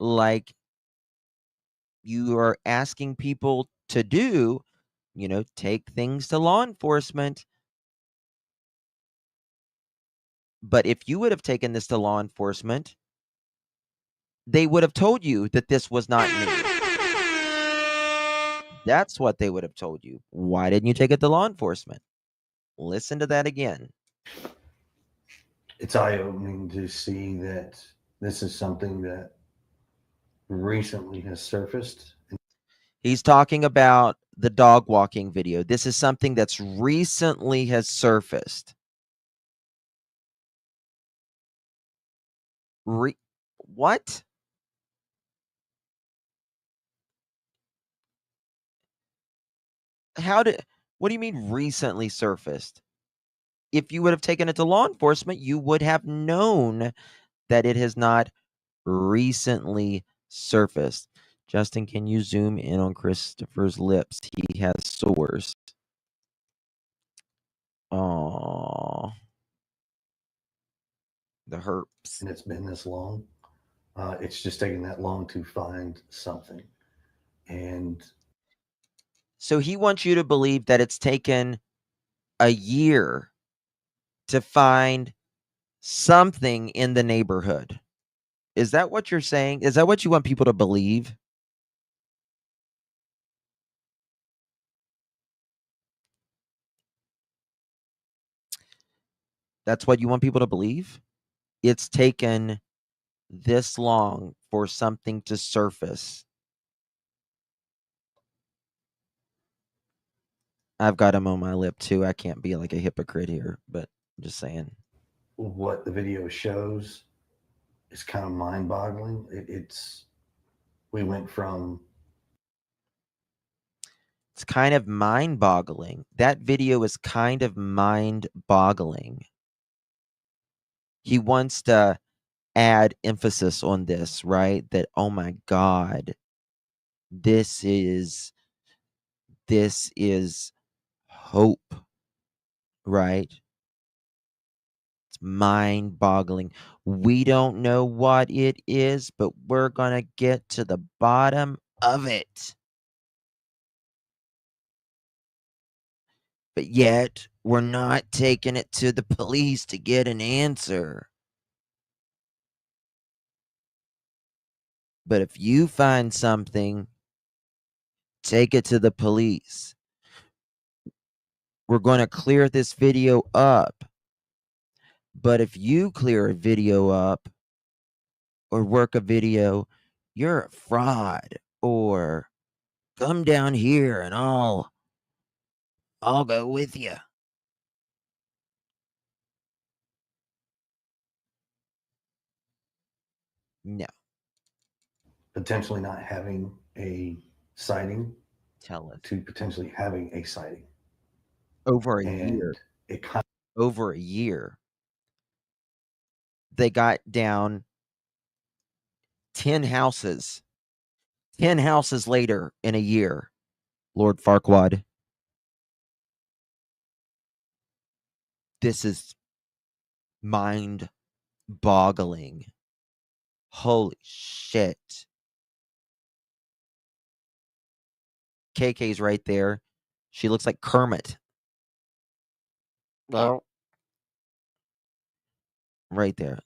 like you are asking people to do, take things to law enforcement. But if you would have taken this to law enforcement, they would have told you that this was not me. That's what they would have told you. Why didn't you take it to law enforcement? Listen to that again. It's eye-opening to see that this is something that recently has surfaced. He's talking about the dog walking video. This is something that's recently has surfaced. What? What do you mean recently surfaced? If you would have taken it to law enforcement, you would have known that it has not recently surfaced. Justin, can you zoom in on Christopher's lips? He has sores. Oh, the herpes. And it's been this long. It's just taken that long to find something. And so he wants you to believe that it's taken a year to find something in the neighborhood. Is that what you're saying? Is that what you want people to believe? That's what you want people to believe? It's taken this long for something to surface. I've got him on my lip too. I can't be like a hypocrite here, but I'm just saying. what the video shows is kind of mind-boggling. We went from It's kind of mind-boggling. That video is kind of mind-boggling. He wants to add emphasis on this, right? That, oh my God, this is hope, right? It's mind-boggling. We don't know what it is, but we're going to get to the bottom of it. But yet, we're not taking it to the police to get an answer. But if you find something, take it to the police. We're going to clear this video up. But if you clear a video up or work a video, you're a fraud. Or come down here and I'll go with you. No. Potentially not having a sighting Tell us. to potentially having a sighting. Over a And year. it kind Over a year. They got down 10 houses. 10 houses later in a year, Lord Farquaad. This is mind boggling. Holy shit. KK's right there. She looks like Kermit. Well, right there.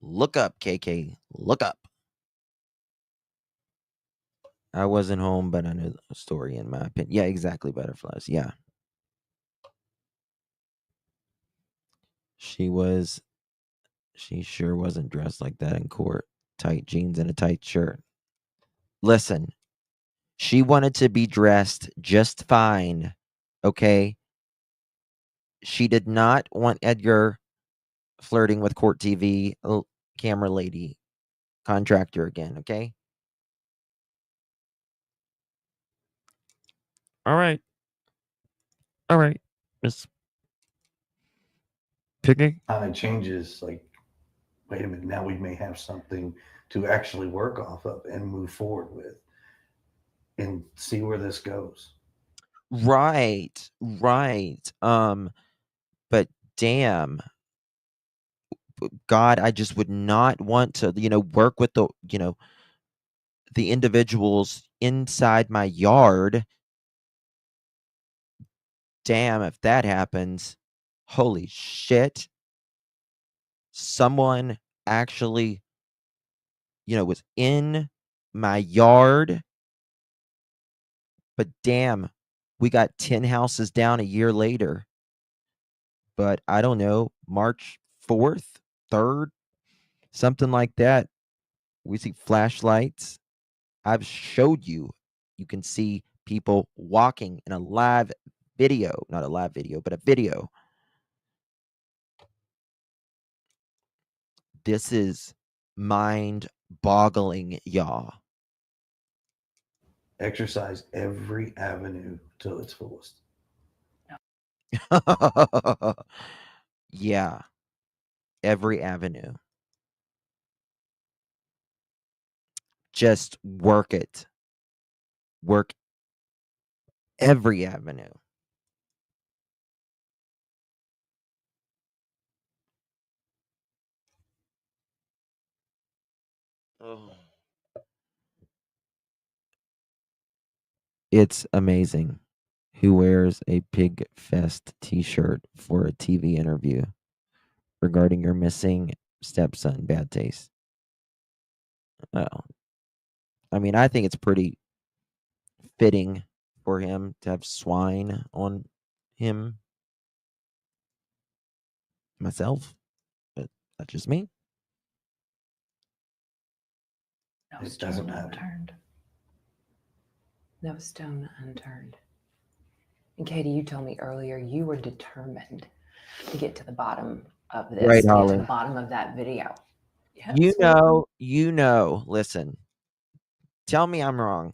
Look up, KK. Look up. I wasn't home, but I knew the story in my opinion. Yeah, exactly. Butterflies. Yeah. She sure wasn't dressed like that in court. Tight jeans and a tight shirt. Listen, she wanted to be dressed just fine. Okay. She did not want Edgar flirting with court TV camera lady contractor again. Okay. All right. All right. Miss Piggy. of changes. Like, wait a minute, now we may have something to actually work off of and move forward with and see where this goes. Right. Right. But damn, God, I just would not want to, work with the individuals inside my yard. Damn, if that happens, holy shit. Someone actually, was in my yard. But damn, we got 10 houses down a year later. But I don't know, March 4th, 3rd, something like that. We see flashlights. I've showed you. You can see people walking in a live video, not a live video, but a video. This is mind boggling, y'all. Exercise every avenue till its fullest. Yeah, every avenue. Just work it. Work every avenue. Oh. It's amazing. Who wears a Pig Fest t-shirt for a TV interview regarding your missing stepson? Bad taste. Well, I mean, I think it's pretty fitting for him to have swine on him myself, but that's just me. No It stone doesn't matter. unturned. No stone unturned. And Katie, you told me earlier you were determined to get to the bottom of this, Right, get to Holly. the bottom of that video. You know, listen, tell me I'm wrong.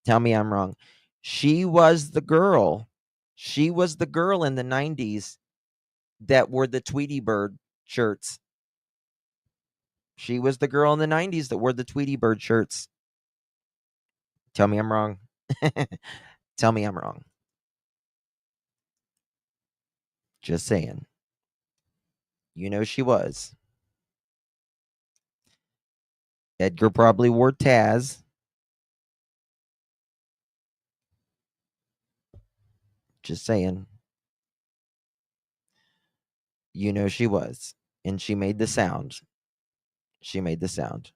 Tell me I'm wrong. She was the girl. She was the girl in the 90s that wore the Tweety Bird shirts. She was the girl in the 90s that wore the Tweety Bird shirts. Tell me I'm wrong. Tell me I'm wrong. Just saying. You know she was. Edgar probably wore Taz. Just saying. You know she was. And she made the sound. She made the sound.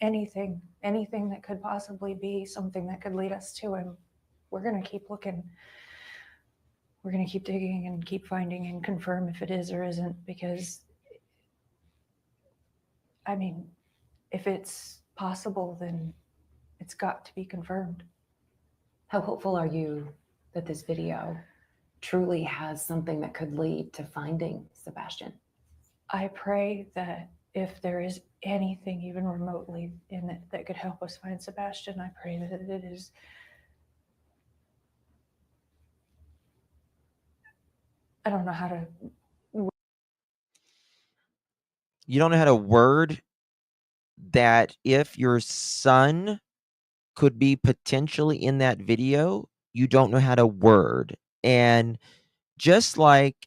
Anything that could possibly be something that could lead us to him. We're going to keep looking. We're going to keep digging and keep finding and confirm if it is or isn't, because I mean, if it's possible, then it's got to be confirmed. How hopeful are you that this video truly has something that could lead to finding Sebastian. I pray that if there is anything even remotely in it that could help us find Sebastian, I pray that it is I don't know how to. You don't know how to word that if your son could be potentially in that video, you don't know how to word. And just like,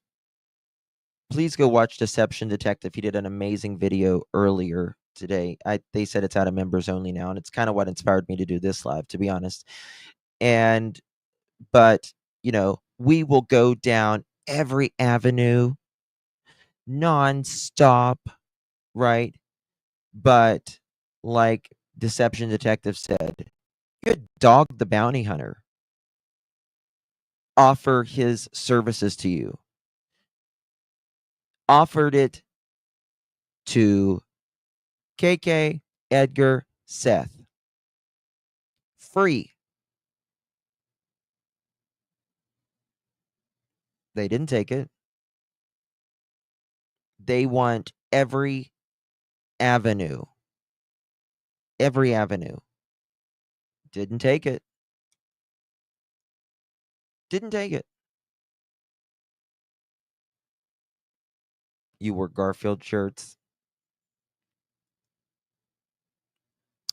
please go watch Deception Detective. He did an amazing video earlier today. They said it's out of members only now, and it's kind of what inspired me to do this live, to be honest. But we will go down every avenue nonstop, right? But like Deception Detective said, you had Dog the Bounty Hunter offer his services to you. Offered it to KK, Edgar, Seth. Free. They didn't take it. They want every avenue. Every avenue. Didn't take it. Didn't take it. You wore Garfield shirts.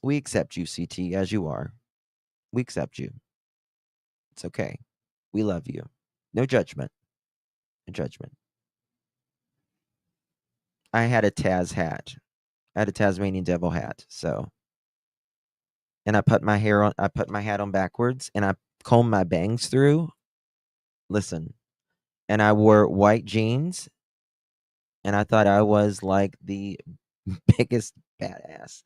We accept you, CT, as you are. We accept you. It's okay. We love you. No judgment. No judgment. I had a Taz hat. I had a Tasmanian devil hat. So, and I put my hat on backwards, and I combed my bangs through. Listen, and I wore white jeans, and I thought I was like the biggest badass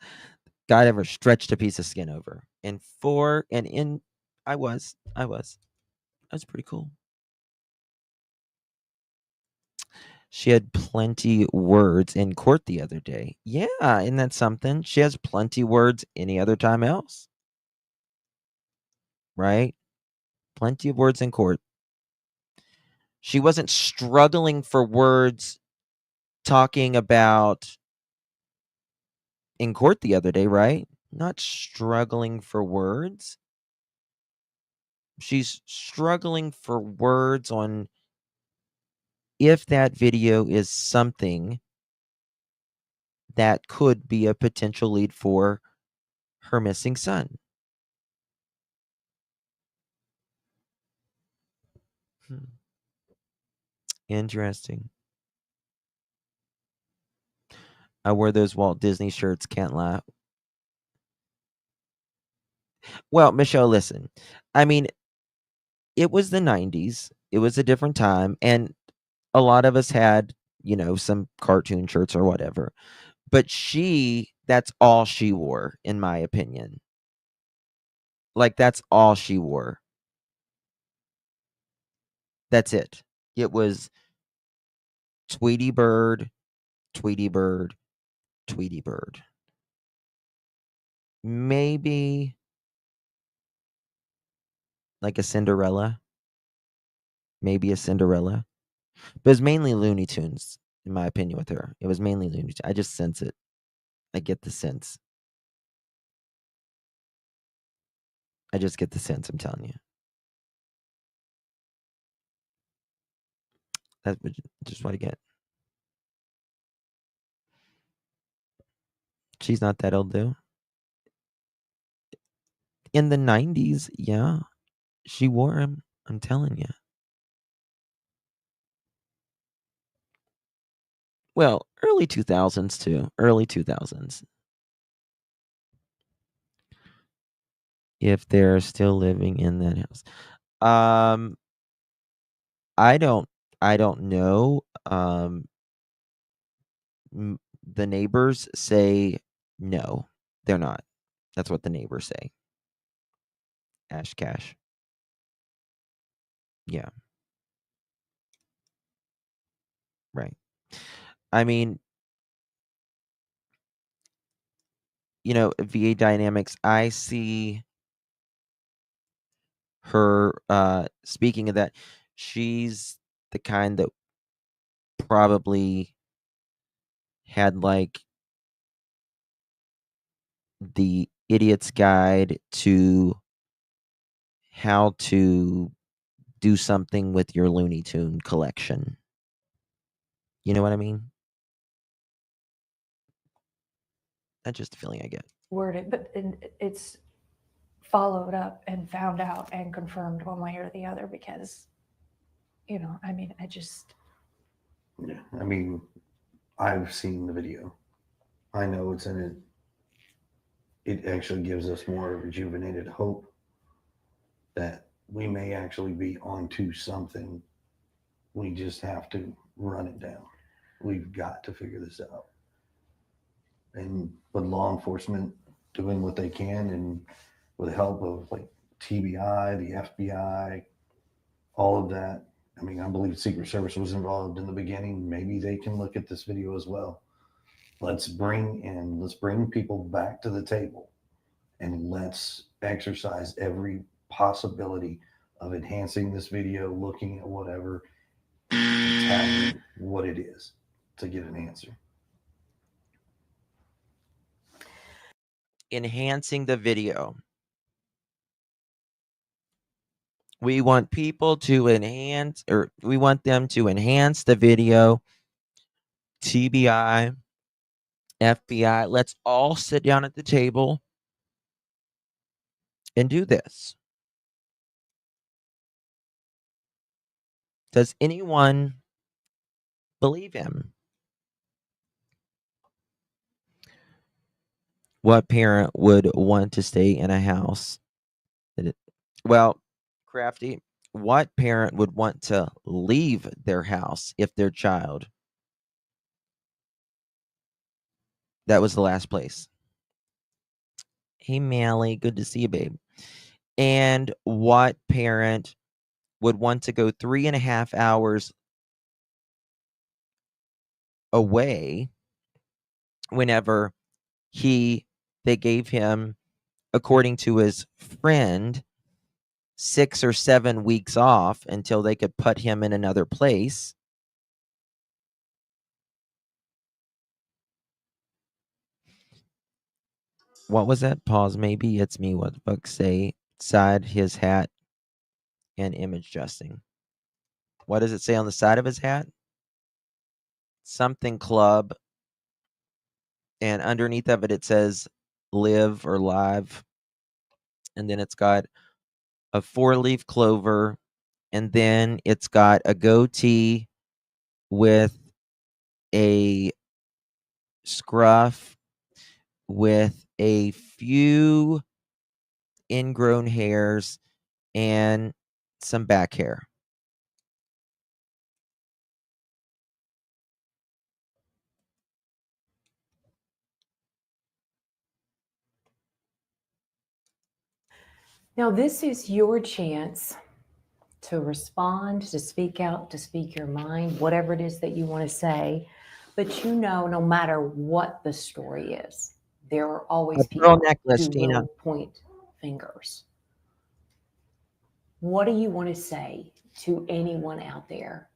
God ever stretched a piece of skin over. I was pretty cool. She had plenty words in court the other day. Yeah, isn't that something? She has plenty words any other time else. Right? Plenty of words in court. She wasn't struggling for words talking about in court the other day, right? Not struggling for words. She's struggling for words on if that video is something that could be a potential lead for her missing son. Interesting. I wear those Walt Disney shirts, can't lie. Well, Michelle, listen. I mean, it was the 90s. It was a different time, and a lot of us had, some cartoon shirts or whatever. But that's all she wore, in my opinion. Like, that's all she wore. That's it. It was Tweety Bird, Tweety Bird, Tweety Bird. Maybe like a Cinderella. Maybe a Cinderella. But it's mainly Looney Tunes, in my opinion, with her. It was mainly Looney Tunes. I just sense it. I get the sense. I just get the sense, I'm telling you. That's just what I get. She's not that old, though. In the 90s, yeah. She wore him. I'm telling you. Well, early 2000s, too. Early 2000s. If they're still living in that house. I don't know. The neighbors say no, they're not. That's what the neighbors say. Ash Cash. Yeah. Right. I mean, VA Dynamics, I see her, speaking of that, She's the kind that probably had like the idiot's guide to how to do something with your Looney Tune collection. You know what I mean? That's just a feeling I get. Worded, but it's followed up and found out and confirmed one way or the other because, I mean, Yeah, I mean, I've seen the video. I know it's in it. It actually gives us more rejuvenated hope that we may actually be onto something. We just have to run it down. We've got to figure this out. And with law enforcement doing what they can and with the help of like TBI, the FBI, all of that. I mean, I believe Secret Service was involved in the beginning. Maybe they can look at this video as well. Let's bring people back to the table and let's exercise every possibility of enhancing this video, looking at whatever, and telling what it is to get an answer. Enhancing the video. We want people to enhance, or we want them to enhance the video. TBI, FBI, let's all sit down at the table and do this. Does anyone believe him? What parent would want to stay in a house well, Crafty, what parent would want to leave their house if their child that was the last place? Hey, Mally, good to see you, babe. And what parent would want to go 3.5 hours away whenever they gave him, according to his friend, 6 or 7 weeks off until they could put him in another place? What was that? Pause. Maybe it's me. What the fuck say? Side his hat and image adjusting. What does it say on the side of his hat? Something club. And underneath of it, it says live or live. And then it's got a 4-leaf clover. And then it's got a goatee with a scruff with a few ingrown hairs and some back hair. Now, this is your chance to respond, to speak out, to speak your mind, whatever it is that you want to say. But no matter what the story is, there are always A pearl people necklace, who Tina. will point fingers. What do you want to say to anyone out there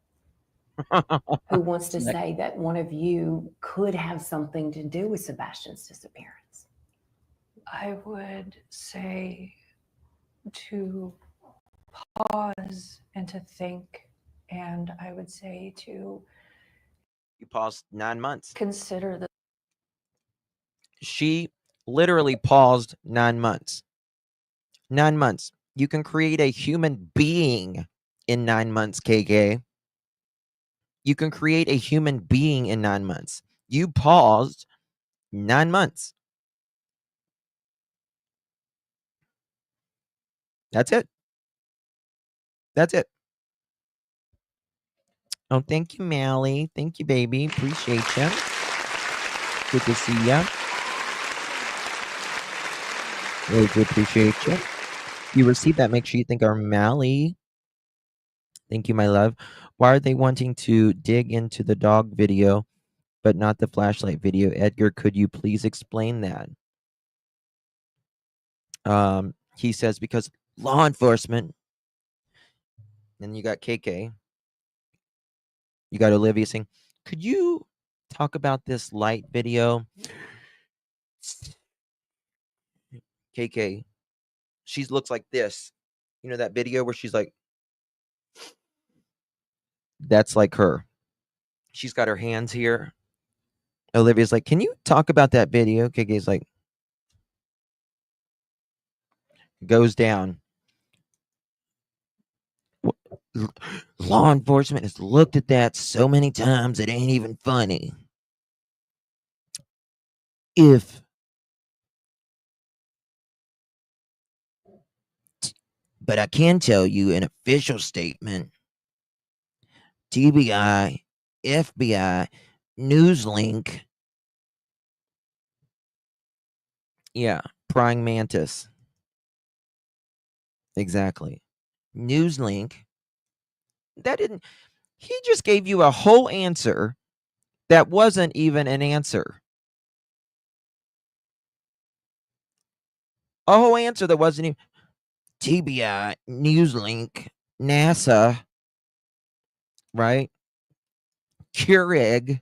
who wants to say that one of you could have something to do with Sebastian's disappearance? I would say to pause and to think, and I would say to You paused 9 months. consider the She literally paused 9 months. 9 months. You can create a human being in 9 months, KK. You can create a human being in 9 months. You paused 9 months. That's it. That's it. Oh, thank you, Mally. Thank you, baby. Appreciate you. Good to see ya. Really do appreciate you. If you receive that, make sure you thank our Mally. Thank you, my love. Why are they wanting to dig into the dog video, but not the flashlight video? Edgar, could you please explain that? He says because law enforcement And you got KK. You got Olivia saying, "Could you talk about this light video?" KK, she looks like this. You know that video where she's like, that's like her. She's got her hands here. Olivia's like, "Can you talk about that video?" KK's like, goes down. Law enforcement has looked at that so many times it ain't even funny. But I can tell you an official statement. TBI, FBI, Newslink. Yeah, praying mantis. Exactly. Newslink. That didn't. He just gave you a whole answer that wasn't even an answer. A whole answer that wasn't even. TBI, Newslink, NASA, right? Keurig,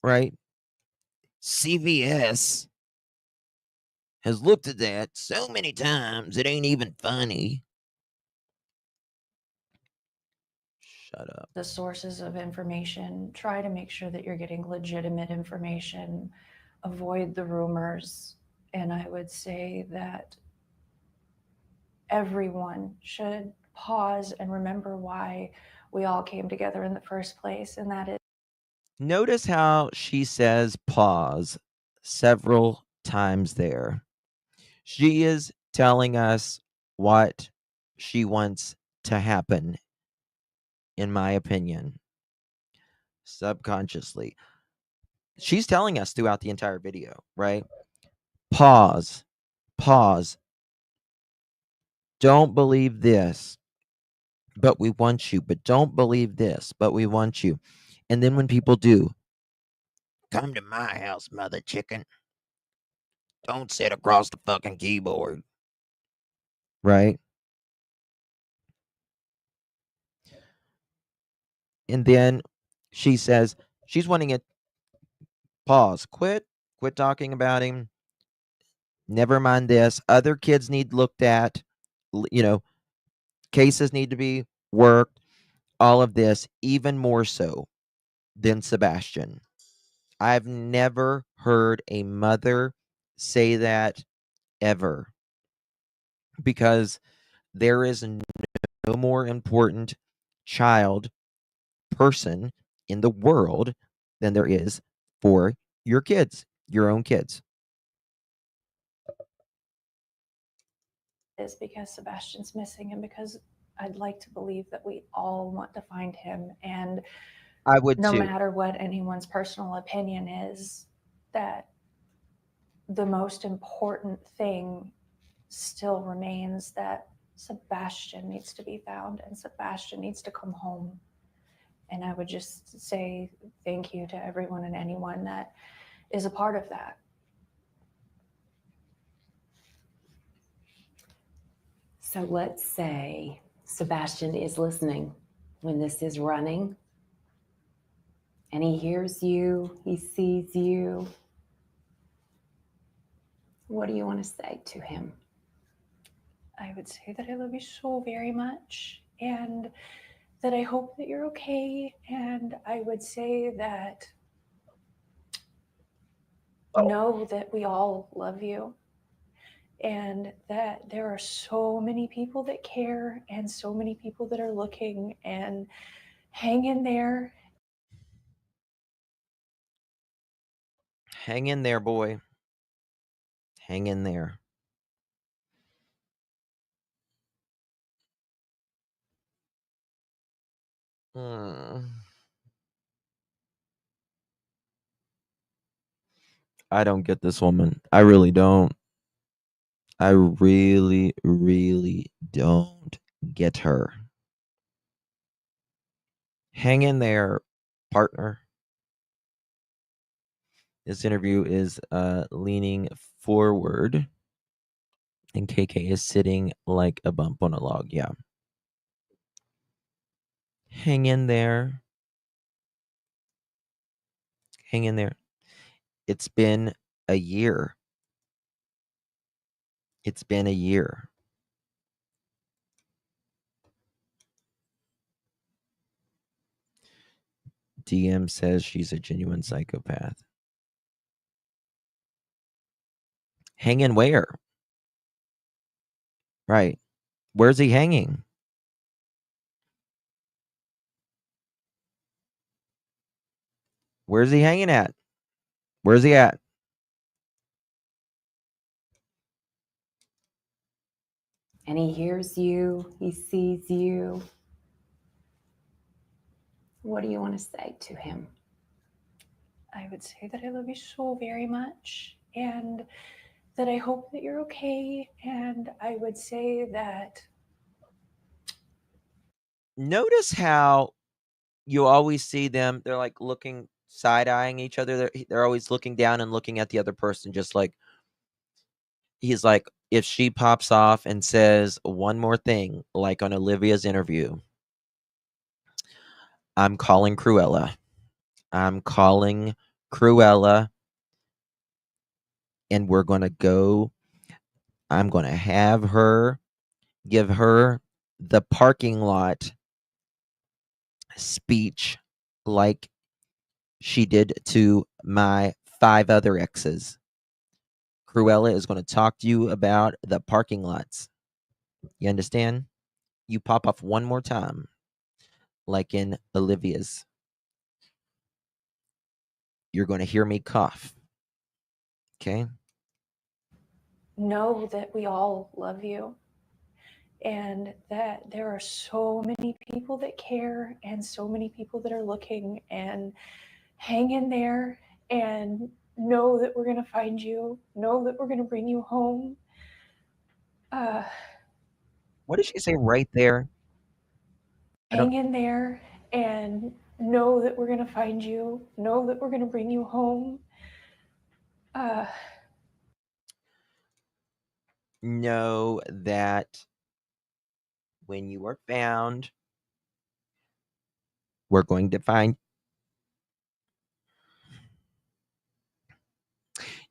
right? CVS has looked at that so many times it ain't even funny. Shut up. The sources of information, try to make sure that you're getting legitimate information, avoid the rumors. And I would say that everyone should pause and remember why we all came together in the first place, and that is Notice how she says pause several times there. She is telling us what she wants to happen, in my opinion, subconsciously. She's telling us throughout the entire video, right? Pause, pause. Don't believe this, but we want you. But don't believe this, but we want you. And then when people do, come to my house, mother chicken. Don't sit across the fucking keyboard. Right? And then she says she's wanting it. Pause. Quit talking about him. Never mind this. Other kids need looked at. You know, cases need to be worked. All of this, even more so than Sebastian. I've never heard a mother say that ever, because there is no more important child person in the world than there is for your kids, your own kids. is because Sebastian's missing, and because I'd like to believe that we all want to find him. And I would no too. matter what anyone's personal opinion is, that the most important thing still remains that Sebastian needs to be found and Sebastian needs to come home. And I would just say thank you to everyone and anyone that is a part of that. So let's say Sebastian is listening when this is running, and he hears you, he sees you. What do you want to say to him? I would say that I love you so very much, and that I hope that you're okay. And I would say that know that we all love you, and that there are so many people that care and so many people that are looking, and hang in there. Hang in there, boy. Hang in there. I don't get this woman. I really don't. I really, really don't get her. Hang in there, partner. This interview is leaning forward, and KK is sitting like a bump on a log. Yeah. Hang in there. Hang in there. It's been a year. It's been a year. DM says she's a genuine psychopath. Hanging where? Right. Where's he hanging? Where's he hanging at? Where's he at? And he hears you, he sees you. What do you want to say to him? I would say that I love you so very much and that I hope that you're okay. And I would say that Notice how you always see them, they're like looking side-eyeing each other. They're always looking down and looking at the other person, just like he's like, if she pops off and says one more thing, like on Olivia's interview, I'm calling Cruella. I'm calling Cruella, and we're going to go. I'm going to have her give her the parking lot speech like she did to my 5 other exes. Cruella is going to talk to you about the parking lots. You understand? You pop off one more time, like in Olivia's. You're going to hear me cough. Okay? know that we all love you and that there are so many people that care and so many people that are looking, and hang in there and know that we're going to find you, know that we're going to bring you home. What did she say right there? Hang in there and know that we're going to find you, know that we're going to bring you home. Know that when you are found, we're going to find.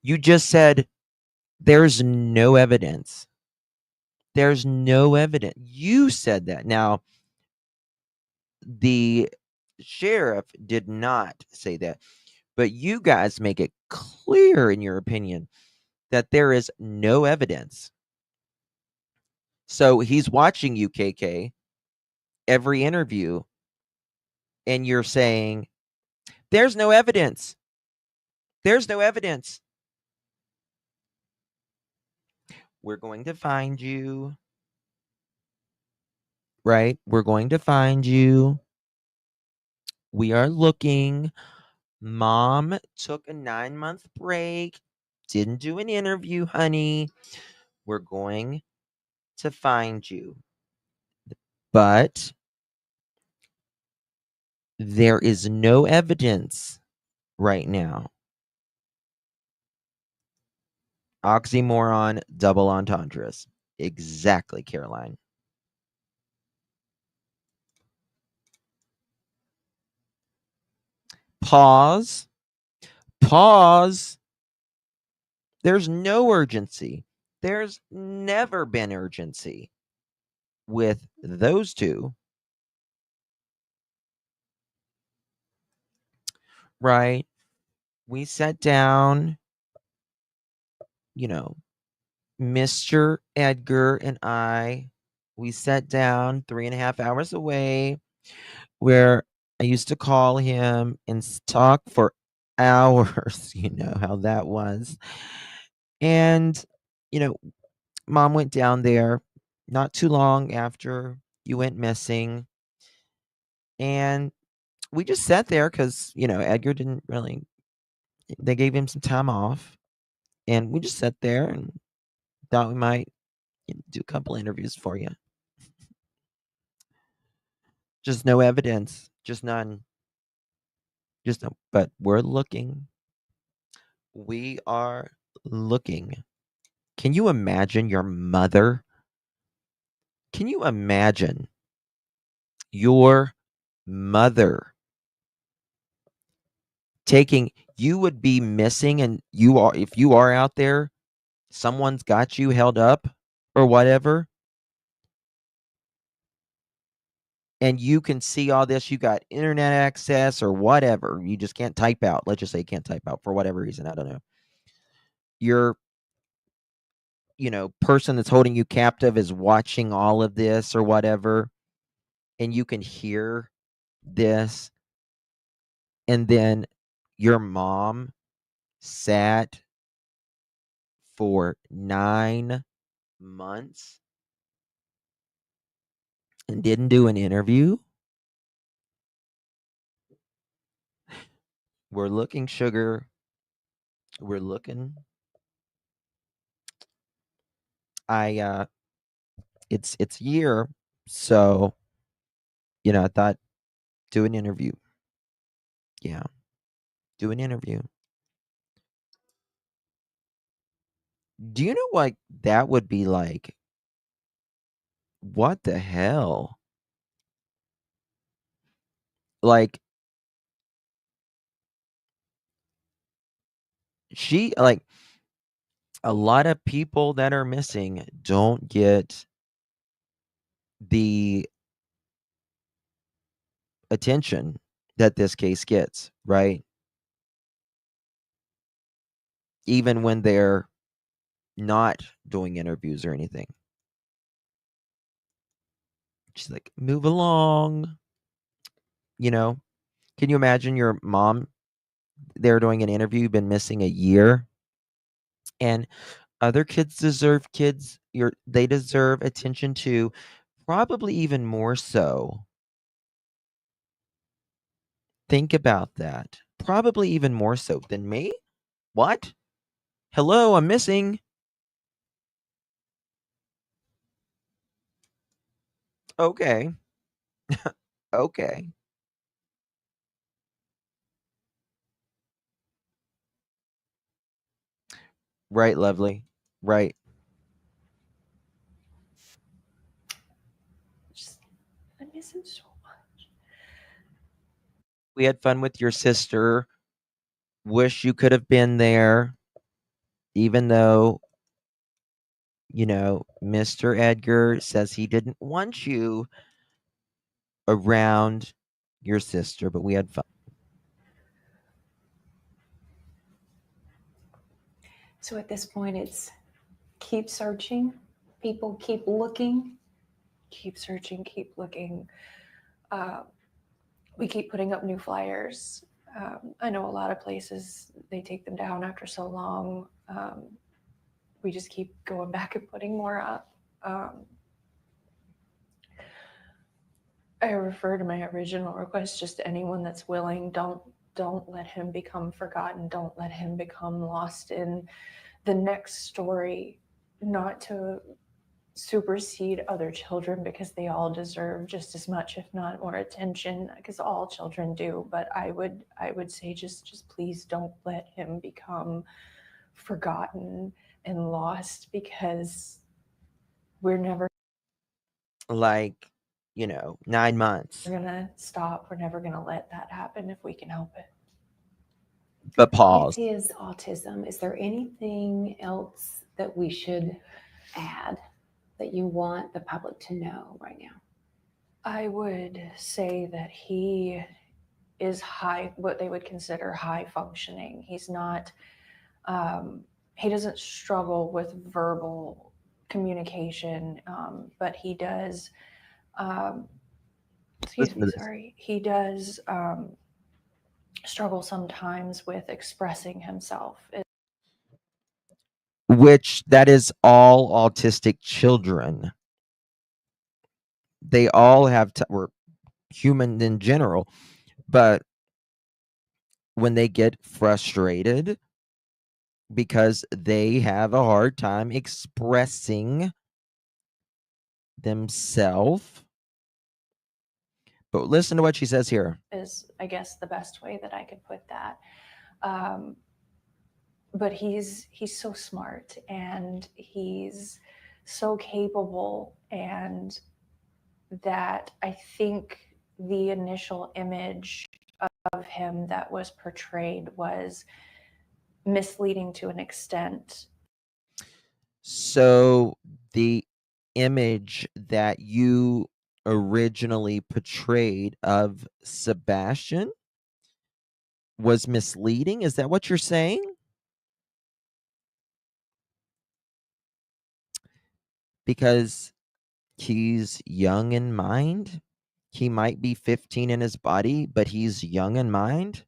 You just said there's no evidence. There's no evidence. You said that. Now, the sheriff did not say that, but you guys make it clear in your opinion that there is no evidence. So he's watching you, KK, every interview, and you're saying, there's no evidence. There's no evidence. We're going to find you. Right? We're going to find you. We are looking. Mom took a 9-month break. Didn't do an interview, honey. We're going to find you. But there is no evidence right now. Oxymoron, double entendres. Exactly, Caroline. Pause. Pause. There's no urgency. There's never been urgency with those two. Right? We sat down, Mr. Edgar and I, we sat down 3.5 hours away where I used to call him and talk for hours. You know how that was. And, Mom went down there not too long after you went missing. And we just sat there because, Edgar didn't really, they gave him some time off. And we just sat there and thought we might do a couple interviews for you. Just no evidence, just none. Just no, but we're looking. We are looking. Can you imagine your mother? Can you imagine your mother you would be missing, and if you are out there, someone's got you held up or whatever, and you can see all this, you got internet access or whatever, you just can't type out. Let's just say you can't type out for whatever reason. I don't know. Your person that's holding you captive is watching all of this or whatever, and you can hear this, and then your mom sat for 9 months and didn't do an interview. We're looking, sugar. We're looking. It's a year, so I thought, do an interview. Yeah, do an interview. Do you know what that would be like? What the hell? Like, a lot of people that are missing don't get the attention that this case gets, right? Even when they're not doing interviews or anything. She's like, move along. Can you imagine your mom there doing an interview, been missing a year? And other kids deserve they deserve attention too, probably even more so. Think about that. Probably even more so than me? What? Hello, I'm missing. Okay. Okay. Right, lovely. Right. I miss him so much. We had fun with your sister. Wish you could have been there, even though, Mr. Edgar says he didn't want you around your sister, but we had fun. So at this point, it's keep searching. People keep looking. Keep searching, keep looking. We keep putting up new flyers. I know a lot of places, they take them down after so long. We just keep going back and putting more up. I refer to my original request, just anyone that's willing, don't let him become forgotten. Don't let him become lost in the next story, not to supersede other children, because they all deserve just as much, if not more attention, because all children do. But I would say just please don't let him become forgotten and lost, because we're never 9 months. gonna stop. We're never gonna let that happen if we can help it. But With pause. his autism, is there anything else that we should add that you want the public to know right now? I would say that he is what they would consider high functioning. He's not, he doesn't struggle with verbal communication, but he does, he does struggle sometimes with expressing himself. Which that is all autistic children. They all have we're human in general, but when they get frustrated because they have a hard time expressing themselves. But listen to what she says here. Is, I guess, the best way that I could put that. But he's so smart, and he's so capable, and that I think the initial image of him that was portrayed was misleading to an extent. So the image that you originally portrayed of Sebastian was misleading? Is that what you're saying? Because he's young in mind? He might be 15 in his body, but he's young in mind?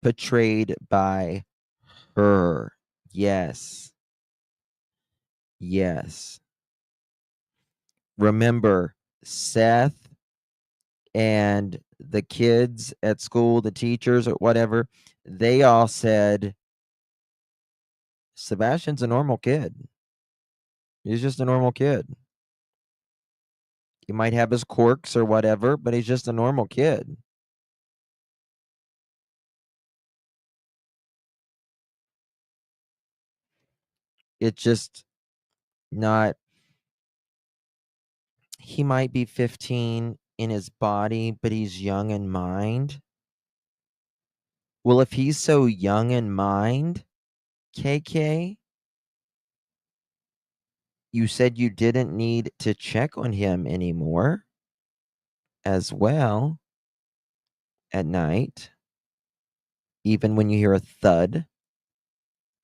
Portrayed by her. Yes. Yes. Remember, Seth and the kids at school, the teachers or whatever, they all said, Sebastian's a normal kid. He's just a normal kid. He might have his quirks or whatever, but he's just a normal kid. It's just not. He might be 15 in his body, but he's young in mind. Well, if he's so young in mind, KK, you said you didn't need to check on him anymore as well at night, even when you hear a thud.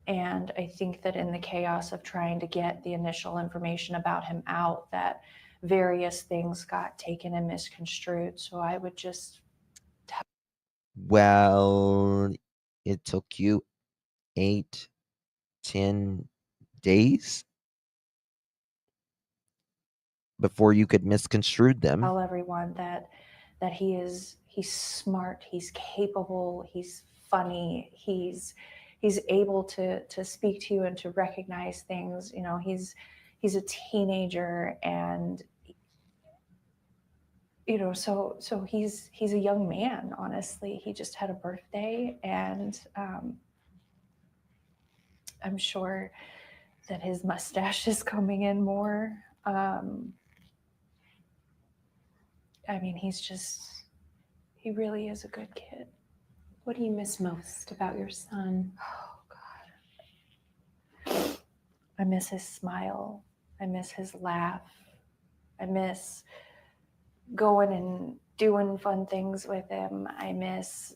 And I think that in the chaos of trying to get the initial information about him out, that various things got taken and misconstrued. So I would just Well, it took you 8, 10 days before you could misconstrue them. tell everyone that he's smart, he's capable, he's funny, he's able to speak to you and to recognize things. You know, he's a teenager, and you know, so he's a young man. Honestly, he just had a birthday, and I'm sure that his mustache is coming in more. I mean, he really is a good kid. What do you miss most about your son? Oh God. I miss his smile. I miss his laugh. I miss going and doing fun things with him. I miss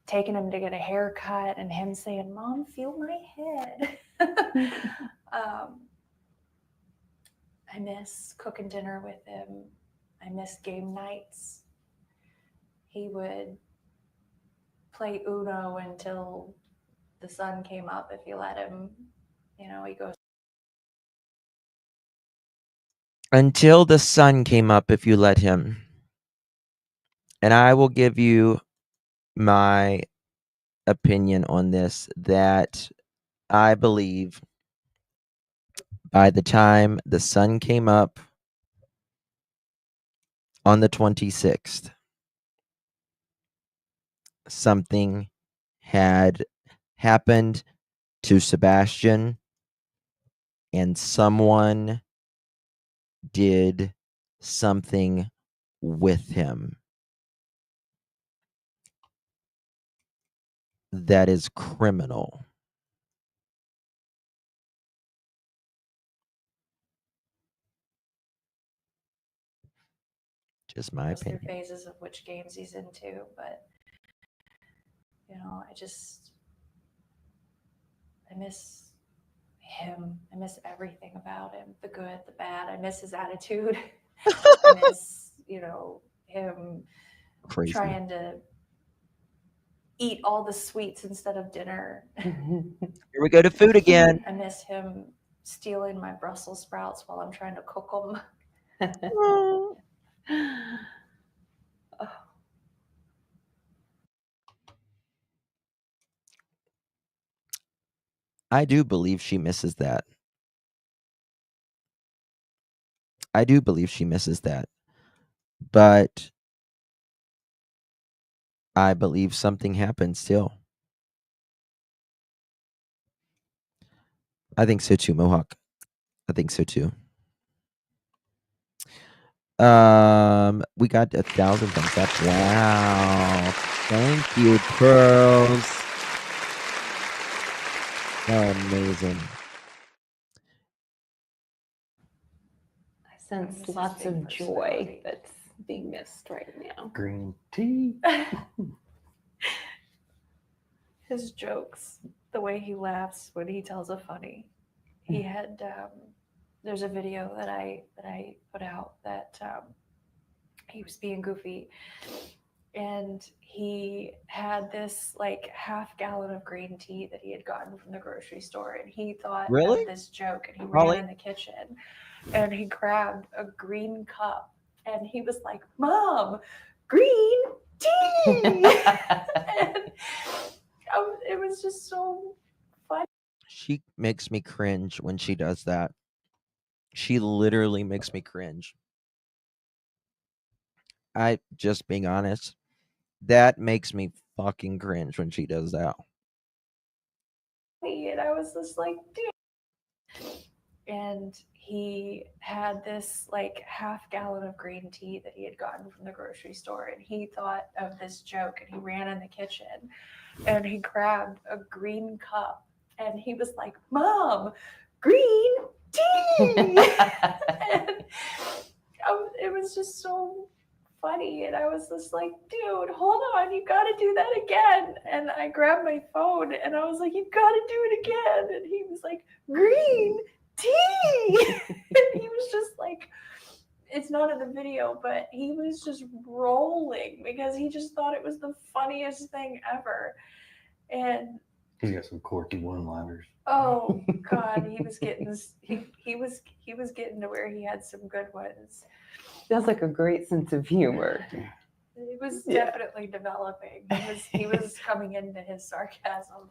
taking him to get a haircut and him saying, "Mom, feel my head." I miss cooking dinner with him. I miss game nights. He would play Uno until the sun came up if you let him. You know, he goes. Until the sun came up, if you let him. And I will give you my opinion on this, that I believe by the time the sun came up on the 26th, something had happened to Sebastian, and someone did something with him that is criminal. Just my Goes through opinion. phases of which games he's into, but you know, I miss him. I miss everything about him, the good, the bad. I miss his attitude. I miss, you know, him Crazy. trying to eat all the sweets instead of dinner. Here we go to food again. I miss him stealing my Brussels sprouts while I'm trying to cook them. I do believe she misses that. I do believe she misses that. But I believe something happened still. I think so too, Mohawk. I think so too. We got 1,000 thumbs up. Wow. Thank you, Pearls. Oh, amazing. I sense lots of joy that's being missed right now. Green tea. His jokes, the way he laughs when he tells a funny. He had there's a video that I put out that he was being goofy, and he had this like half gallon of green tea that he had gotten from the grocery store, and he thought Really? of this joke, and he Holly? ran in the kitchen and he grabbed a green cup and he was like, "Mom, green tea!" And it was just so funny. She makes me cringe when she does that. She literally makes me cringe. I just being honest, that makes me fucking cringe when she does that. And I was just like, "Dude." And he had this like half gallon of green tea that he had gotten from the grocery store, and he thought of this joke, and he ran in the kitchen and he grabbed a green cup and he was like, "Mom, green tea!" And it was just so funny, and I was just like, "Dude, hold on, you got to do that again." And I grabbed my phone and I was like, "You got to do it again." And he was like, "Green tea!" And he was just like, it's not in the video, but he was just rolling because he just thought it was the funniest thing ever. And He's got some quirky one-liners. oh God, he was getting he was getting to where he had some good ones. Sounds like a great sense of humor. It was Yeah. definitely developing. He was coming into his sarcasm.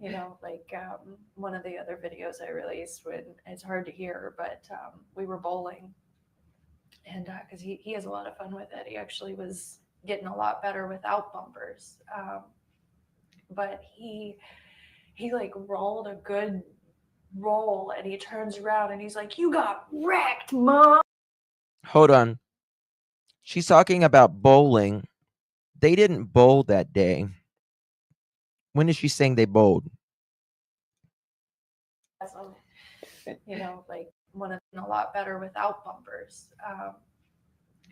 You know, like one of the other videos I released, when it's hard to hear, but we were bowling, and because he has a lot of fun with it. He actually was getting a lot better without bumpers, but he like rolled a good roll, and he turns around and he's like, "You got wrecked, Mom." Hold on. She's talking about bowling. They didn't bowl that day. When is she saying they bowled? You know, like one of a lot better without bumpers.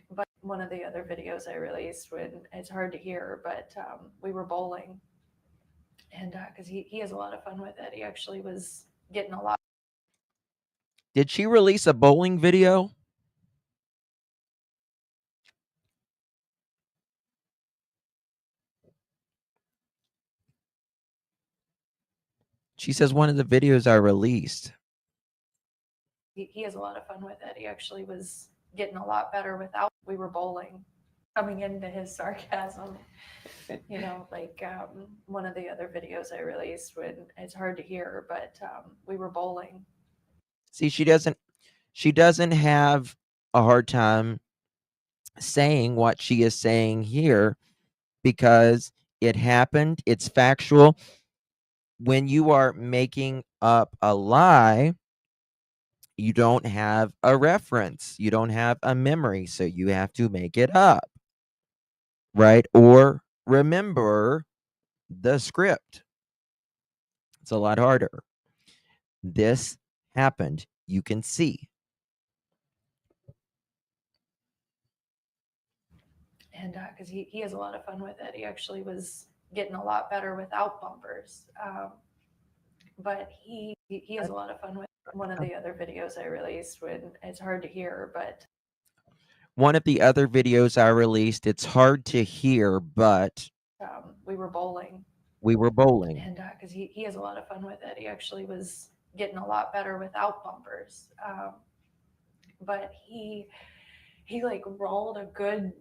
But one of the other videos I released, when it's hard to hear, but we were bowling, and because he has a lot of fun with it. He actually was getting a lot. Did she release a bowling video? She says one of the videos I released. He has a lot of fun with it. He actually was getting a lot better without. We were bowling, coming into his sarcasm. You know, like one of the other videos I released, when it's hard to hear, but we were bowling. See, she doesn't have a hard time saying what she is saying here because it happened. It's factual. When you are making up a lie, you don't have a reference, you don't have a memory, so you have to make it up, right? Or remember the script. It's a lot harder. This happened. You can see. And because he has a lot of fun with it. He actually was getting a lot better without bumpers. But he has a lot of fun with one of the other videos I released, when it's hard to hear, but One of the other videos I released, it's hard to hear, but we were bowling. we were bowling. And because he has a lot of fun with it. He actually was getting a lot better without bumpers. But he like rolled a good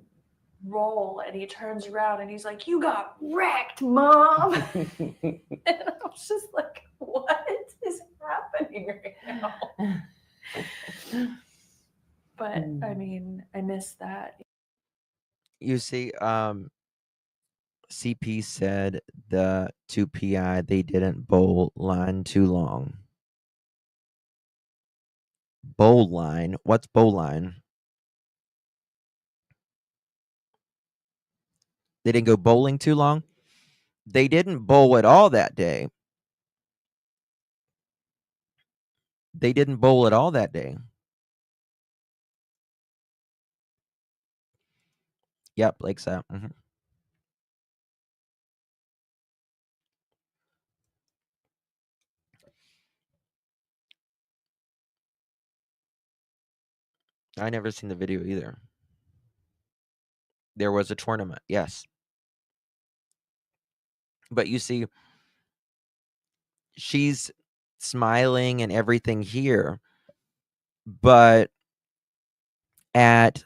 roll, and he turns around and he's like, "You got wrecked, Mom." And I was just like, what is happening right now? But I mean, I miss that. You see, CP said the 2PI, they didn't bowl line too long. Bowl line? What's bowl line? They didn't go bowling too long. They didn't bowl at all that day. They didn't bowl at all that day. Yep, Lakeside. I never seen the video either. There was a tournament, yes. But you see, she's smiling and everything here, but at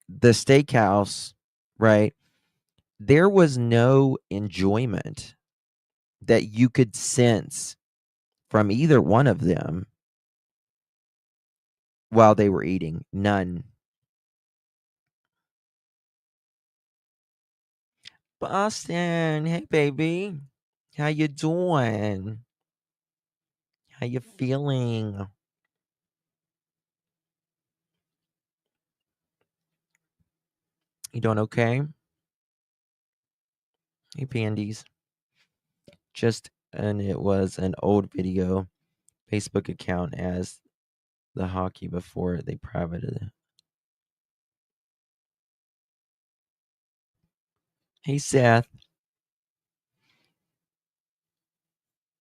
the steakhouse, right, there was no enjoyment that you could sense from either one of them while they were eating. None. Boston, hey baby, how you doing? How you feeling? You doing okay? Hey pandies. And it was an old video Facebook account as the hockey before they privated it. Hey Seth.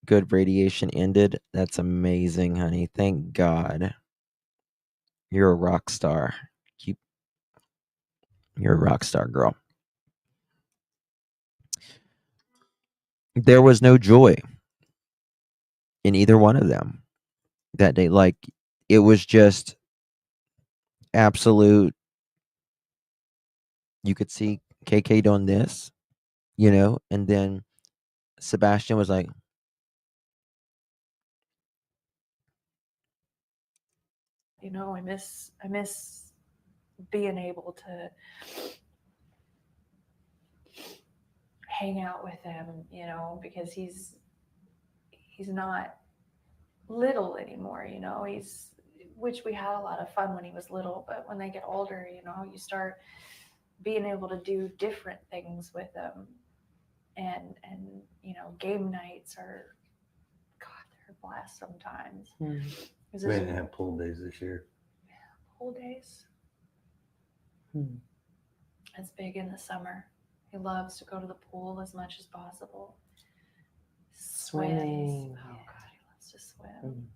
Good, radiation ended. That's amazing, honey. Thank God. You're a rock star. You're a rock star, girl. There was no joy in either one of them that day. Like, it was just absolute. You could see KK doing this, and then Sebastian was like, I miss being able to hang out with him, because he's not little anymore, which we had a lot of fun when he was little, but when they get older, you start being able to do different things with them. And game nights are, God, they're a blast sometimes. We didn't have pool days this year. Pool days. It's big in the summer. He loves to go to the pool as much as possible. Swimming. Oh God, he loves to swim.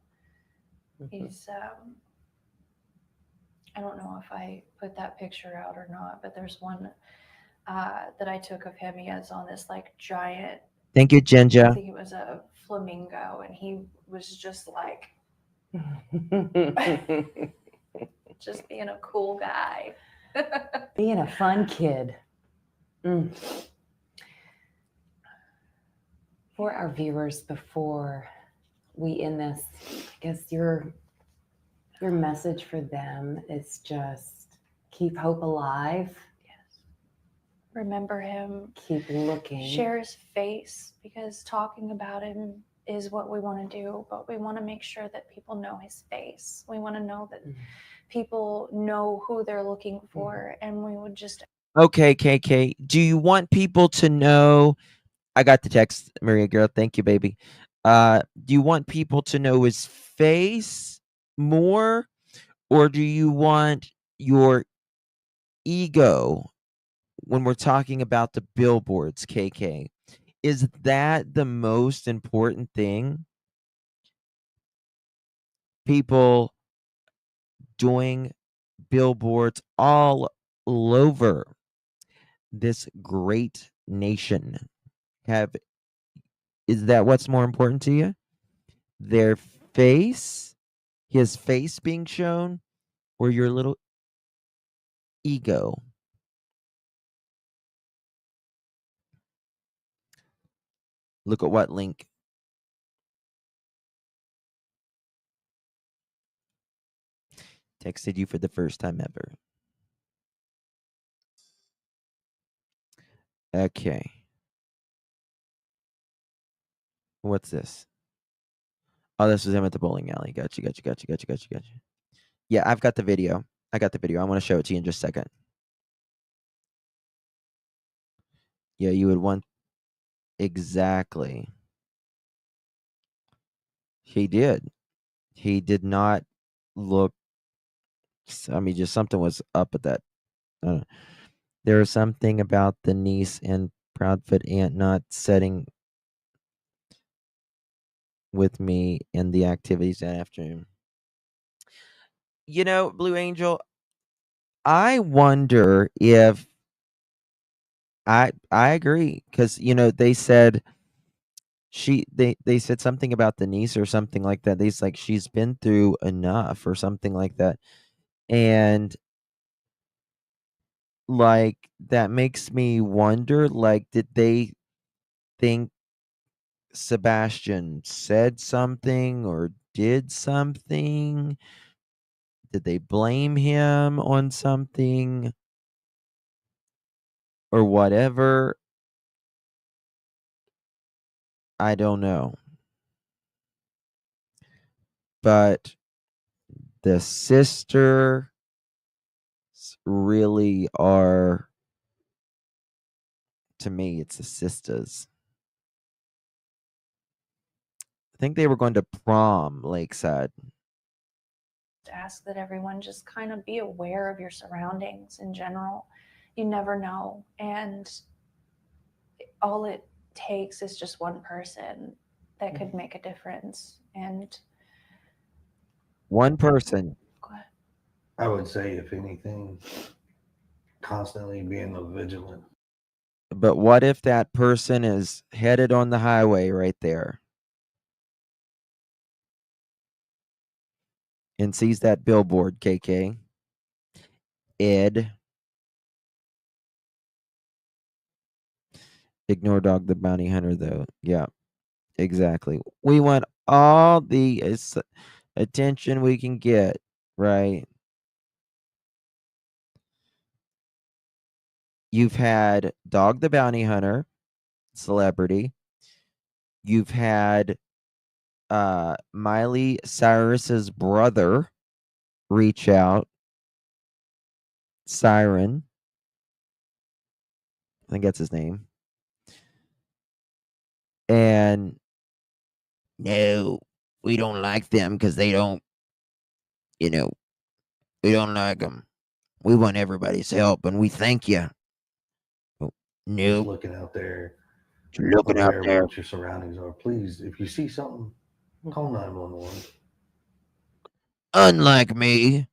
He's I don't know if I put that picture out or not, but there's one that I took of him. He has on this like giant. Thank you, I Ginger. think it was a flamingo, and he was just like just being a cool guy. Being a fun kid. For our viewers, before we end this, I guess your message for them is just keep hope alive. Yes. Remember him. Keep looking. Share his face, because talking about him is what we want to do, but we want to make sure that people know his face. We want to know that people know who they're looking for, and we would just. Okay, KK. Do you want people to know? I got the text, Maria girl. Thank you, baby. Do you want people to know his face more, or do you want your ego when we're talking about the billboards, KK? Is that the most important thing? People doing billboards all over this great nation. Is that what's more important to you? Their face, his face being shown, or your little ego? Look at what link. Texted you for the first time ever. Okay. What's this? Oh, this was him at the bowling alley. Gotcha. Yeah, I've got the video. I want to show it to you in just a second. Yeah, you would want exactly. He did. He did not look. I mean, just something was up at that. Uh, there was something about the niece and Proudfoot aunt not setting with me in the activities that afternoon. You know, Blue Angel, I wonder if I agree because they said they said something about the niece or something like that. They's like she's been through enough or something like that, and like that makes me wonder. Like, did they think Sebastian said something or did something? Did they blame him on something or whatever? I don't know. But the sisters really are, to me, it's the sisters. I think they were going to prom Lakeside. Ask that everyone just kind of be aware of your surroundings in general. You never know. And all it takes is just one person that could make a difference. And One person. go ahead. I would say, if anything, constantly being vigilant. But what if that person is headed on the highway right there and sees that billboard, KK? Ed. Ignore Dog the Bounty Hunter, though. Yeah, exactly. We want all the attention we can get, right? You've had Dog the Bounty Hunter, celebrity. You've had Miley Cyrus's brother reach out, Siren. I think that's his name. And no, we don't like them because they don't, we don't like them. We want everybody's help and we thank you. Oh, Just nope. looking out there, Looking out aware of there. what your surroundings are. Please, if you see something, call 911. Unlike me,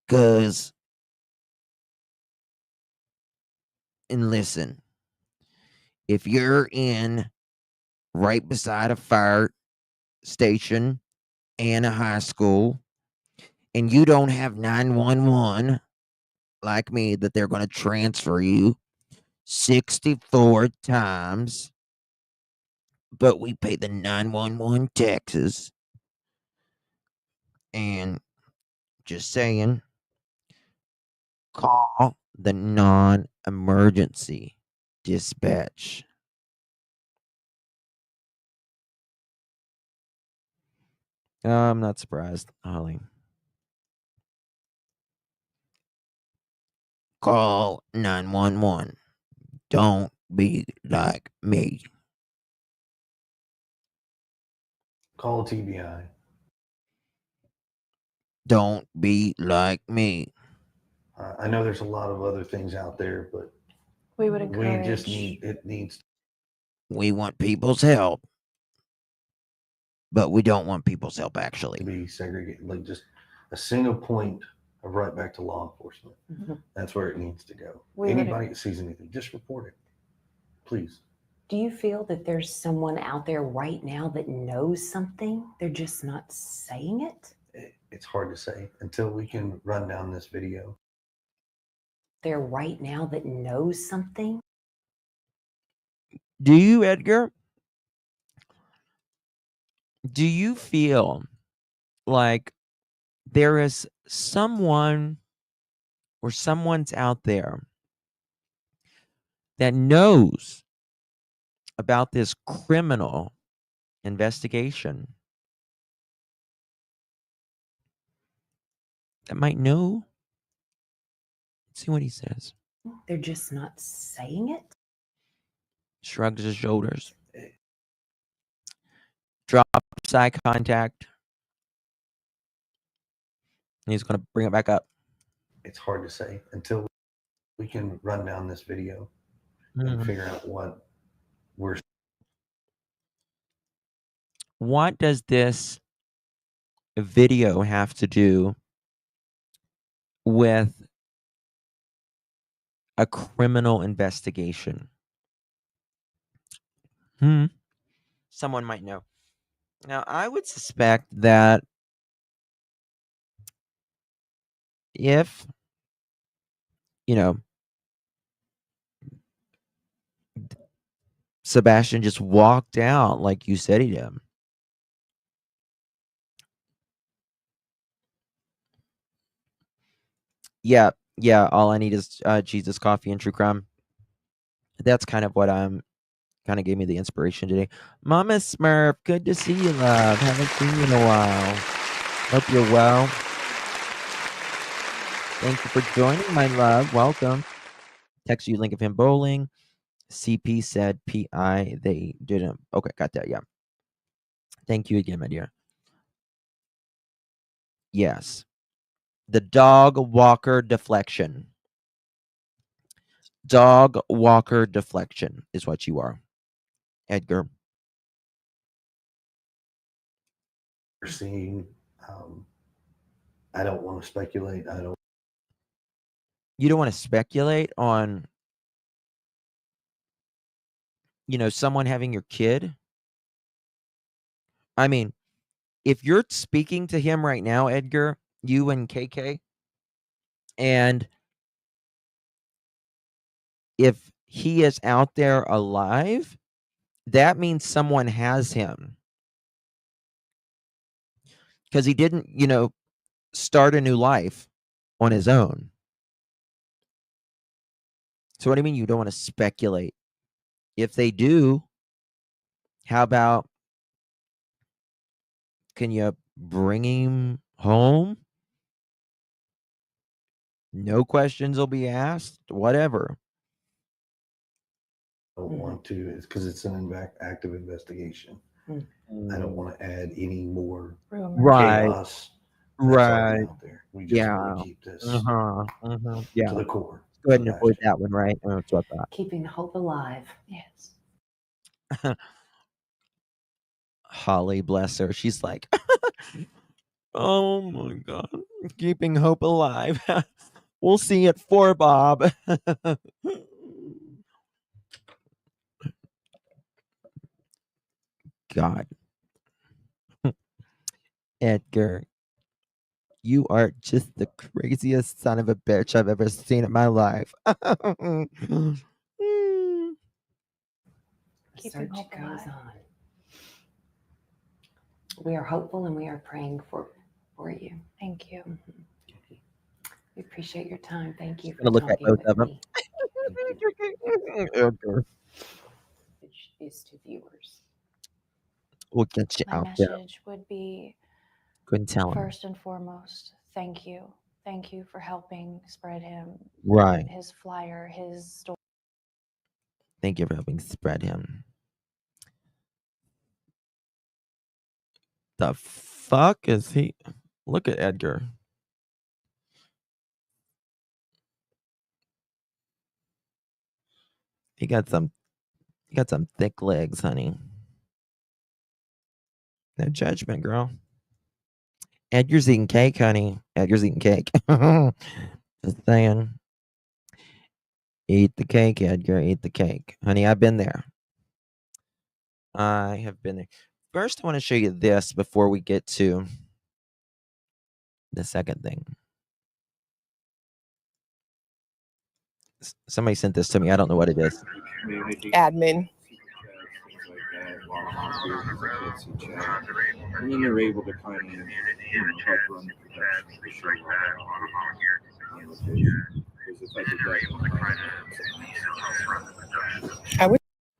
because, and listen, if you're in right beside a fire station and a high school and you don't have 911 like me that they're going to transfer you 64 times, but we pay the 911 taxes. And just saying, call the non-emergency dispatch. I'm not surprised, Holly. Call 911. Don't be like me. Call TBI. Don't be like me. I know there's a lot of other things out there, but We would we encourage. just needs We want people's help, but we don't want people's help to actually. be segregated, like just a single point of right back to law enforcement. That's where it needs to go. Anybody that sees anything, just report it, please. Do you feel that there's someone out there right now that knows something? They're just not saying it? It's hard to say until we can run down this video. There right now that knows something? Do you, Edgar? Do you feel like there is someone or someone's out there that knows about this criminal investigation, that might know See what he says. They're just not saying it. Shrugs his shoulders. Drops eye contact. And he's going to bring it back up. It's hard to say until we can run down this video and figure out what we're. What does this video have to do with a criminal investigation? Someone might know. Now, I would suspect that if, Sebastian just walked out like you said he did. Yeah, all I need is Jesus, coffee, and true crime. That's kind of what kind of gave me the inspiration today. Mama Smurf, good to see you, love. Haven't seen you in a while. Hope you're well. Thank you for joining, my love. Welcome. Text you link of him bowling. CP said PI. They didn't. Okay, got that. Yeah. Thank you again, my dear. Yes. The dog walker deflection. Dog walker deflection is what you are, Edgar. Seeing, I don't want to speculate. You don't want to speculate on, someone having your kid. I mean, if you're speaking to him right now, Edgar, you and KK, and if he is out there alive, that means someone has him. Because he didn't, start a new life on his own. So what do you mean you don't want to speculate? If they do, how about, can you bring him home? No questions will be asked, whatever. I don't want to, because it's an active investigation. I don't want to add any more chaos that's already out there. We just want to keep this Yeah. to the core. Go ahead and avoid that one, right? That's what I thought. Keeping hope alive. Yes. Holly, bless her. She's like, oh my God, keeping hope alive. We'll see it for Bob. God. Edgar, you are just the craziest son of a bitch I've ever seen in my life. Search goes on. We are hopeful and we are praying for you. Thank you. We appreciate your time. Thank you for Look at talking both with of them. me. Edgar, Which is to viewers. we'll get you My out there. message would be, Couldn't tell him. first and foremost, thank you. Thank you for helping spread him. Right. His flyer, his story. Thank you for helping spread him. The fuck is he? Look at Edgar. He got some thick legs, honey. No judgment, girl. Edgar's eating cake, honey. Edgar's eating cake. Just saying. Eat the cake, Edgar. Eat the cake. Honey, I've been there. I have been there. First, I want to show you this before we get to the second thing. Somebody sent this to me. I don't know what it is. Admin. And then they're able to kind of help run the production of the show.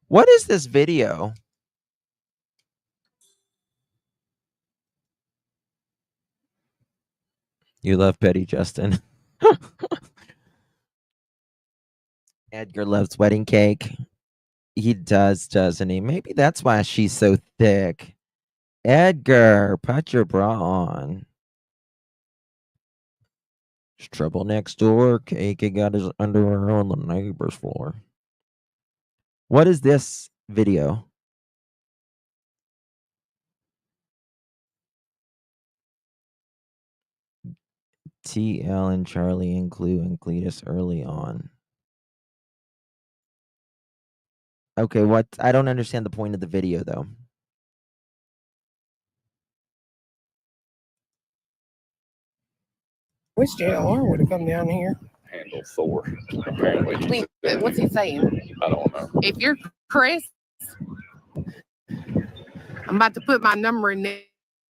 What is this video? You love Petty, Justin. Edgar loves wedding cake. He does, doesn't he? Maybe that's why she's so thick. Edgar, put your bra on. There's trouble next door. Cake got his underwear on the neighbor's floor. What is this video? TL and Charlie and Clue and Cletus early on. Okay, what? I don't understand the point of the video, though. Wish JLR would have come down here. Handle Thor. Apparently. What's he saying? I don't know. If you're Chris, I'm about to put my number in there.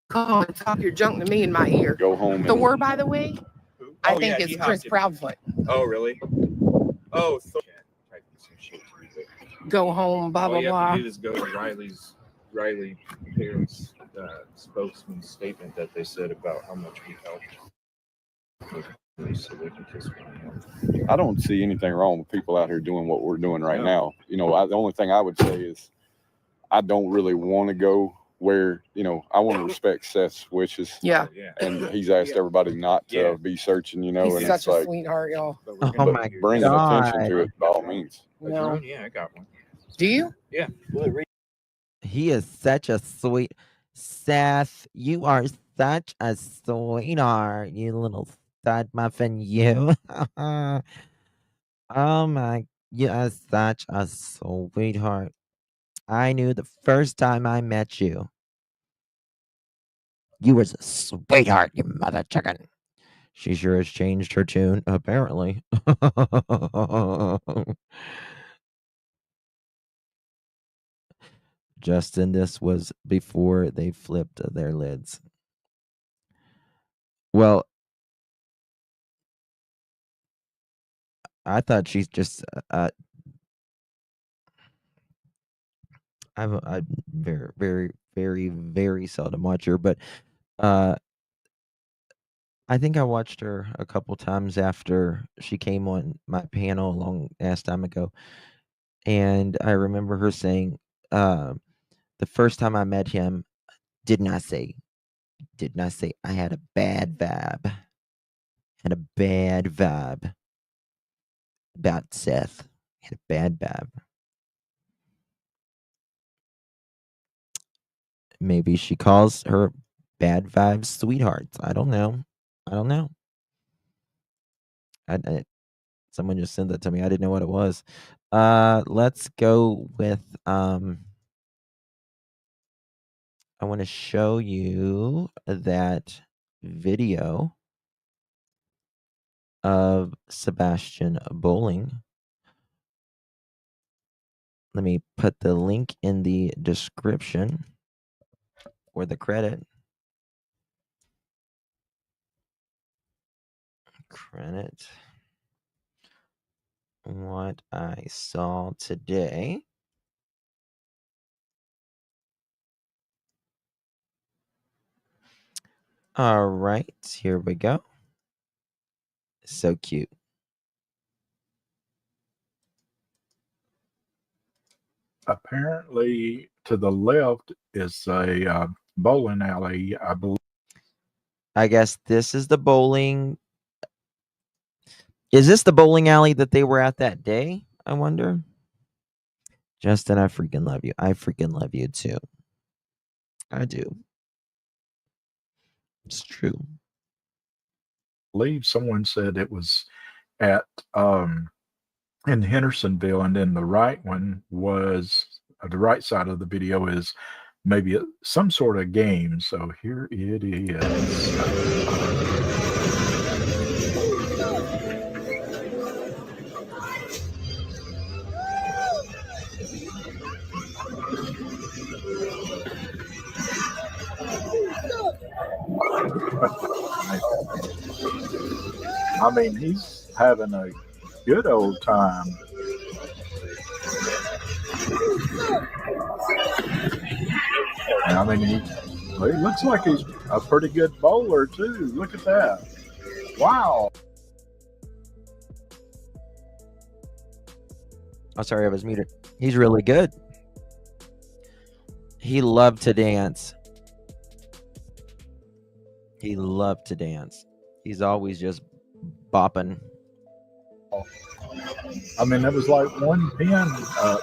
Call and talk your junk to me in my ear. Go home. Thor, by the way, I think yeah, it's Chris Proudfoot. Oh, really? Oh, Thor. Go home, blah, blah, All you have blah. to do is go to Riley Parents' spokesman's statement that they said about how much we helped. So we can kiss one. I don't see anything wrong with people out here doing what we're doing right now. You know, the only thing I would say is I don't really want to go where, you know, I want to respect Seth's wishes. Yeah. And he's asked everybody not to be searching, you know, He's and such it's a like, sweetvheart, y'all. Oh my bringing God. attention to it by all means. No. Yeah, I got one. Do you? Yeah. He is such a sweet Seth. You are such a sweetheart, you little stud muffin, you. Oh my, you are such a sweetheart. I knew the first time I met you, you was a sweetheart, you mother chicken. She sure has changed her tune, apparently. Justin, this was before they flipped their lids. Well, I thought she's just I very seldom watch her, but I think I watched her a couple times after she came on my panel a long ass time ago, and I remember her saying, the first time I met him, did not say I had a bad vibe, about Seth, had a bad vibe. Maybe she calls her bad vibes sweethearts. I don't know. Someone just sent that to me. I didn't know what it was. Let's go with I want to show you that video of Sebastian bowling. Let me put the link in the description or the credit. Credit. What I saw today. All right, here we go. So cute. Apparently, to the left is a bowling alley, I believe. I guess this is the bowling. Is this the bowling alley that they were at that day? I wonder. Justin, I freaking love you. I freaking love you too. I do. It's true. I believe someone said it was at in Hendersonville, and then the right one was the right side of the video is maybe some sort of game. So here it is. I mean, he's having a good old time. I mean, he looks like he's a pretty good bowler too. Look at that. Wow. Oh, sorry, I was muted. He's really good. He loved to dance. He loved to dance. He's always just bopping. I mean, it was like 1 pin up,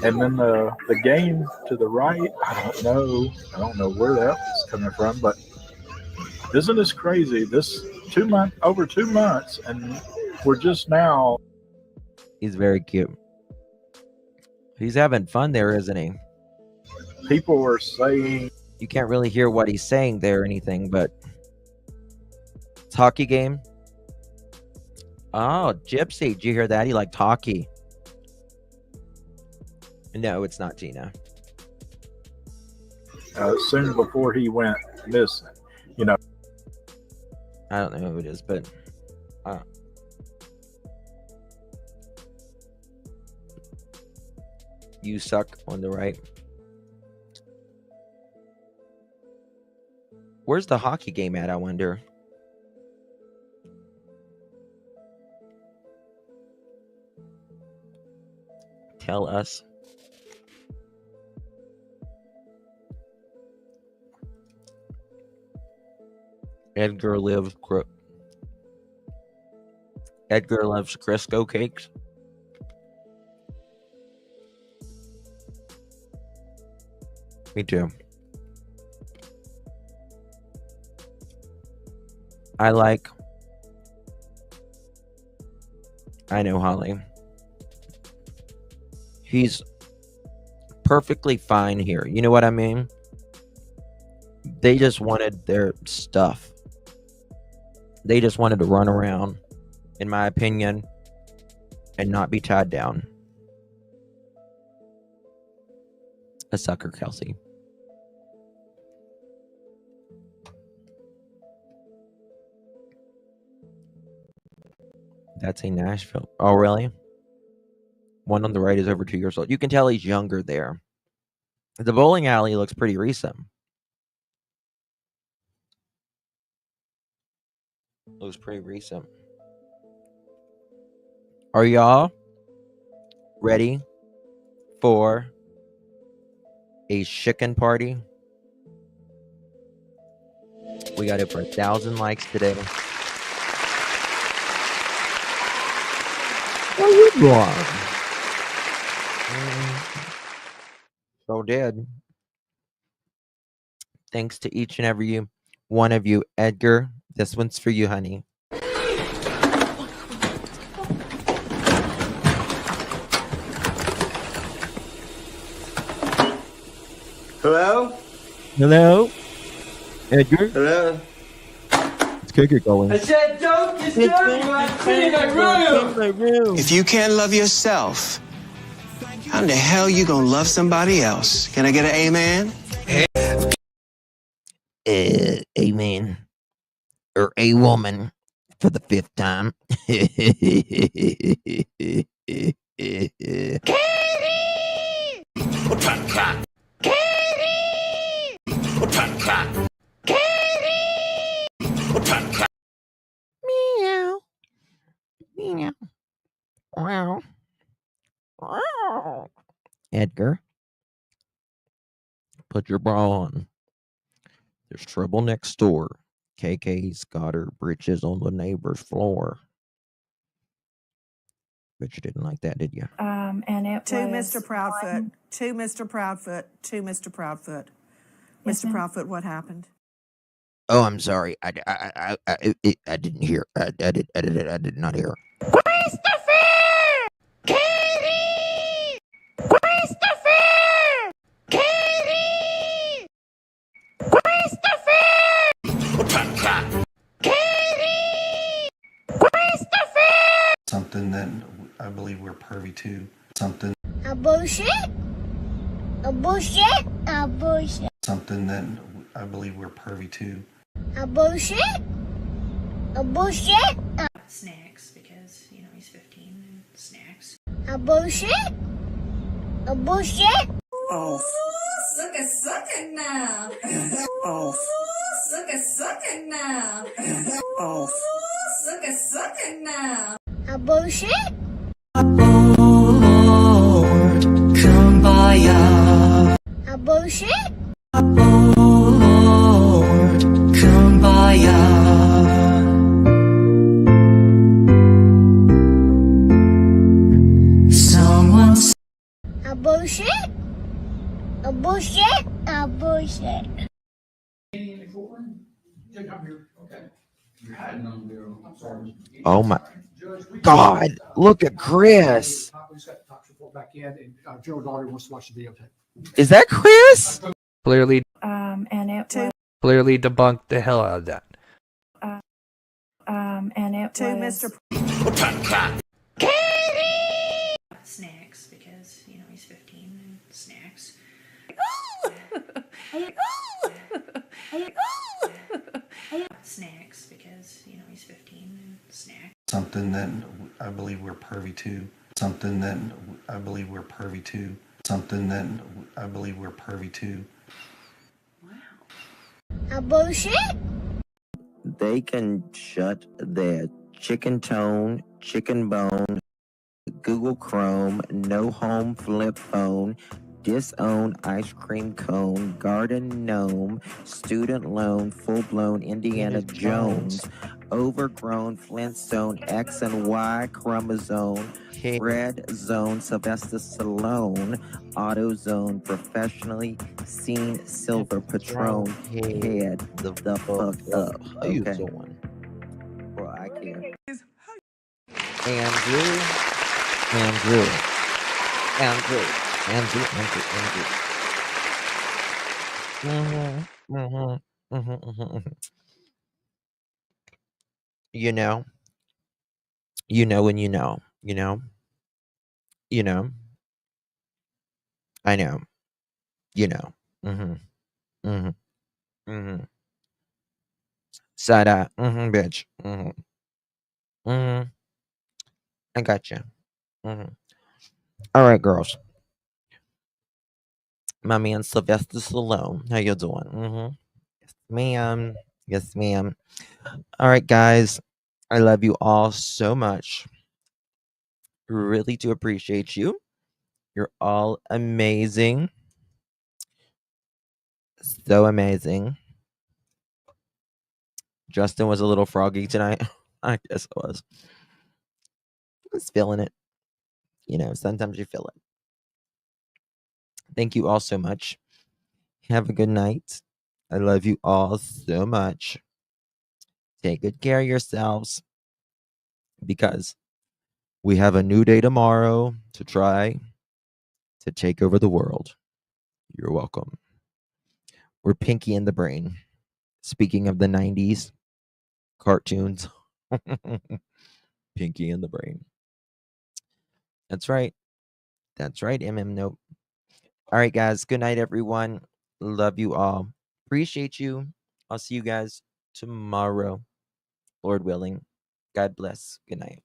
and then the game to the right. I don't know where that was coming from, but isn't this crazy? This over 2 months, and we're just now. He's very cute. He's having fun there, isn't he? People are saying you can't really hear what he's saying there or anything, but it's hockey game. Oh, Gypsy, did you hear that? He liked hockey. No, it's not Tina. Soon before he went missing, you know. I don't know who it is, but you suck on the right. Where's the hockey game at, I wonder? Tell us. Edgar loves Crisco cakes. Me too. I know Holly. He's perfectly fine here. You know what I mean? They just wanted their stuff. They just wanted to run around, in my opinion, and not be tied down. A sucker, Kelsey. That's a Nashville. Oh, really? One on the right is over 2 years old. You can tell he's younger there. The bowling alley looks pretty recent. Looks pretty recent. Are y'all ready for a chicken party? We got it for 1,000 likes today. What you doing? So did. Thanks to each and every one of you. Edgar, this one's for you, honey. Hello? Hello? Edgar? Hello? It's Kicker going. I said don't disturb me, I'm cleaning my room. If you can't love yourself, how in the hell you gonna love somebody else? Can I get an amen? Amen. Or a woman for the 5th time. Meow. Meow. Wow. Wow. Edgar, put your bra on. There's trouble next door. KK's got her britches on the neighbor's floor. Bet you didn't like that, did you? And it to was Mr. Proudfoot. To Mr. Proudfoot. To Mr. Proudfoot. Yes, Mr. ma'am. Proudfoot, what happened? Oh, I'm sorry. I didn't hear. I did not hear. Christopher! Katie! Christopher! Katie! Christopher! Katie! Christopher! Something that I believe we're privy to. Something. A bullshit? A bullshit? A bullshit? Something that I believe we're privy to. A bullshit? A bullshit? snacks because, you know, he's 15 and snacks. A bullshit? A bullshit? Oh. Suck it now. Oh. Suck it now. Oh. Suck it now. A bullshit? Oh. bullshit. Kumbaya. Someone's A bullshit. A bullshit. A bullshit. Oh my God! Look at Chris. Is that Chris? Clearly, And it was, clearly debunked the hell out of that. and it To was. Mr. Snacks because, you know, he's 15 and snacks. Snacks because, you know, he's 15 and snacks. Something that I believe we're pervy to. Something that I believe we're pervy to. Something that I believe we're pervy to. A bullshit. They can shut their chicken tone, chicken bone, Google Chrome, no home flip phone, disown ice cream cone, garden gnome, student loan, full-blown Indiana Jones, overgrown Flintstone, X and Y chromosome, red zone, Sylvester Stallone, AutoZone, professionally seen silver Patron, head the fuck up. How you doing? Well, I can't. Andrew. You know, and you know, I know, mm-hmm. Side eye, bitch, I got you. All right, girls. My man Sylvester Stallone, how you doing? Yes, ma'am. Yes, ma'am. All right, guys. I love you all so much. Really do appreciate you. You're all amazing. So amazing. Justin was a little froggy tonight. I guess I was. I was feeling it. Sometimes you feel it. Thank you all so much. Have a good night. I love you all so much. Take good care of yourselves because we have a new day tomorrow to try to take over the world. You're welcome. We're Pinky in the Brain. Speaking of the 90s cartoons, Pinky in the Brain. That's right. That's right, Nope. All right, guys. Good night, everyone. Love you all. Appreciate you. I'll see you guys tomorrow, Lord willing. God bless. Good night.